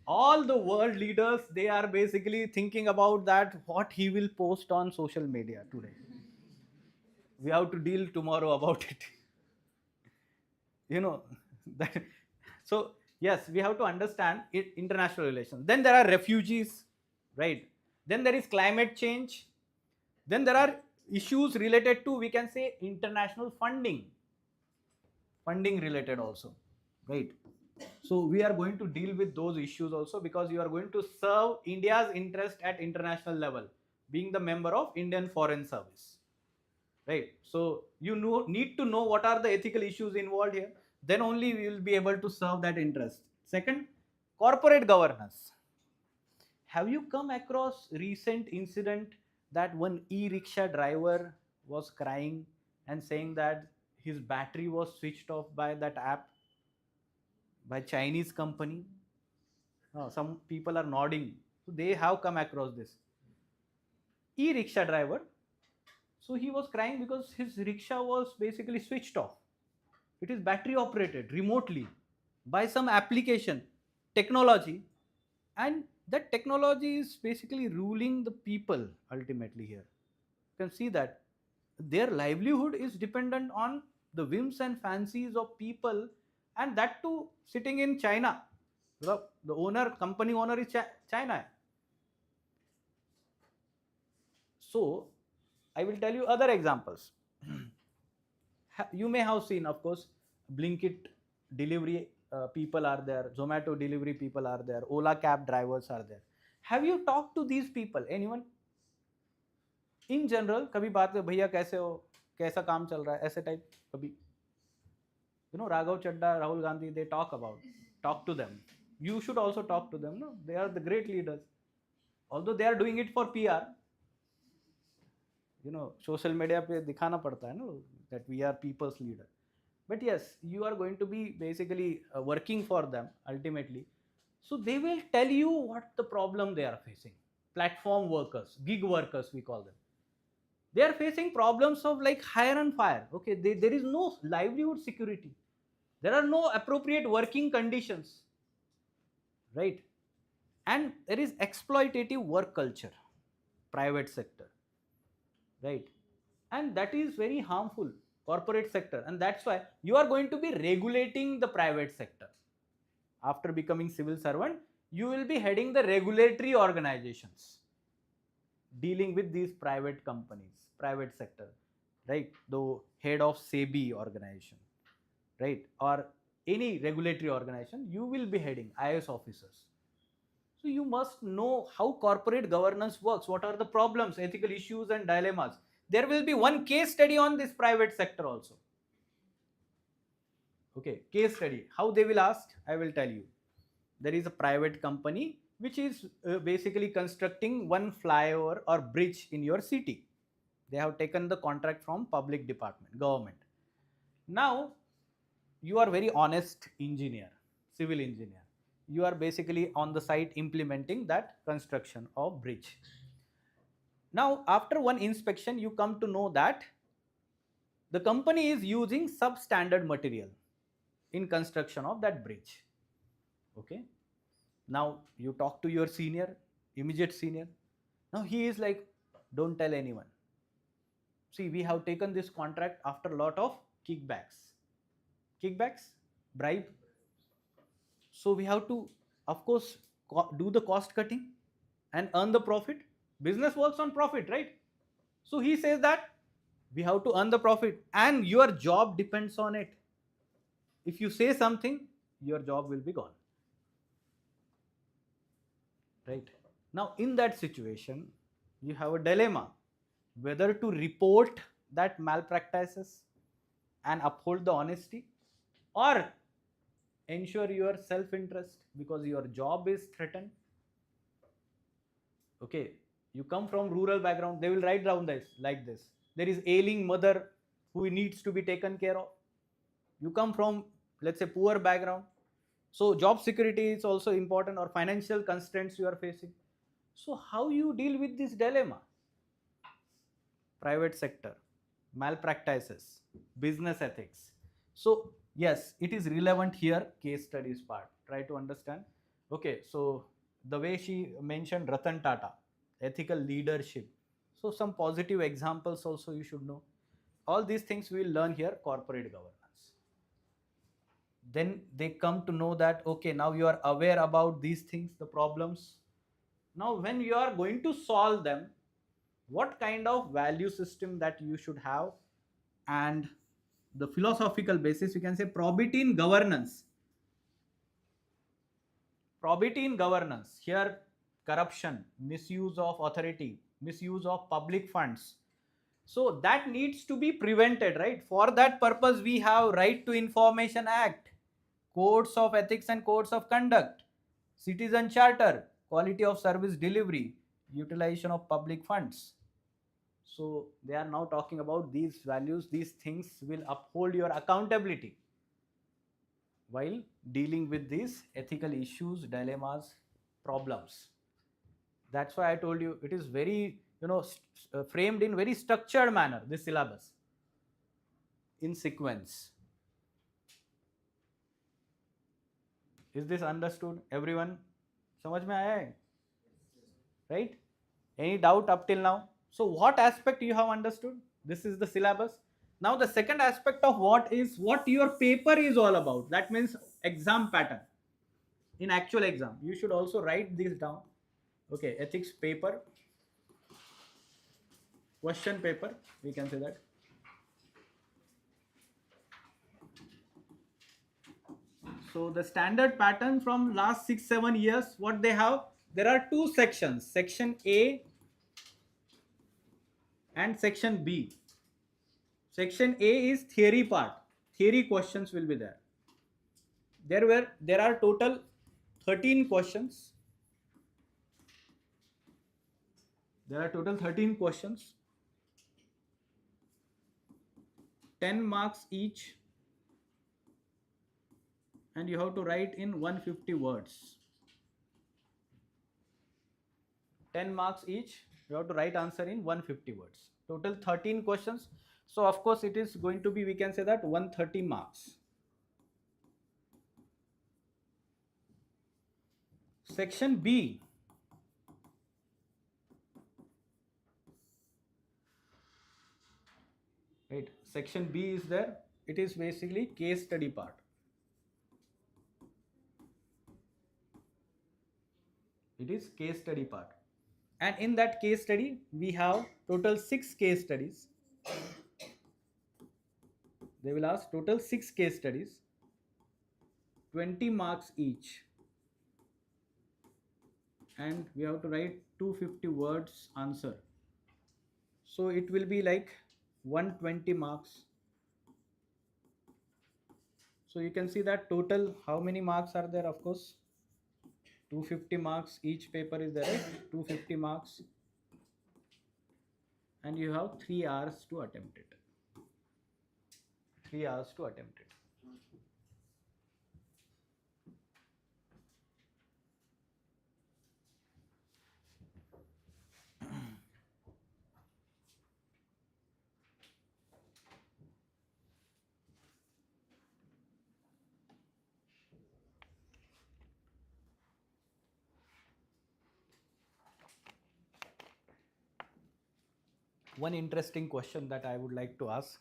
All the world leaders, they are basically thinking about that, what he will post on social media today. We have to deal tomorrow about it. That, so yes, we have to understand it, international relations. Then there are refugees, right? Then there is climate change. Then there are issues related to, we can say, international funding related also, right? So we are going to deal with those issues also, because you are going to serve India's interest at international level, being the member of Indian Foreign Service, right? So you need to know what are the ethical issues involved here. Then only we will be able to serve that interest. Second, corporate governance. Have you come across recent incident that one e-rickshaw driver was crying and saying that his battery was switched off by that app, by Chinese company? Some people are nodding. So they have come across this. E-rickshaw driver. So he was crying because his rickshaw was basically switched off. It is battery operated remotely by some application, technology, and that technology is basically ruling the people ultimately here. You can see that their livelihood is dependent on the whims and fancies of people, and that too sitting in China. The company owner is China. So I will tell you other examples. You may have seen, of course, Blinkit delivery people are there, Zomato delivery people are there, Ola cab drivers are there. Have you talked to these people? Anyone? In general, कभी बात में भैया कैसे हो, कैसा काम चल रहा है, ऐसे टाइप कभी? Raghav Chadda, Rahul Gandhi, they talk to them. You should also talk to them. No, they are the great leaders. Although they are doing it for PR, social media पे दिखाना पड़ता है ना, that we are people's leader. But yes, you are going to be basically working for them ultimately. So they will tell you what the problem they are facing. Platform workers, gig workers, we call them. They are facing problems of like hire and fire. Okay, there is no livelihood security. There are no appropriate working conditions, right? And there is exploitative work culture, private sector, right? And that is very harmful, corporate sector. And that's why you are going to be regulating the private sector. After becoming civil servant, you will be heading the regulatory organizations dealing with these private companies, private sector, right? The head of SEBI organization, right? Or any regulatory organization, you will be heading IAS officers. So you must know how corporate governance works, what are the problems, ethical issues and dilemmas. There will be one case study on this private sector also. Okay, case study. How they will ask, I will tell you. There is a private company which is basically constructing one flyover or bridge in your city. They have taken the contract from public department, government. Now, you are very honest engineer, civil engineer. You are basically on the site implementing that construction of bridge. Now, after one inspection, you come to know that the company is using substandard material in construction of that bridge. Okay. Now you talk to your senior, immediate senior. Now he is like, don't tell anyone. See, we have taken this contract after a lot of kickbacks. Kickbacks? Bribe? So we have to, of course, do the cost cutting and earn the profit. Business works on profit, right? So he says that we have to earn the profit and your job depends on it. If you say something, your job will be gone. Right? Now, in that situation, you have a dilemma whether to report that malpractices and uphold the honesty, or ensure your self-interest because your job is threatened. Okay, you come from rural background, they will write down this like this. There is ailing mother who needs to be taken care of. You come from, let's say, poor background. So job security is also important, or financial constraints you are facing. So how you deal with this dilemma? Private sector, malpractices, business ethics. So yes, it is relevant here, case studies part. Try to understand. Okay, so the way she mentioned Ratan Tata, ethical leadership. So some positive examples also you should know. All these things we will learn here, corporate governance. Then they come to know that, okay, now you are aware about these things, the problems. Now when you are going to solve them, what kind of value system that you should have, and the philosophical basis, you can say probity in governance. Probity in governance. Here, corruption, misuse of authority, misuse of public funds. So that needs to be prevented, right? For that purpose, we have Right to Information Act, codes of ethics and codes of conduct, citizen charter, quality of service delivery, utilization of public funds. So they are now talking about these values. These things will uphold your accountability while dealing with these ethical issues, dilemmas, problems. That's why I told you it is very, framed in very structured manner, this syllabus, in sequence. Is this understood, everyone? समझ में आया है? Right? Any doubt up till now? So what aspect you have understood? This is the syllabus. Now the second aspect of what your paper is all about. That means exam pattern. In actual exam, you should also write this down. Okay, ethics paper, question paper, we can say that. So the standard pattern from last 6-7 years, what they have, there are two sections, section A and section B. Section A is theory part. Theory questions will be there. There are total 13 questions. There are total 13 questions. 10 marks each. And you have to write in 150 words. 10 marks each. You have to write answer in 150 words. Total 13 questions. So of course it is going to be, we can say that 130 marks. Section B. Right. Section B is there. It is basically case study part. It is case study part. And in that case study, we have total 6 case studies. They will ask total 6 case studies, 20 marks each. and we have to write 250 words answer. So it will be like 120 marks. So you can see that total how many marks are there. Of course 250 marks each paper is there, right? 250 marks, and you have 3 hours to attempt it. 3 hours to attempt it. One interesting question that I would like to ask,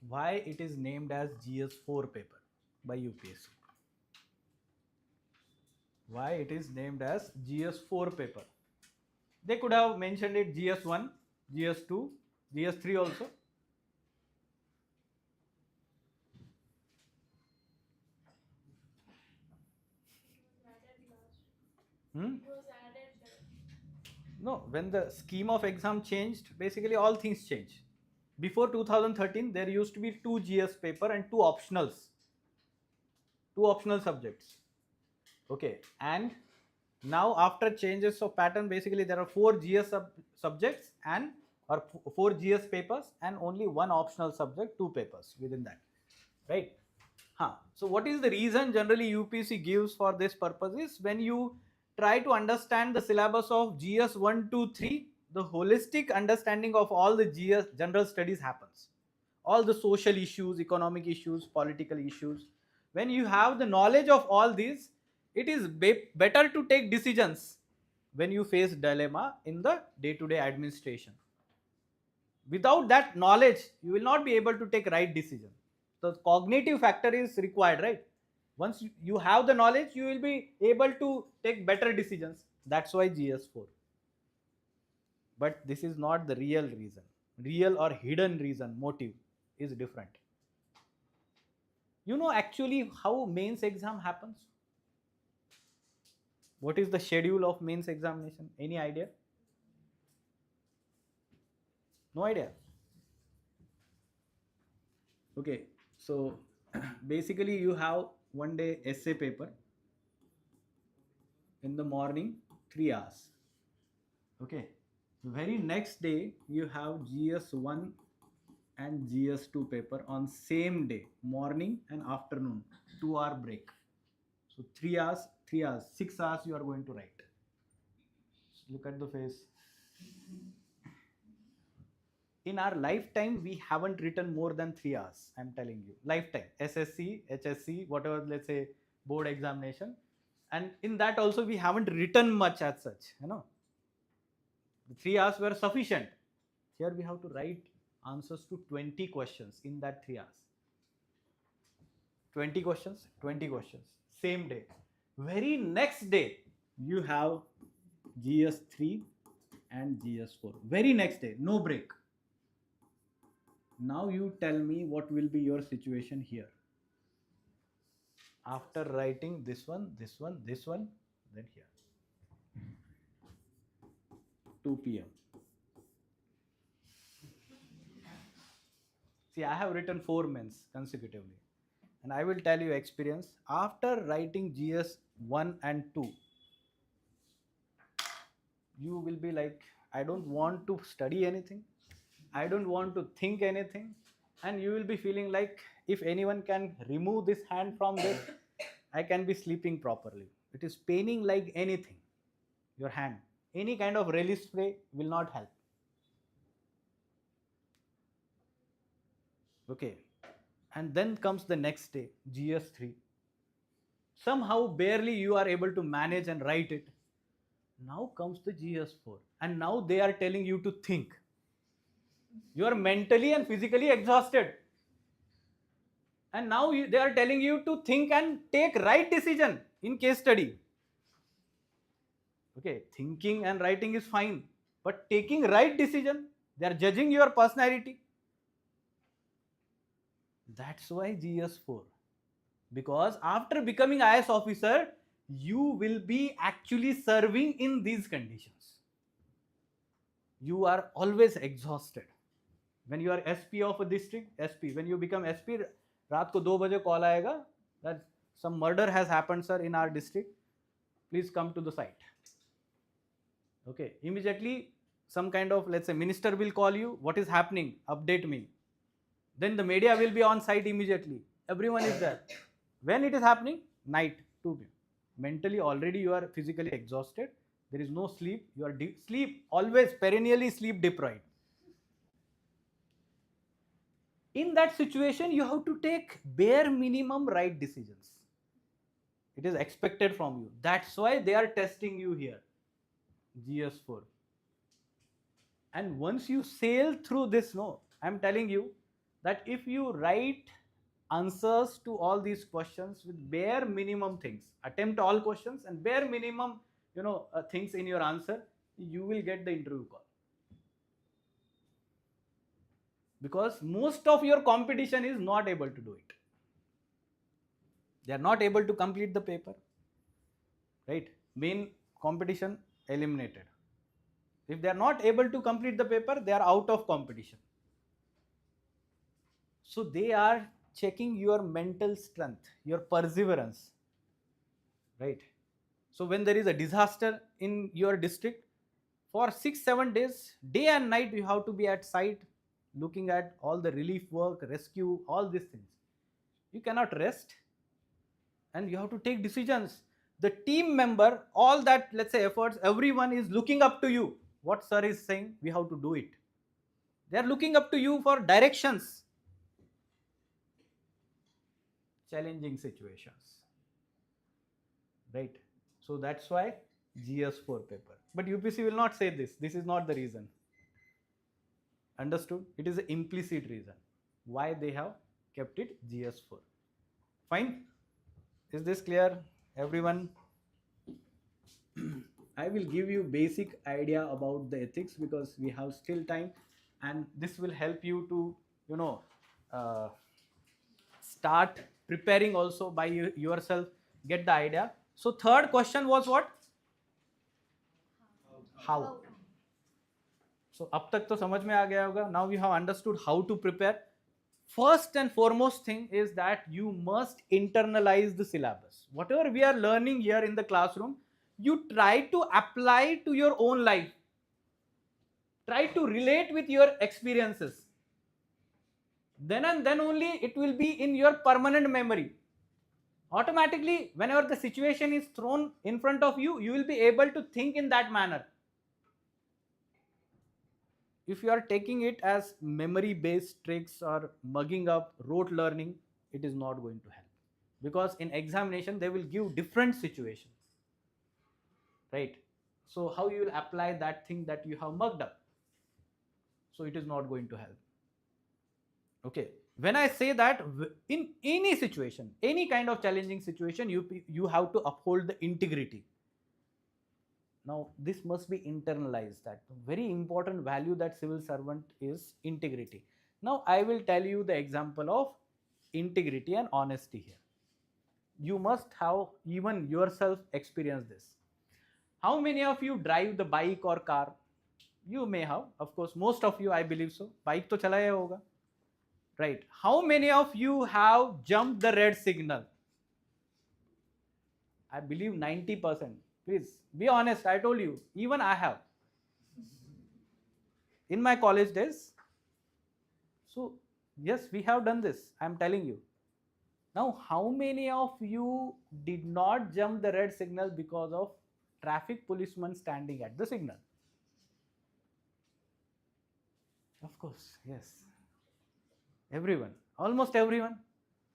why it is named as GS4 paper by UPSC? Why it is named as GS4 paper? They could have mentioned it GS1, GS2, GS3 also. It was added there. No, when the scheme of exam changed, basically all things changed. Before 2013, there used to be 2 GS paper and 2 optionals. 2 optional subjects. Okay, and now after changes of pattern, basically there are 4 GS subjects and or 4 GS papers and only 1 optional subject, 2 papers within that, right? So what is the reason generally UPSC gives for this purpose is when you try to understand the syllabus of GS 1, 2, 3, the holistic understanding of all the GS general studies happens. All the social issues, economic issues, political issues. When you have the knowledge of all these, it is better to take decisions when you face dilemma in the day-to-day administration. Without that knowledge, you will not be able to take right decision. So cognitive factor is required, right? Once you have the knowledge, you will be able to take better decisions. That's why GS4. But this is not the real reason. Real or hidden reason, motive is different. You know actually how mains exam happens? What is the schedule of mains examination? Any idea? No idea. Okay, so basically you have one day essay paper in the morning, 3 hours. Okay, very next day you have GS1 and GS2 paper on same day, morning and afternoon, 2-hour break. So 3 hours, 3 hours, 6 hours you are going to write. Look at the face. In our lifetime, we haven't written more than 3 hours. I'm telling you, lifetime, SSC, HSC, whatever, let's say board examination. And in that also, we haven't written much as such, you know. The 3 hours were sufficient. Here we have to write answers to 20 questions in that 3 hours. 20 questions, 20 questions, same day. Very next day, you have GS3 and GS4. Very next day, no break. Now you tell me what will be your situation here. After writing this one, this one, this one, then here. 2 p.m. See, I have written 4 mains consecutively. And I will tell you experience. After writing GS 1 and 2, you will be like, I don't want to study anything. I don't want to think anything. And you will be feeling like if anyone can remove this hand from this, I can be sleeping properly. It is paining like anything, your hand. Any kind of release spray will not help. Okay. And then comes the next day, GS3. Somehow barely you are able to manage and write it. Now comes the GS4. And now they are telling you to think. You are mentally and physically exhausted. And now they are telling you to think and take right decision in case study. Okay, thinking and writing is fine. But taking right decision, they are judging your personality. That's why GS4. Because after becoming IAS officer, you will be actually serving in these conditions. You are always exhausted. When you are SP of a district, SP, when you become SP, रात को 2 बजे call आएगा that some murder has happened, sir, in our district. Please come to the site. Okay, immediately some kind of, let's say, minister will call you. What is happening? Update me. Then the media will be on site immediately. Everyone is there. When it is happening? Night, 2 p.m. Mentally already you are physically exhausted. There is no sleep. You are sleep, always perennially sleep deprived. In that situation, you have to take bare minimum right decisions. It is expected from you. That's why they are testing you here. GS4. And once you sail through this, no, I'm telling you that if you write answers to all these questions with bare minimum things, attempt all questions and bare minimum, things in your answer, you will get the interview call. Because most of your competition is not able to do it. They are not able to complete the paper. Right? Main competition eliminated. If they are not able to complete the paper, they are out of competition. So they are checking your mental strength, your perseverance. Right? So when there is a disaster in your district, for 6-7 days, day and night, you have to be at site looking at all the relief work, rescue, all these things. You cannot rest and you have to take decisions. The team member, all that, let's say, efforts, everyone is looking up to you. What sir is saying, we have to do it. They are looking up to you for directions. Challenging situations. Right? So that's why GS4 paper. But UPSC will not say this. This is not the reason. Understood? It is an implicit reason why they have kept it GS4. Fine? Is this clear, everyone? I will give you basic idea about the ethics because we have still time, and this will help you to start preparing also by yourself, get the idea. So third question was what? How. So up tak to samajh mein aa gaya hoga. Now you have understood how to prepare. First and foremost thing is that you must internalize the syllabus. Whatever we are learning here in the classroom, you try to apply to your own life. Try to relate with your experiences. Then and then only it will be in your permanent memory. Automatically, whenever the situation is thrown in front of you, you will be able to think in that manner. If you are taking it as memory-based tricks or mugging up, rote learning, it is not going to help. Because in examination, they will give different situations. Right? So how you will apply that thing that you have mugged up? So it is not going to help. Okay. When I say that in any situation, any kind of challenging situation, you have to uphold the integrity. Now, this must be internalized. That very important value that civil servant is integrity. Now, I will tell you the example of integrity and honesty here. You must have even yourself experienced this. How many of you drive the bike or car? You may have. Of course, most of you, I believe so. Bike to chalaya hoga. Right. How many of you have jumped the red signal? I believe 90%. Please be honest. I told you, even I have. In my college days. So, yes, we have done this. I am telling you. Now, how many of you did not jump the red signal because of traffic policeman standing at the signal? Of course, yes. Everyone, almost everyone.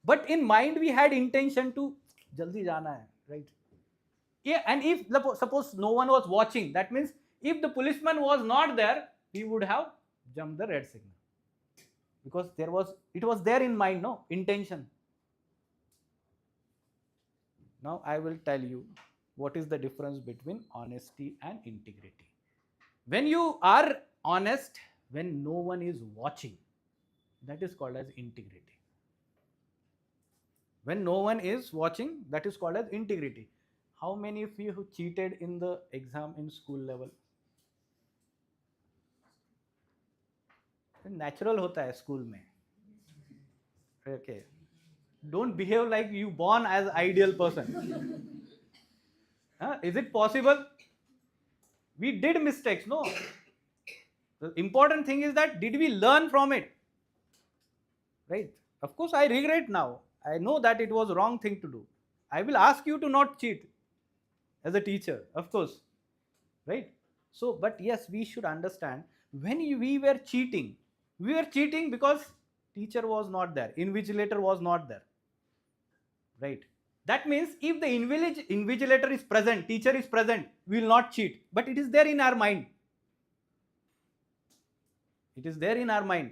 But in mind, we had intention to jaldi jana hai, right? Yeah, and if suppose no one was watching, that means if the policeman was not there, we would have jumped the red signal. Because it was there in mind, no? Intention. Now I will tell you what is the difference between honesty and integrity. When you are honest, when no one is watching, that is called as integrity. When no one is watching, that is called as integrity. How many of you who cheated in the exam in school level? Natural होता है school में. Okay. Don't behave like you born as ideal person. Is it possible? We did mistakes, no? The important thing is that did we learn from it? Right? Of course, I regret now. I know that it was wrong thing to do. I will ask you to not cheat as a teacher, of course. Right? So, but yes, we should understand when we were cheating because teacher was not there, invigilator was not there. Right? That means if the invigilator is present, teacher is present, we will not cheat. But it is there in our mind. It is there in our mind.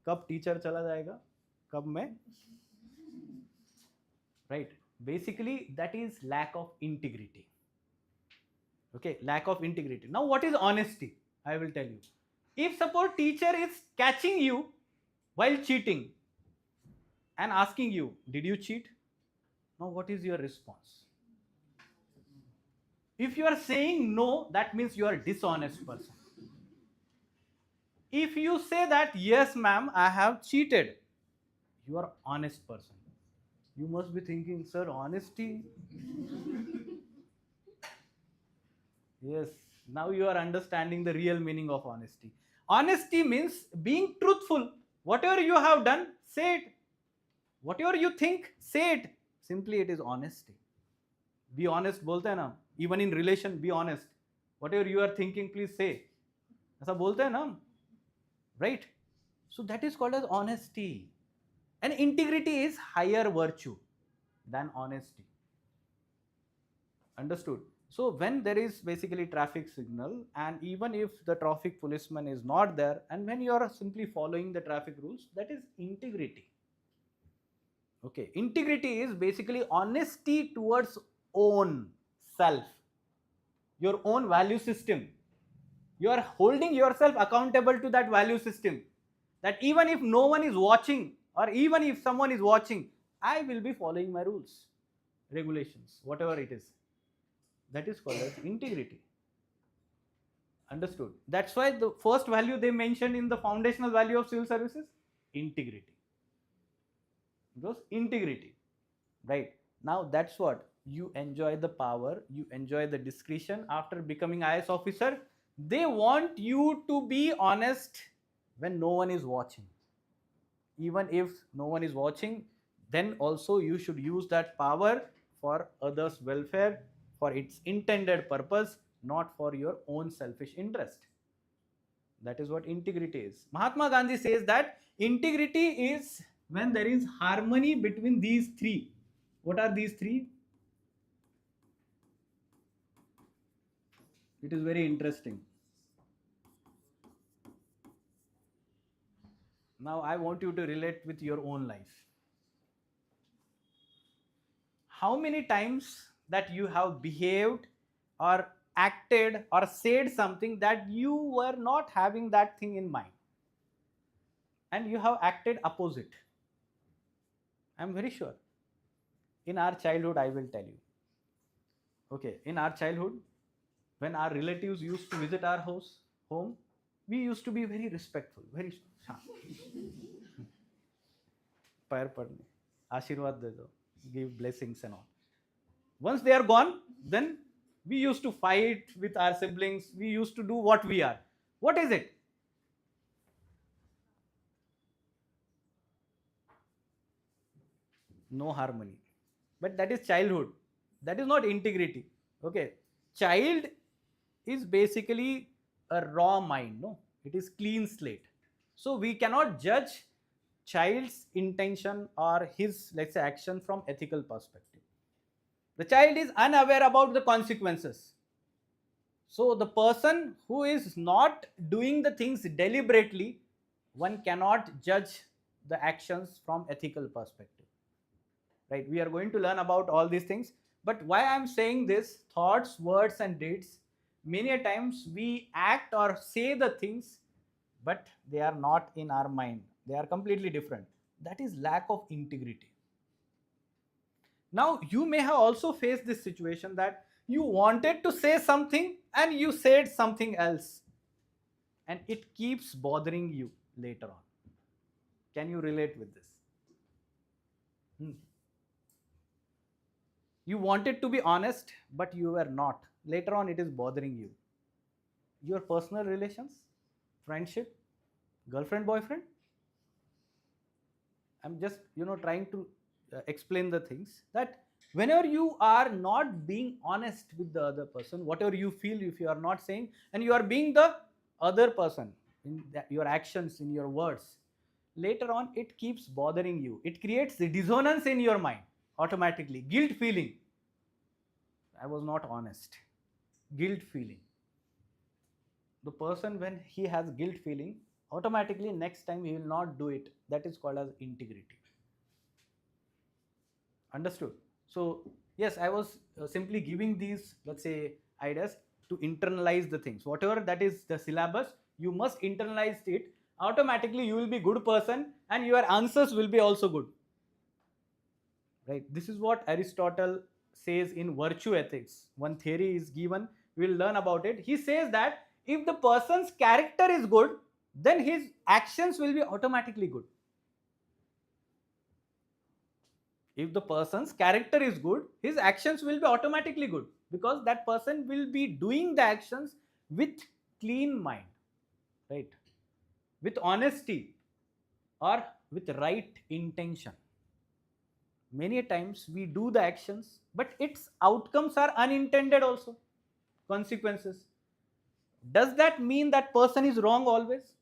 कब teacher चला जाएगा? कब मैं? Right. Basically, that is lack of integrity. Okay, lack of integrity. Now, what is honesty? I will tell you. If suppose teacher is catching you while cheating and asking you, did you cheat? Now, what is your response? If you are saying no, that means you are a dishonest person. If you say that, yes, ma'am, I have cheated, you are honest person. You must be thinking, sir, honesty? Yes, now you are understanding the real meaning of honesty. Honesty means being truthful. Whatever you have done, say it. Whatever you think, say it. Simply, it is honesty. Be honest, बोलते हैं ना. Even in relation, be honest. Whatever you are thinking, please say. ऐसा बोलते हैं ना. Right? So that is called as honesty. And integrity is higher virtue than honesty. Understood? So when there is basically traffic signal, and even if the traffic policeman is not there, and when you are simply following the traffic rules, that is integrity. Okay, integrity is basically honesty towards own self, your own value system. You are holding yourself accountable to that value system, that even if no one is watching, or even if someone is watching, I will be following my rules, regulations, whatever it is. That is called as integrity. Understood? That's why the first value they mentioned in the foundational value of civil services, integrity. Because integrity, right? Now that's what you enjoy the power, you enjoy the discretion after becoming IAS officer. They want you to be honest when no one is watching. Even if no one is watching, then also you should use that power for others' welfare, for its intended purpose, not for your own selfish interest. That is what integrity is. Mahatma Gandhi says that integrity is when there is harmony between these three. What are these three? It is very interesting. Now I want you to relate with your own life. How many times that you have behaved or acted or said something that you were not having that thing in mind, and you have acted opposite? I am very sure. In our childhood, I will tell you. Okay, in our childhood, when our relatives used to visit our home, we used to be very respectful, very पैर पड़ने, आशीर्वाद दे दो, give blessings and all. Once they are gone, then we used to fight with our siblings. We used to do what we are. What is it? No harmony. But that is childhood. That is not integrity. Okay. Child is basically a raw mind. No, it is clean slate. So we cannot judge child's intention or his, let's say, action from ethical perspective. The child is unaware about the consequences. So the person who is not doing the things deliberately, one cannot judge the actions from ethical perspective. Right? We are going to learn about all these things. But why I am saying this, thoughts, words and deeds, many a times we act or say the things, but they are not in our mind. They are completely different. That is lack of integrity. Now, you may have also faced this situation that You wanted to say something and you said something else, and it keeps bothering you later on. Can you relate with this? You wanted to be honest, but you were not. Later on, it is bothering you. Your personal relations, friendship, girlfriend, boyfriend. I'm just, trying to explain the things that whenever you are not being honest with the other person, whatever you feel, if you are not saying, and you are being the other person in your actions, in your words, later on it keeps bothering you. It creates the dissonance in your mind automatically. Guilt feeling. I was not honest. Guilt feeling. The person, when he has guilt feeling, automatically next time he will not do it. That is called as integrity. Understood? So yes, I was simply giving these, let's say, ideas to internalize the things. Whatever that is the syllabus, you must internalize it. Automatically you will be good person and your answers will be also good. Right? This is what Aristotle says in virtue ethics. One theory is given, we will learn about it. He says that if the person's character is good, then his actions will be automatically good. If the person's character is good, his actions will be automatically good, because that person will be doing the actions with clean mind, right? With honesty or with right intention. Many times we do the actions, but its outcomes are unintended also, consequences. Does that mean that person is wrong always?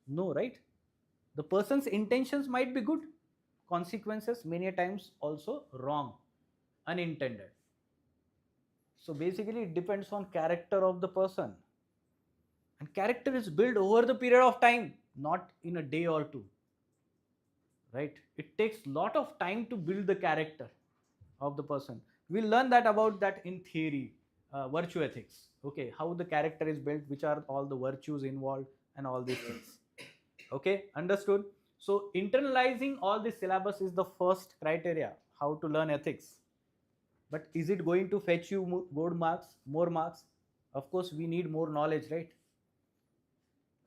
No, right? The person's intentions might be good, consequences many times also wrong, unintended. So basically it depends on character of the person, and character is built over the period of time, not in a day or two, right? It takes lot of time to build the character of the person. We'll learn that about that in theory, virtue ethics. Okay, how the character is built, which are all the virtues involved, and all these things. Okay, understood? So internalizing all this syllabus is the first criteria how to learn ethics. But is it going to fetch you good marks, more marks? Of course, we need more knowledge, right?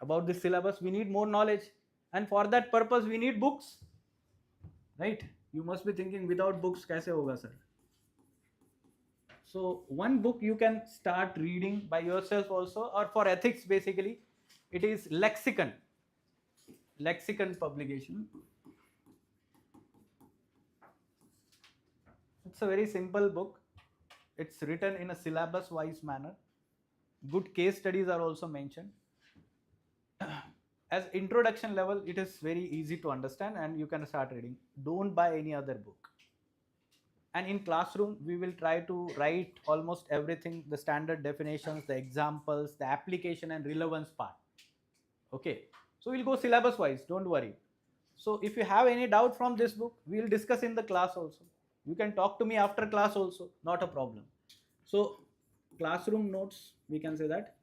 About this syllabus, we need more knowledge, and for that purpose, we need books, right? You must be thinking, without books, kaise hoga, sir? So one book you can start reading by yourself also, or for ethics basically, it is Lexicon publication. It's a very simple book. It's written in a syllabus wise manner. Good case studies are also mentioned. As introduction level, it is very easy to understand and you can start reading. Don't buy any other book. And in classroom, we will try to write almost everything, the standard definitions, the examples, the application and relevance part. Okay, so we'll go syllabus wise, don't worry. So if you have any doubt from this book, we'll discuss in the class also. You can talk to me after class also, not a problem. So classroom notes, we can say that.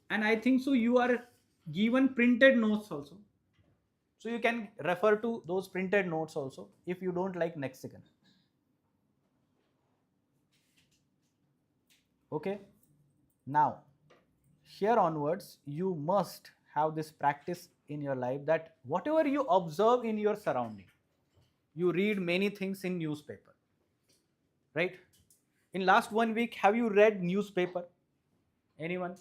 And I think so you are given printed notes also. So you can refer to those printed notes also if you don't like lexicon. Okay, now here onwards you must have this practice in your life, that whatever you observe in your surrounding, you read many things in newspaper, right? In last 1 week, have you read newspaper? Anyone?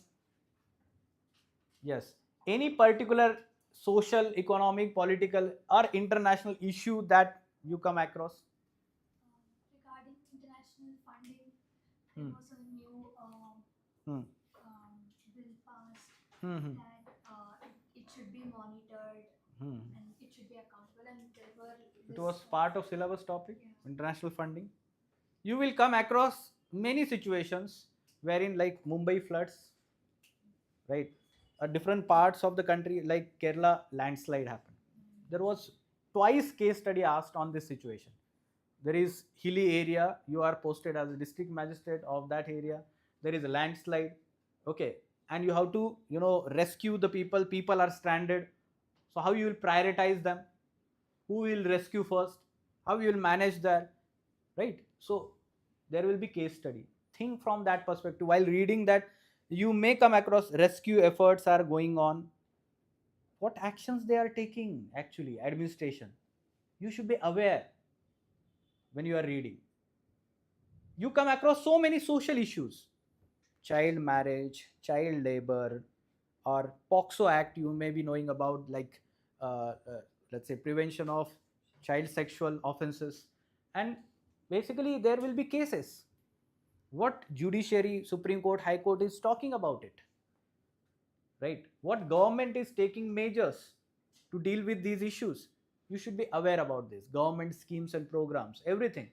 Yes. Any particular social, economic, political or international issue that you come across? Regarding international funding, there was a new bill passed that it should be monitored and it should be accountable, and there were It was part of syllabus topic, international funding. You will come across many situations wherein, like Mumbai floods, right? Different parts of the country like Kerala landslide happened. There was twice case study asked on this situation. There is hilly area, you are posted as a district magistrate of that area. There is a landslide, okay, and you have to rescue the people. People are stranded. So how you will prioritize them? Who will rescue first? How you will manage that, right? So there will be case study. Think from that perspective. While reading that, you may come across rescue efforts are going on. What actions they are taking actually, administration. You should be aware when you are reading. You come across so many social issues. Child marriage, child labor, or POXO Act you may be knowing about, like uh, uh, let's say prevention of child sexual offenses. And basically there will be cases. What judiciary, Supreme Court, High Court is talking about it, right? What government is taking measures to deal with these issues. You should be aware about this. Government schemes and programs, everything.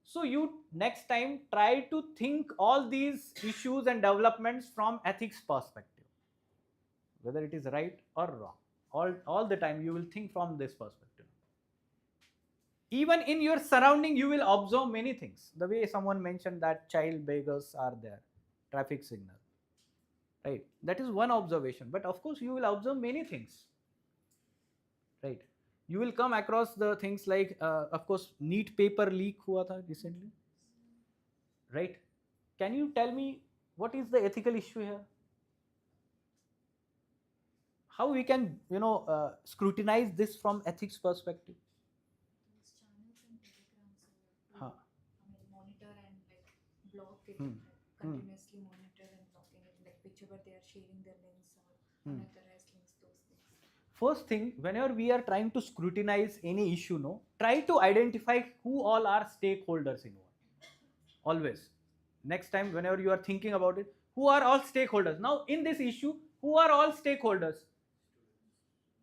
So you next time try to think all these issues and developments from ethics perspective, whether it is right or wrong. All the time you will think from this perspective. Even in your surrounding you will observe many things. The way someone mentioned that child beggars are there, traffic signal, right? That is one observation, but of course you will observe many things, right? You will come across the things like of course neat paper leak hua tha recently, right? Can you tell me what is the ethical issue here? How we can scrutinize this from ethics perspective? Those channels and telegrams Huh. monitor and like block it, Hmm. like, continuously monitor and blocking it, like whichever they are sharing their links or unauthorized links, those things. First thing, whenever we are trying to scrutinize any issue, no, try to identify who all are stakeholders involved. Always. Next time, whenever you are thinking about it, who are all stakeholders? Now, in this issue, who are all stakeholders?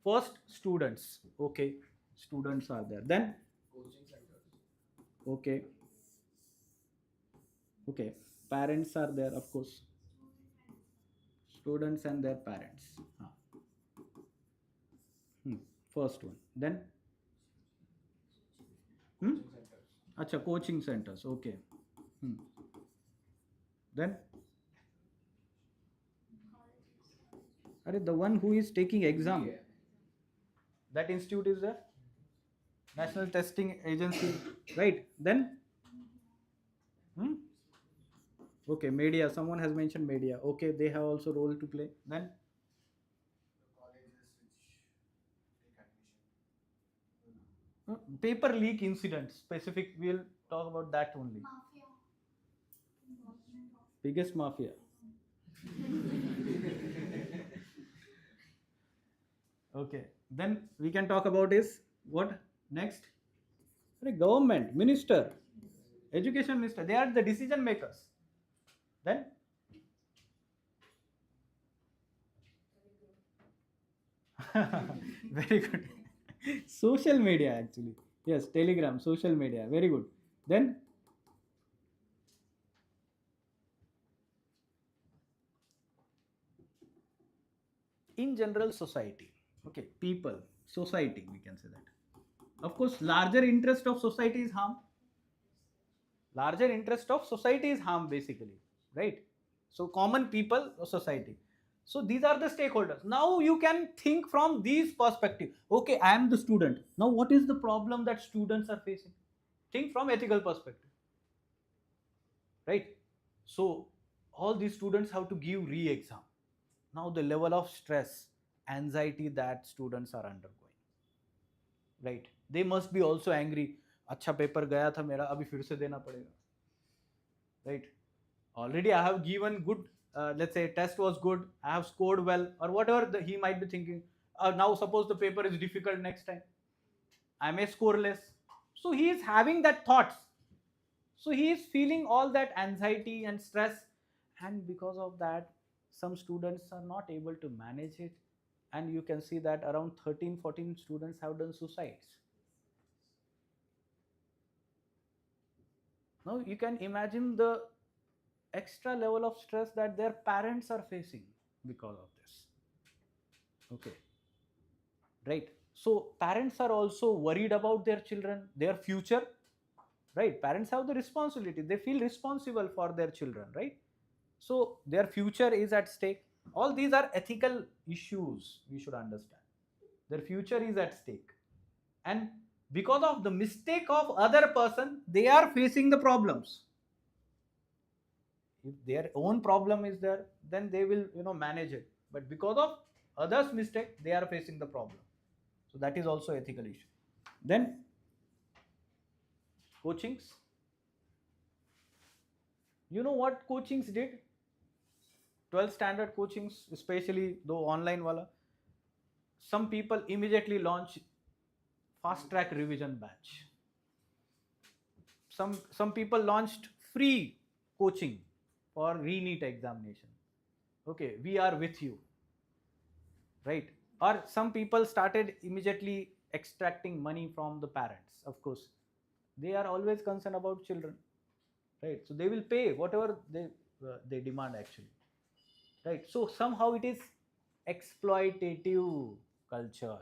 First, students. Okay, students are there. Then, Coaching centers. okay, okay, parents are there, of course. Students and their parents. First one. Then, Coaching centers. Acha, coaching centers. Okay. Then, the one who is taking exam. That institute is there. National Testing Agency, right? Then, okay, media. Someone has mentioned media. Okay, they have also role to play. Then, The colleges which take admission. paper leak incident specific. We'll talk about that only. Mafia. Biggest mafia. Okay. Then we can talk about is what next? Government, minister, education minister. They are the decision makers. Then, very good. Social media actually. Yes, Telegram, social media. Very good. Then, in general society, okay, people, society, we can say that. Of course, larger interest of society is harm. Larger interest of society is harm basically, right? So common people or society. So these are the stakeholders. Now you can think from these perspective. Okay, I am the student. Now what is the problem that students are facing? Think from ethical perspective, right? So all these students have to give re-exam. Now the level of stress, anxiety that students are undergoing, right? They must be also angry. अच्छा paper गया था मेरा, अभी फिर से देना पड़ेगा, right? Already I have given good, let's say test was good, I have scored well, or whatever he might be thinking. Now suppose the paper is difficult next time, I may score less. So he is having that thoughts. So he is feeling all that anxiety and stress, and because of that, some students are not able to manage it, and you can see that around 13-14 students have done suicides. Now you can imagine the extra level of stress that their parents are facing because of this. Okay, right? So parents are also worried about their children, their future, right? Parents have the responsibility. They feel responsible for their children, right? So their future is at stake. All these are ethical issues we should understand. Their future is at stake. And because of the mistake of other person, they are facing the problems. If their own problem is there, then they will manage it. But because of others' mistake, they are facing the problem. So that is also ethical issue. Then coachings. You know what coachings did? 12th standard coachings, especially though online wala. Some people immediately launch fast track revision batch. Some people launched free coaching for re-NEET examination. Okay, we are with you, right? Or some people started immediately extracting money from the parents. Of course, they are always concerned about children, right? So they will pay whatever they demand actually, right? So somehow it is exploitative culture.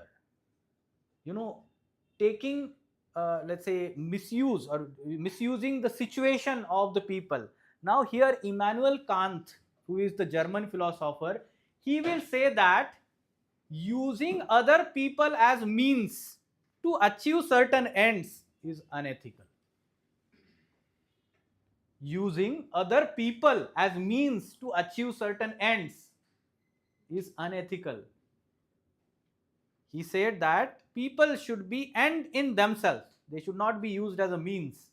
Taking let's say misuse or misusing the situation of the people. Now here Immanuel Kant, who is the German philosopher, he will say that using other people as means to achieve certain ends is unethical. Using other people as means to achieve certain ends is unethical. He said that people should be end in themselves. They should not be used as a means.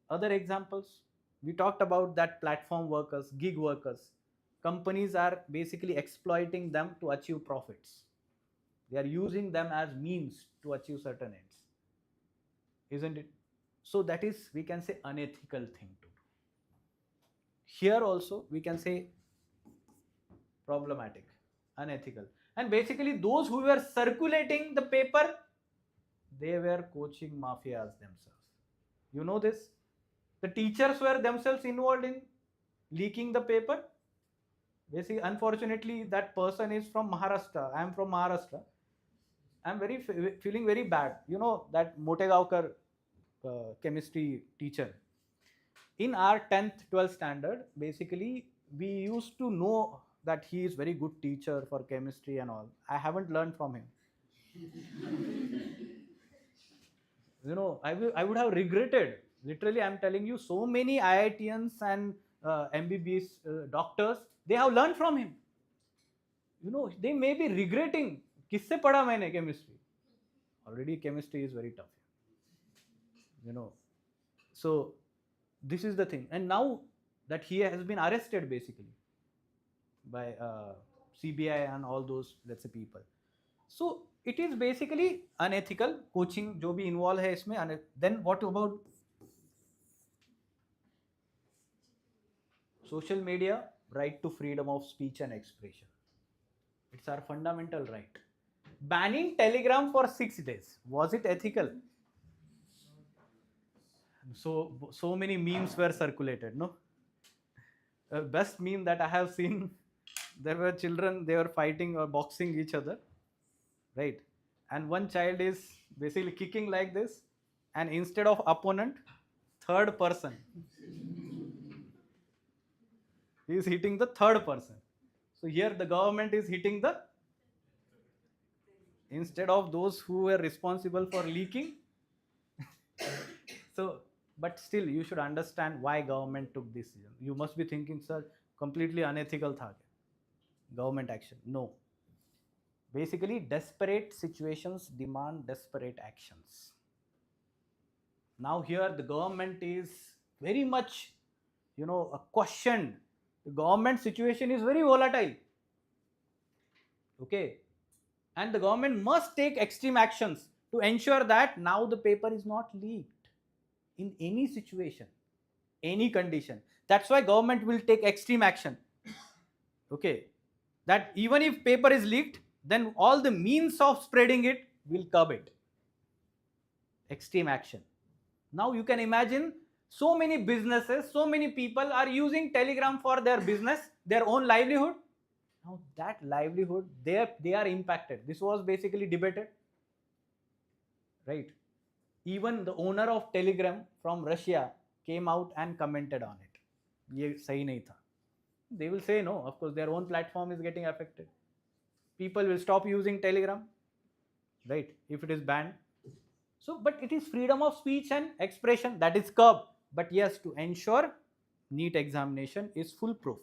Other examples, we talked about that platform workers, gig workers. Companies are basically exploiting them to achieve profits. They are using them as means to achieve certain ends. Isn't it? So that is, we can say, unethical thing to do. Here also we can say problematic, unethical. And basically those who were circulating the paper, they were coaching mafias themselves. You know this? The teachers were themselves involved in leaking the paper. Basically, unfortunately, that person is from Maharashtra. I am from Maharashtra. I am feeling very bad. You know that Motegaonkar chemistry teacher. In our 10th, 12th standard, basically, we used to know that he is very good teacher for chemistry and all. I haven't learned from him. I would have regretted. Literally, I'm telling you, so many IITians and MBBS doctors, they have learned from him. They may be regretting. किससे पढ़ा मैंने chemistry? Already chemistry is very tough. So this is the thing. And now that he has been arrested basically by CBI and all those, let's say, people. So it is basically unethical. Coaching जो भी involved है इसमें. Then what about social media? Right to freedom of speech and expression. It's our fundamental right. Banning Telegram for 6 days. Was it ethical? So many memes were circulated, no? Best meme that I have seen, there were children, they were fighting or boxing each other, right? And one child is basically kicking like this, and instead of opponent, third person. He is hitting the third person. So here the government is hitting instead of those who were responsible for leaking. So, but still you should understand why government took this decision. You must be thinking, sir, completely unethical tha government action. No. Basically, desperate situations demand desperate actions. Now here the government is very much, questioned. The government situation is very volatile. Okay. And the government must take extreme actions to ensure that now the paper is not leaked in any situation, any condition. That's why government will take extreme action. Okay. That even if paper is leaked, then all the means of spreading it will curb it. Extreme action. Now you can imagine so many businesses, so many people are using Telegram for their business, their own livelihood. Now that livelihood, they are impacted. This was basically debated, right? Even the owner of Telegram from Russia came out and commented on it. ये सही नहीं था. They will say no. Of course, their own platform is getting affected. People will stop using Telegram, right? If it is banned. So, but it is freedom of speech and expression that is curbed. But yes, to ensure NEET examination is foolproof.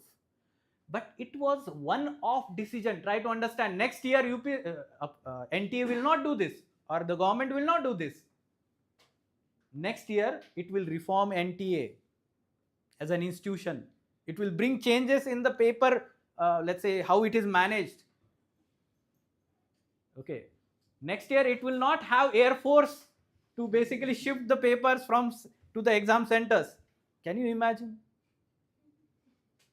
But it was one-off decision. Try to understand. Next year, NTA will not do this, or the government will not do this. Next year, it will reform NTA as an institution. It will bring changes in the paper, let's say, how it is managed. Okay. Next year, it will not have Air Force to basically shift the papers to the exam centers. Can you imagine?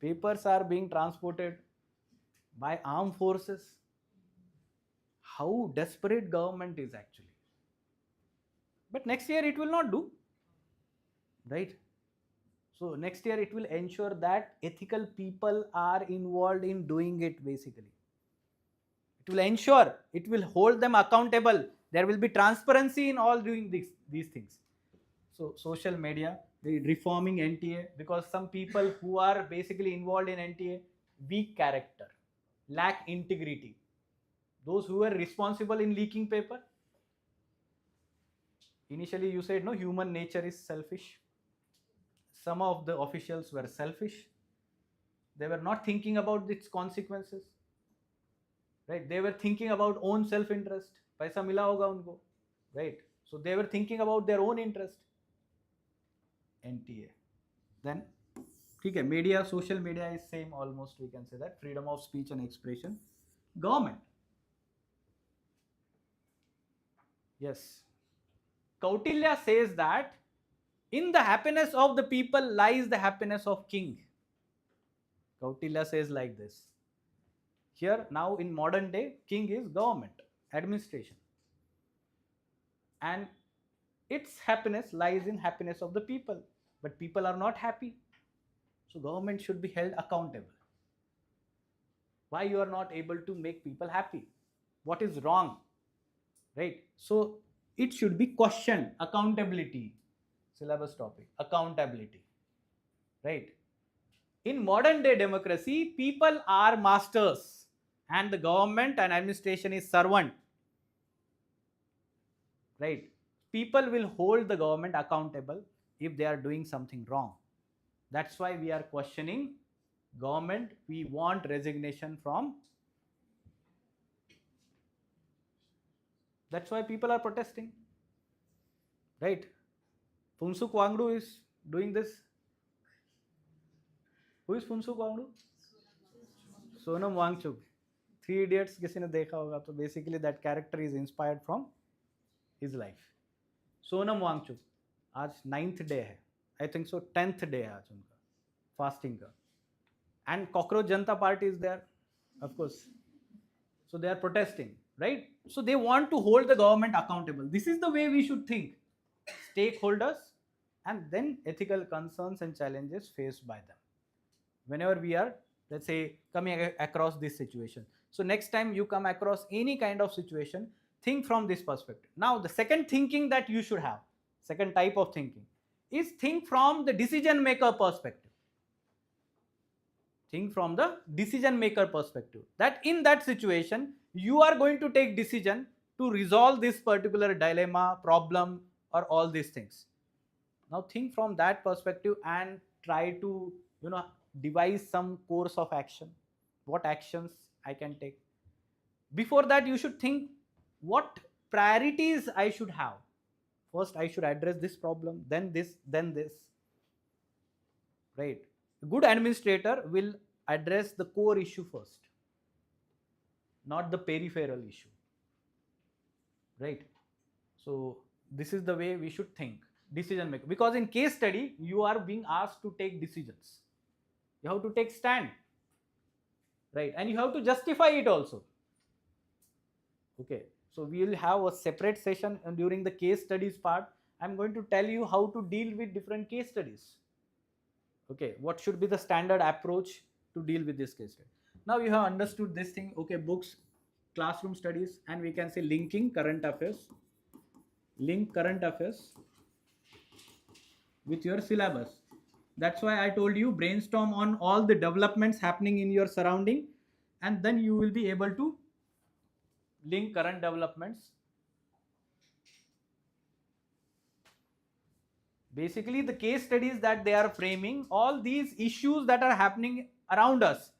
Papers are being transported by armed forces. How desperate government is actually. But next year it will not do, right? So next year it will ensure that ethical people are involved in doing it basically. It will ensure, it will hold them accountable. There will be transparency in all doing these things. So social media, the reforming NTA, because some people who are basically involved in NTA, weak character, lack integrity. Those who were responsible in leaking paper, initially you said no, human nature is selfish. Some of the officials were selfish. They were not thinking about its consequences, right? They were thinking about own self-interest. Paisa mila hoga unko, right? So they were thinking about their own interest. NTA. Then, okay, media, social media is same almost, we can say that. Freedom of speech and expression. Government. Yes. Kautilya says that in the happiness of the people lies the happiness of king. Kautilya says like this. Here now in modern day, king is government, administration. And its happiness lies in happiness of the people. But people are not happy. So government should be held accountable. Why you are not able to make people happy? What is wrong? Right? So it should be questioned. Accountability. Syllabus topic. Accountability. Right? In modern day democracy, people are masters and the government and administration is servant. Right? People will hold the government accountable if they are doing something wrong. That's why we are questioning government. We want resignation from. That's why people are protesting. Right? Phuntsuk Wangdu is doing this. Who is Phuntsuk Wangdu? Sonam Wangchuk. Three Idiots किसी ने देखा होगा तो basically that character is inspired from his life. Sonam Wangchuk आज 9th day है. I think so 10th day है आज उनका fasting का. And Cockroach Janata Party is there, of course. So they are protesting, right? So they want to hold the government accountable. This is the way we should think. Stakeholders and then ethical concerns and challenges faced by them. Whenever we are, let's say, coming across this situation. So next time you come across any kind of situation, think from this perspective. Now the second thinking that you should have, second type of thinking, is think from the decision maker perspective. Think from the decision maker perspective. That in that situation, you are going to take decision to resolve this particular dilemma, problem, or all these things. Now think from that perspective and try to, devise some course of action. What actions I can take? Before that, you should think what priorities I should have. First, I should address this problem, then this, then this. Right? A good administrator will address the core issue first, not the peripheral issue. Right? So this is the way we should think. Decision maker. Because in case study, you are being asked to take decisions. You have to take stand. Right? And you have to justify it also. Okay. So we will have a separate session during the case studies part. I'm going to tell you how to deal with different case studies. Okay. What should be the standard approach to deal with this case study? Now you have understood this thing. Okay. Books, classroom studies, and we can say linking current affairs. Link current affairs with your syllabus. That's why I told you brainstorm on all the developments happening in your surrounding, and then you will be able to link current developments. Basically, the case studies that they are framing, all these issues that are happening around us,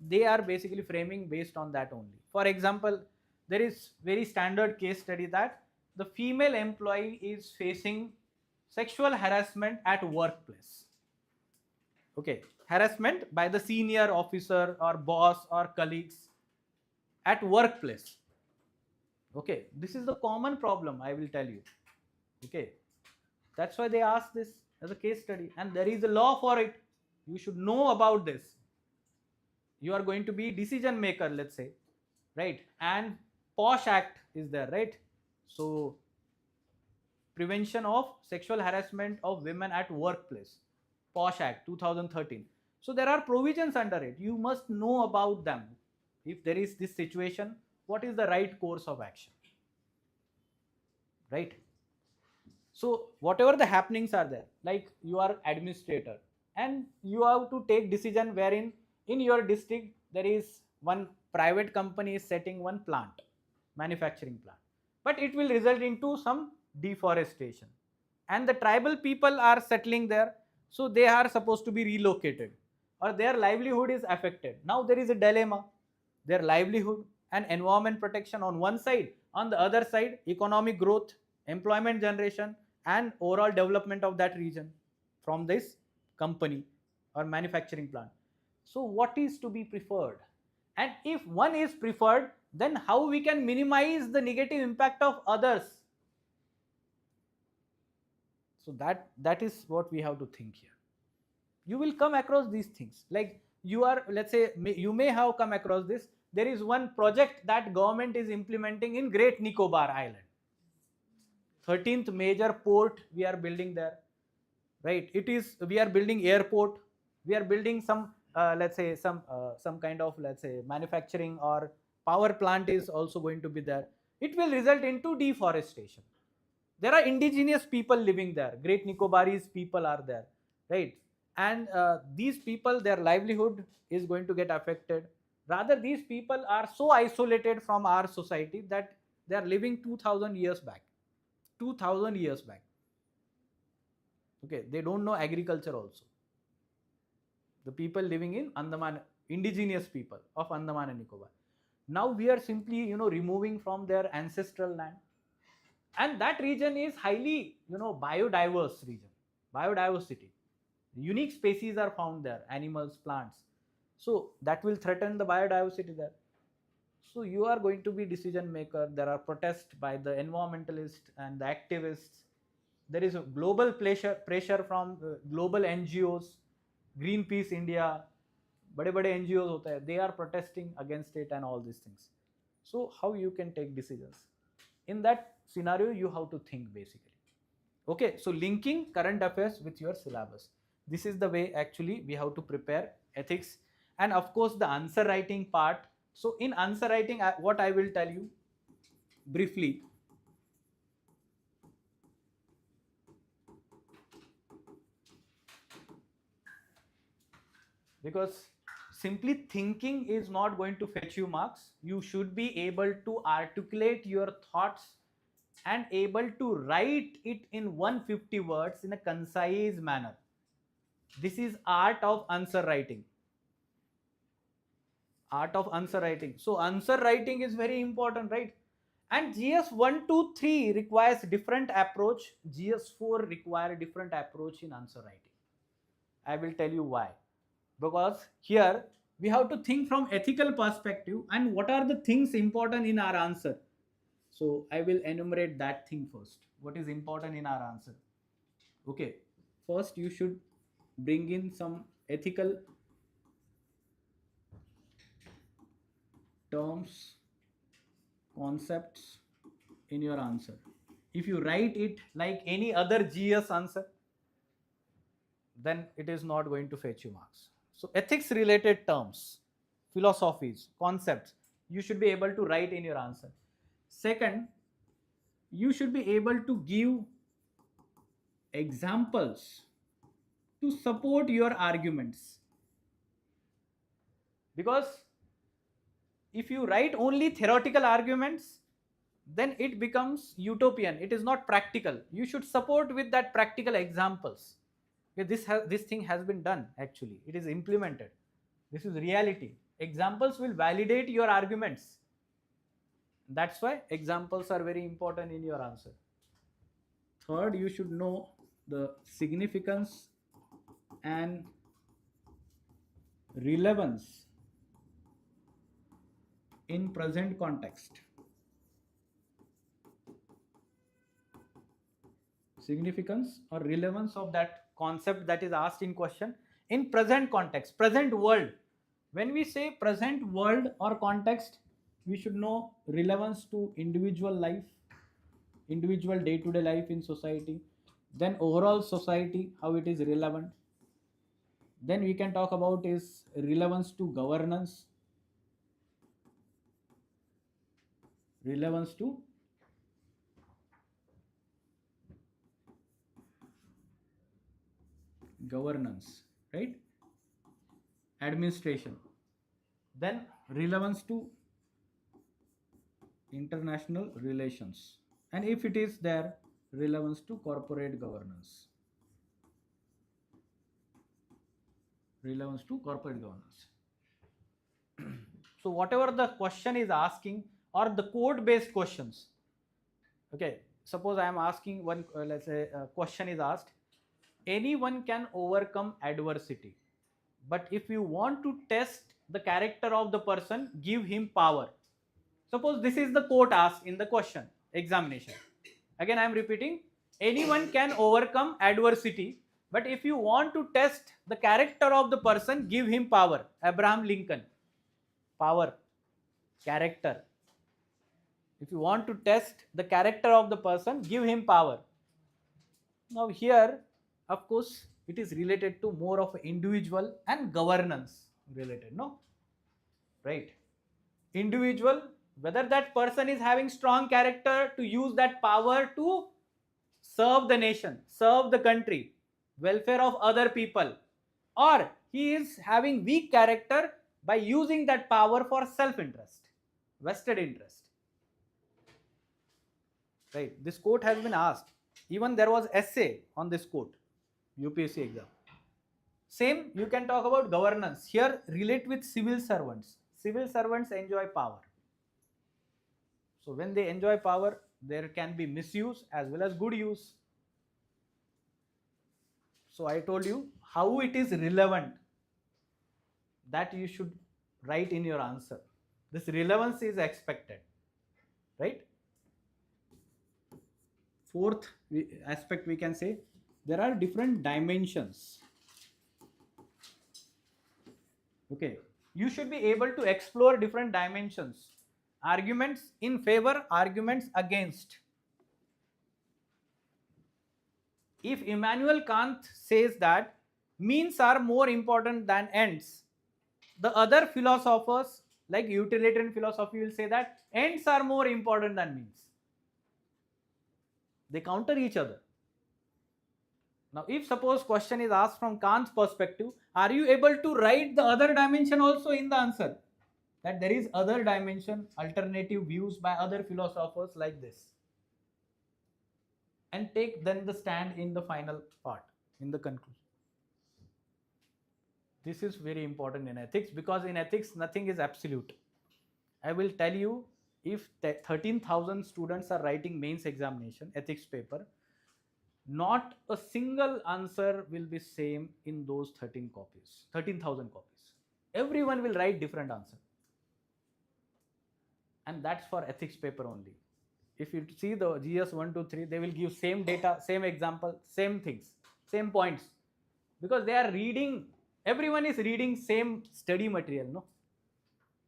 they are basically framing based on that only. For example, there is very standard case study that the female employee is facing sexual harassment at workplace. Okay, harassment by the senior officer or boss or colleagues at workplace. Okay, this is the common problem, I will tell you. Okay, that's why they ask this as a case study, and there is a law for it. You should know about this. You are going to be decision maker, let's say, right? And POSH Act is there, right? So Prevention of Sexual Harassment of Women at Workplace, POSH Act 2013. So there are provisions under it. You must know about them. If there is this situation, what is the right course of action, right? So whatever the happenings are there, like you are administrator and you have to take decision wherein in your district there is one private company is setting one plant, manufacturing plant, but it will result into some deforestation and the tribal people are settling there, so they are supposed to be relocated or their livelihood is affected. Now there is a dilemma, their livelihood and environment protection on one side, on the other side economic growth, employment generation and overall development of that region from this company or manufacturing plant. So what is to be preferred? And if one is preferred, then how we can minimize the negative impact of others? So that is what we have to think here. You will come across these things, like you are, let's say, you may have come across this. There is one project that government is implementing in Great Nicobar Island. 13th major port we are building there, right? It is, we are building airport, we are building some let's say some kind of, let's say, manufacturing or power plant is also going to be there. It will result into deforestation. There are indigenous people living there, Great Nicobarese people are there, right? And these people, their livelihood is going to get affected. Rather, these people are so isolated from our society that they are living 2000 years back. 2000 years back. Okay, they don't know agriculture also. The people living in Andaman, indigenous people of Andaman and Nicobar. Now we are simply, removing from their ancestral land. And that region is highly, biodiverse region, biodiversity. Unique species are found there, animals, plants. So that will threaten the biodiversity there. So you are going to be decision maker. There are protests by the environmentalists and the activists. There is a global pressure from global NGOs, Greenpeace India, bade NGOs hote hai, they are protesting against it and all these things. So how you can take decisions? In that scenario, you have to think basically. Okay, so linking current affairs with your syllabus. This is the way actually we have to prepare ethics. And of course the answer writing part. So in answer writing, what I will tell you briefly. Because simply thinking is not going to fetch you marks. You should be able to articulate your thoughts and able to write it in 150 words in a concise manner. This is art of answer writing. Art of answer writing. So answer writing is very important, right? And GS 1, 2, 3 requires different approach. GS 4 require different approach in answer writing. I will tell you why. Because here we have to think from ethical perspective and what are the things important in our answer. So I will enumerate that thing first. What is important in our answer? Okay. First, you should bring in some ethical terms, concepts in your answer. If you write it like any other GS answer, then it is not going to fetch you marks. So ethics related terms, philosophies, concepts, you should be able to write in your answer. Second, you should be able to give examples to support your arguments. Because if you write only theoretical arguments, then it becomes utopian. It is not practical. You should support with that practical examples. Okay, this thing has been done actually. It is implemented. This is reality. Examples will validate your arguments. That's why examples are very important in your answer. Third, you should know the significance and relevance in present context. Significance or relevance of that concept that is asked in question in present context, present world. When we say present world or context, we should know relevance to individual life, individual day-to-day life in society, then overall society, how it is relevant. Then we can talk about is relevance to governance, relevance to governance, right? Administration. Then relevance to international relations, and if it is there, relevance to corporate governance. Relevance to corporate governance. So whatever the question is asking, or the code based questions, okay, suppose I am asking one, let's say a question is asked, anyone can overcome adversity, but if you want to test the character of the person, give him power. Suppose this is the quote asked in the question examination. Again I am repeating, anyone can overcome adversity, but if you want to test the character of the person, give him power. Abraham Lincoln. Power, character. If you want to test the character of the person, give him power. Now here, of course, it is related to more of individual and governance related, no? Right? Individual, whether that person is having strong character to use that power to serve the nation, serve the country, welfare of other people, or he is having weak character by using that power for self-interest, vested interest. Right? This quote has been asked. Even there was essay on this quote, UPSC exam. Same, you can talk about governance. Here, relate with civil servants. Civil servants enjoy power. So when they enjoy power, there can be misuse as well as good use. So I told you how it is relevant, that you should write in your answer. This relevance is expected, right? Fourth aspect, we can say there are different dimensions. Okay, you should be able to explore different dimensions. Arguments in favor, arguments against. If Immanuel Kant says that means are more important than ends, the other philosophers like utilitarian philosophy will say that ends are more important than means. They counter each other. Now if suppose question is asked from Kant's perspective, are you able to write the other dimension also in the answer? That there is other dimension, alternative views by other philosophers like this. And take then the stand in the final part, in the conclusion. This is very important in ethics, because in ethics nothing is absolute. I will tell you, if 13,000 students are writing mains examination, ethics paper, not a single answer will be same in those 13,000 copies. Everyone will write different answer. And that's for ethics paper only. If you see the GS 1, 2, 3, they will give same data, same example, same things, same points. Because they are reading, everyone is reading same study material, no?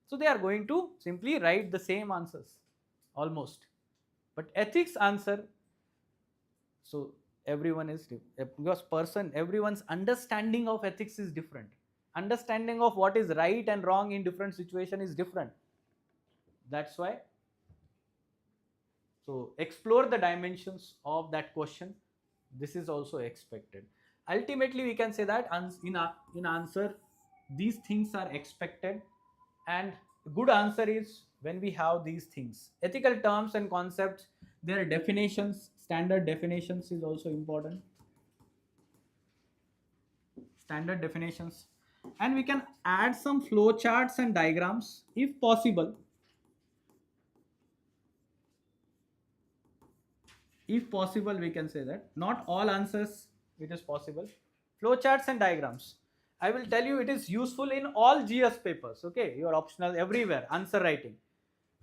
So they are going to simply write the same answers, almost. But ethics answer, so everyone is, because everyone's understanding of ethics is different. Understanding of what is right and wrong in different situation is different. That's why. So explore the dimensions of that question. This is also expected. Ultimately, we can say that in answer, these things are expected, and good answer is when we have these things. Ethical terms and concepts, their definitions, standard definitions is also important. Standard definitions. And we can add some flow charts and diagrams if possible. If possible, we can say that. Not all answers, it is possible. Flow charts and diagrams. I will tell you it is useful in all GS papers. Okay, your optional everywhere, answer writing.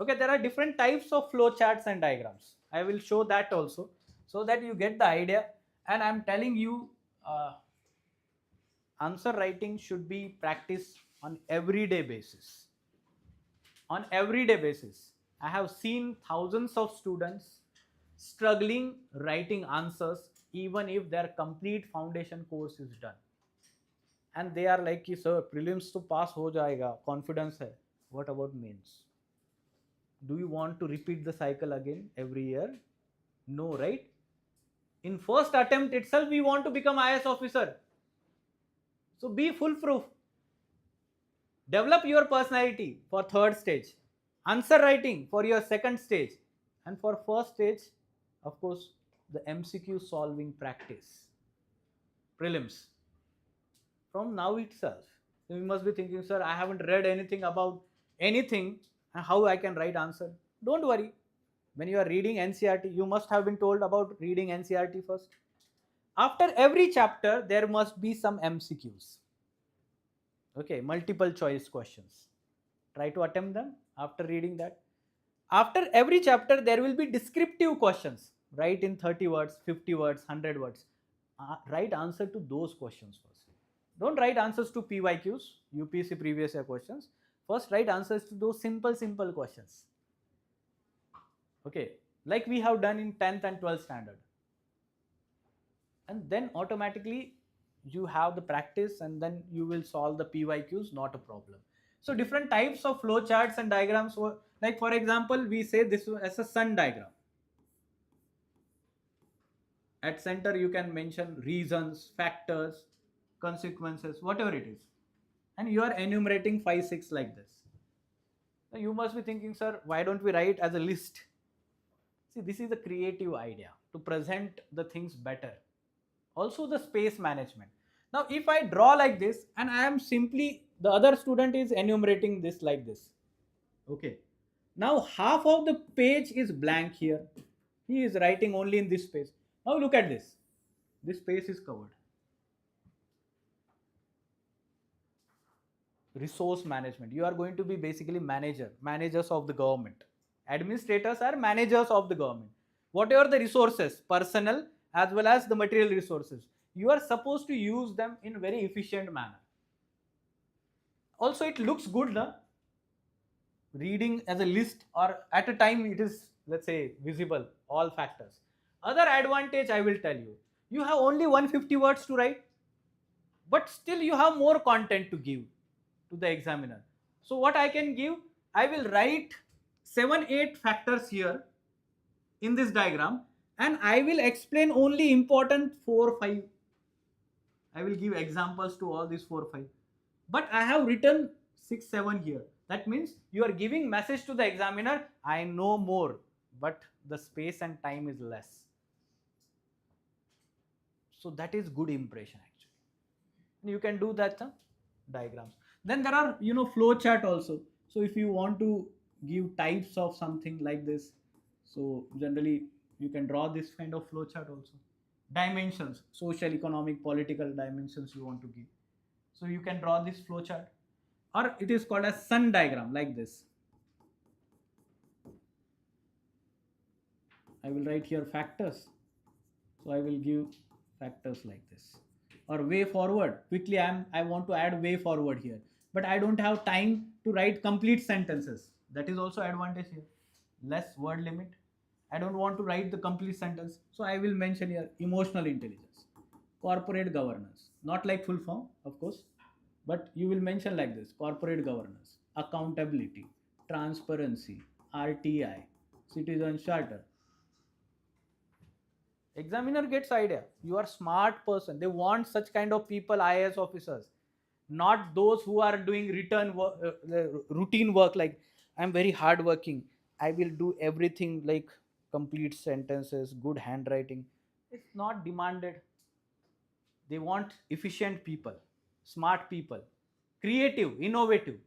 Okay, there are different types of flow charts and diagrams. I will show that also so that you get the idea. And I am telling you, answer writing should be practiced on everyday basis. On everyday basis. I have seen thousands of students struggling writing answers even if their complete foundation course is done. And they are like, sir, prelims to pass ho jayega, confidence hai. What about mains? Do you want to repeat the cycle again every year? No, right? In first attempt itself, we want to become IAS officer. So be foolproof. Develop your personality for third stage. Answer writing for your second stage. And for first stage, of course, the MCQ solving practice. Prelims. From now itself. You must be thinking, sir, I haven't read anything about anything and how I can write answer. Don't worry. When you are reading NCERT, you must have been told about reading NCERT first. After every chapter, there must be some MCQs. Okay, multiple choice questions. Try to attempt them after reading that. After every chapter, there will be descriptive questions. Write in 30 words, 50 words, 100 words. Write answer to those questions first. Don't write answers to PYQs, UPSC previous year questions. First, write answers to those simple questions. Okay, like we have done in 10th and 12th standard. And then automatically you have the practice and then you will solve the PYQs, not a problem. So different types of flow charts and diagrams. Like for example, we say this as a sun diagram. At center, you can mention reasons, factors, consequences, whatever it is. And you are enumerating 5, 6 like this. Now you must be thinking, sir, why don't we write as a list? See, this is a creative idea to present the things better. Also the space management. Now if I draw like this and I am simply, the other student is enumerating this like this. Okay. Now half of the page is blank here. He is writing only in this space. Now look at this. This space is covered. Resource management. You are going to be basically managers of the government. Administrators are managers of the government. Whatever the resources, personnel as well as the material resources, you are supposed to use them in very efficient manner. Also, it looks good, na? Reading as a list or at a time it is, let's say, visible, all factors. Other advantage I will tell you, you have only 150 words to write, but still you have more content to give to the examiner. So what I can give, I will write 7, 8 factors here in this diagram and I will explain only important 4, 5. I will give examples to all these 4, 5. But I have written 6, 7 here. That means you are giving message to the examiner, I know more, but the space and time is less. So that is good impression actually. You can do that diagrams. Then there are, flow chart also. So if you want to give types of something like this, so generally you can draw this kind of flow chart also. Dimensions, social, economic, political dimensions you want to give. So you can draw this flow chart, or it is called as sun diagram like this. I will write here factors. So I will give factors like this. Or way forward. Quickly I want to add way forward here. But I don't have time to write complete sentences. That is also advantage here. Less word limit. I don't want to write the complete sentence. So I will mention here emotional intelligence. Corporate governance. Not like full form, of course. But you will mention like this. Corporate governance. Accountability. Transparency. RTI. Citizen charter. Examiner gets idea. You are smart person. They want such kind of people, IAS officers, not those who are doing routine work like I'm very hardworking. I will do everything like complete sentences, good handwriting. It's not demanded. They want efficient people, smart people, creative, innovative.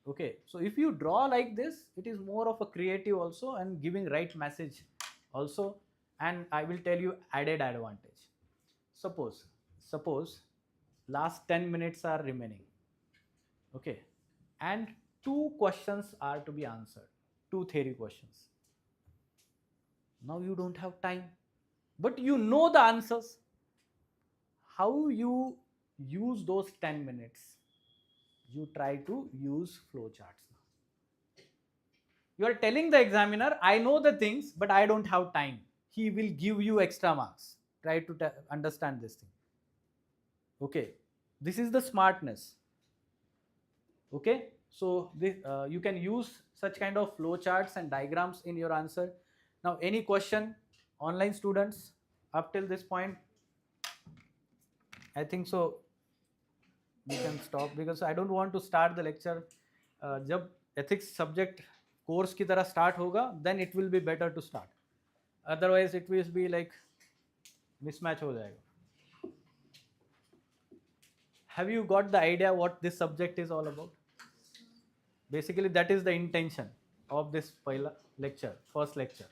Okay, so if you draw like this, it is more of a creative also and giving right message also. And I will tell you added advantage. Suppose last 10 minutes are remaining. Okay, and two questions are to be answered, two theory questions. Now you don't have time, but you know the answers. How you use those 10 minutes? You try to use flowcharts. You are telling the examiner, I know the things, but I don't have time. He will give you extra marks. Try to understand this thing. Okay, this is the smartness. Okay, so this, you can use such kind of flowcharts and diagrams in your answer. Now, any question, online students, up till this point? I think so. We can stop because I don't want to start the lecture. जब ethics subject course की तरह start होगा, then it will be better to start. Otherwise, it will be like mismatch हो जाएगा. Have you got the idea what this subject is all about? Basically, that is the intention of this lecture, first lecture.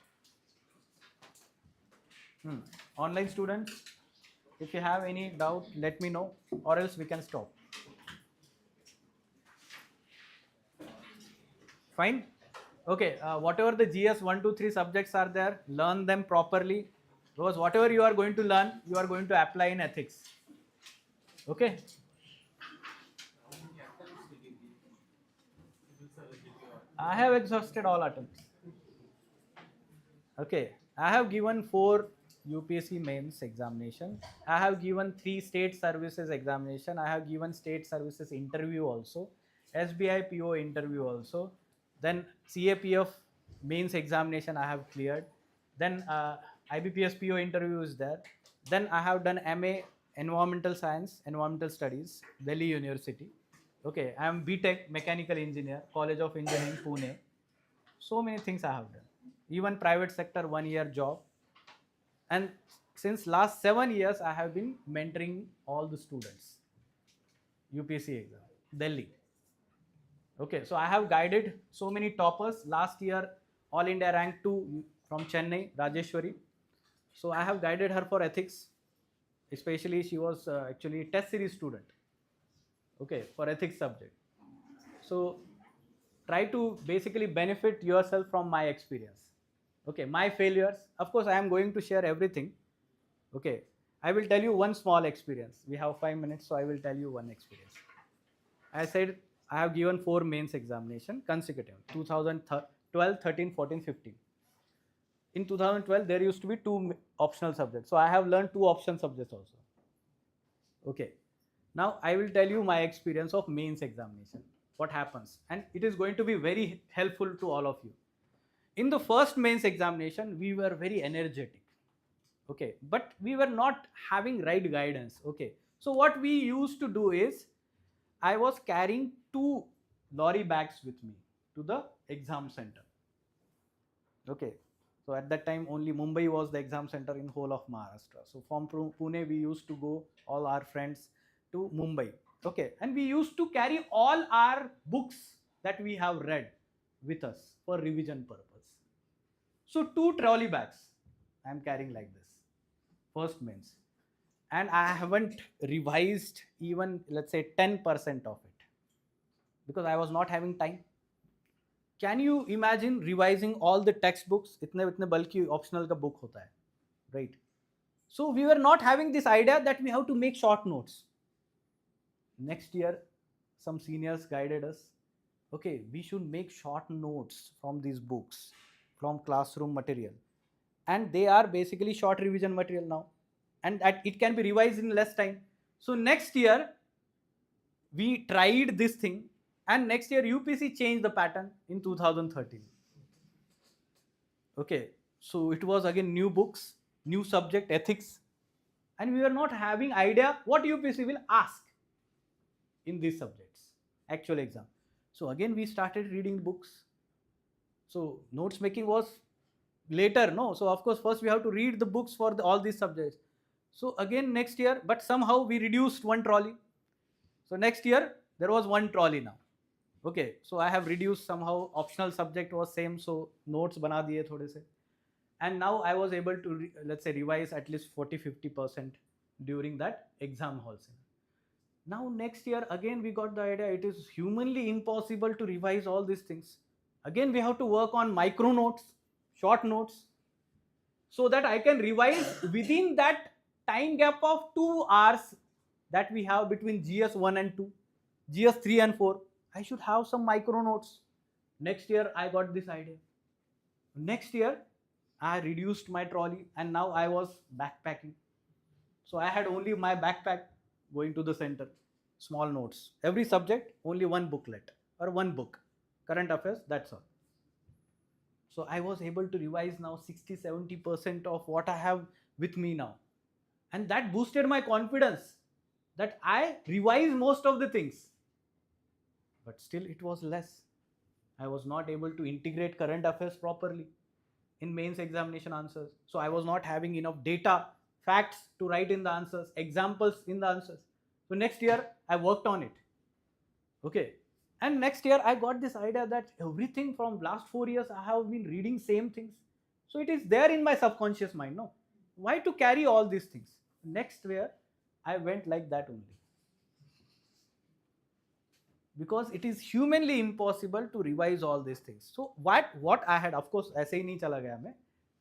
Online students, if you have any doubt, let me know, or else we can stop. Fine? Okay, whatever the GS 1, 2, 3 subjects are there, learn them properly, because whatever you are going to learn, you are going to apply in ethics. Okay? I have exhausted all attempts. Okay, I have given 4 UPSC Mains examination. I have given 3 state services examination. I have given state services interview also, SBI PO interview also. Then CAPF Mains examination I have cleared. Then IBPS PO interview is there. Then I have done MA Environmental Science, Environmental Studies, Delhi University. Okay, I am BTech Mechanical Engineer, College of Engineering, Pune. So many things I have done. Even private sector 1-year job. And since last 7 years, I have been mentoring all the students. UPSC exam, Delhi. Okay, so I have guided so many toppers. Last year, All India rank 2 from Chennai, Rajeshwari. So I have guided her for ethics. Especially she was actually test series student. Okay, for ethics subject. So try to basically benefit yourself from my experience. Okay, my failures. Of course, I am going to share everything. Okay, I will tell you one small experience. We have 5 minutes, so I will tell you one experience. I said I have given 4 mains examination consecutive, 2012, 13, 14, 15. In 2012, there used to be 2 optional subjects. So I have learned 2 optional subjects also. Okay, now I will tell you my experience of mains examination. What happens? And it is going to be very helpful to all of you. In the first mains examination, we were very energetic. Okay, but we were not having right guidance. Okay, so what we used to do is, I was carrying 2 lorry bags with me to the exam center. Okay, so at that time only Mumbai was the exam center in whole of Maharashtra. So from Pune we used to go, all our friends, to Mumbai. Okay, and we used to carry all our books that we have read with us for revision purpose. So 2 trolley bags I am carrying like this, first mains, and I haven't revised even, let's say, 10% of it because I was not having time. Can you imagine revising all the textbooks? इतने bulky optional का book होता है, right? So we were not having this idea that we have to make short notes. Next year, some seniors guided us. Okay, we should make short notes from these books, from classroom material, and they are basically short revision material now, and it can be revised in less time. So next year, we tried this thing, and next year UPSC changed the pattern in 2013. Okay, so it was again new books, new subject, ethics, and we were not having idea what UPSC will ask in these subjects, actual exam. So again we started reading books. So notes making was later, no? So of course first we have to read the books for all these subjects. So again next year, but somehow we reduced one trolley. So next year there was one trolley now. Okay, so I have reduced somehow. Optional subject was same, so notes bana diye thode se. And now I was able to let's say revise at least 40-50% during that exam hall. Now next year again we got the idea it is humanly impossible to revise all these things. Again we have to work on micro notes, short notes, so that I can revise within that time gap of 2 hours that we have between GS 1 and 2, GS 3 and 4. I should have some micro notes. Next year I got this idea. Next year I reduced my trolley and now I was backpacking. So I had only my backpack going to the center, small notes. Every subject, only one booklet or one book. Current affairs, that's all. So I was able to revise now 60-70% of what I have with me now. And that boosted my confidence that I revise most of the things. But still it was less. I was not able to integrate current affairs properly in mains examination answers. So I was not having enough data, facts to write in the answers, examples in the answers. So next year I worked on it. Okay. And next year I got this idea that everything from last 4 years I have been reading same things. So it is there in my subconscious mind. No, why to carry all these things? Next year I went like that only. Because it is humanly impossible to revise all these things. So what I had, of course, ऐसे ही नहीं चला गया मैं.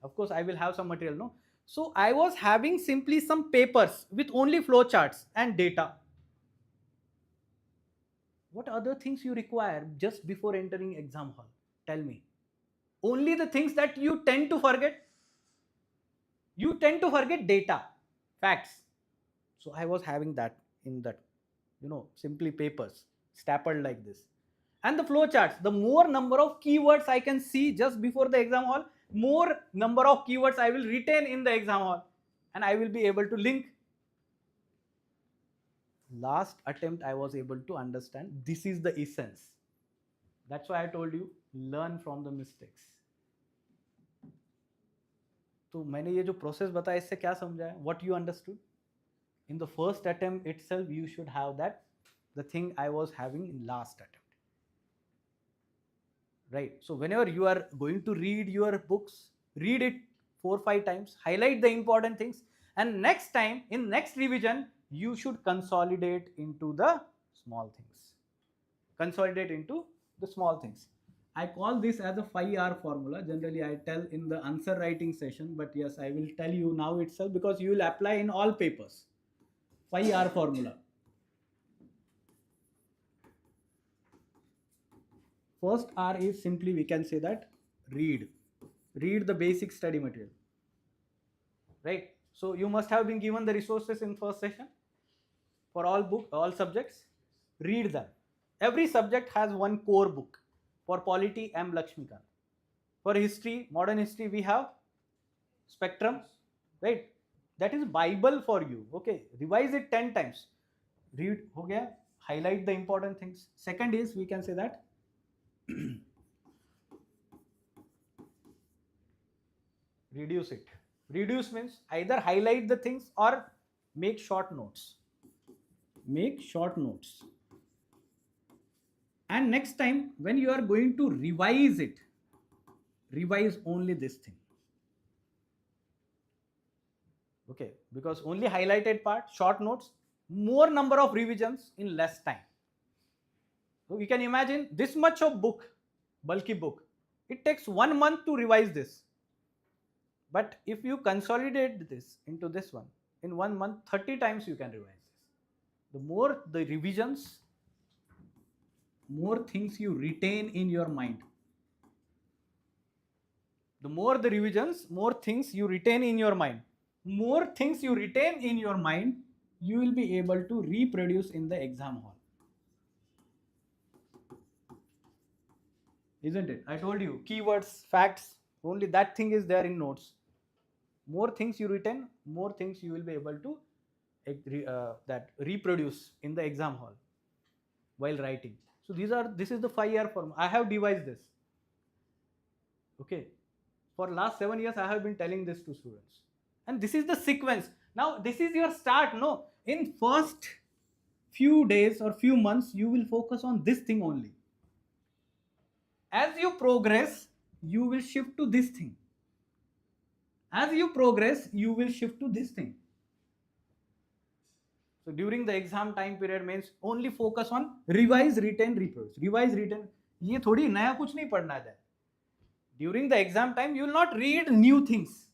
Of course, I will have some material, no. So I was having simply some papers with only flow charts and data. What other things you require just before entering exam hall? Tell me. Only the things that you tend to forget. You tend to forget data, facts. So I was having that in that, simply papers stapled like this. And the flow charts, the more number of keywords I can see just before the exam hall, more number of keywords I will retain in the exam hall and I will be able to link. Last attempt I was able to understand this is the essence. That's why I told you, learn from the mistakes. तो मैंने ये जो process बताया इससे क्या समझा है? What you understood? In the first attempt itself, you should have that, the thing I was having in last attempt. Right? So whenever you are going to read your books, read it 4-5 times, highlight the important things, and next time, in next revision, you should consolidate into the small things. Consolidate into the small things. I call this as a 5R formula. Generally, I tell in the answer writing session, but yes, I will tell you now itself because you will apply in all papers. 5R formula. First R is simply, we can say that, read. Read the basic study material. Right? So you must have been given the resources in first session for all subjects. Read them. Every subject has one core book. For polity, M. Lakshmikant. For history, modern history, we have Spectrum, right? That is Bible for you. Okay, revise it 10 times. Read, ho gaya, highlight the important things. Second is, we can say that reduce it. Reduce means either highlight the things or make short notes. Make short notes. And next time when you are going to revise it, revise only this thing. Okay, because only highlighted part, short notes, more number of revisions in less time. So you can imagine this much of book, bulky book, it takes 1 month to revise this. But if you consolidate this into this one, in 1 month, 30 times you can revise this. The more the revisions, more things you retain in your mind. The more the revisions, more things you retain in your mind. More things you retain in your mind, you will be able to reproduce in the exam hall. Isn't it? I told you, keywords, facts, only that thing is there in notes. More things you retain, more things you will be able to reproduce in the exam hall while writing. So this is the 5-year form. I have devised this. Okay. For last 7 years, I have been telling this to students. And this is the sequence. Now, this is your start. No, in first few days or few months, you will focus on this thing only. As you progress, you will shift to this thing. As you progress, you will shift to this thing. So during the exam time period means only focus on revise, retain, reproduce. Revise, retain. ये थोड़ी नया कुछ नहीं पढ़ना है. During the exam time, you will not read new things.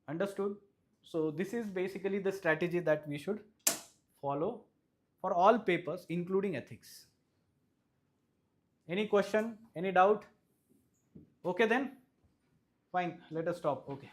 Understood? So this is basically the strategy that we should follow for all papers, including ethics. Any question? Any doubt? Okay then? Fine. Let us stop. Okay.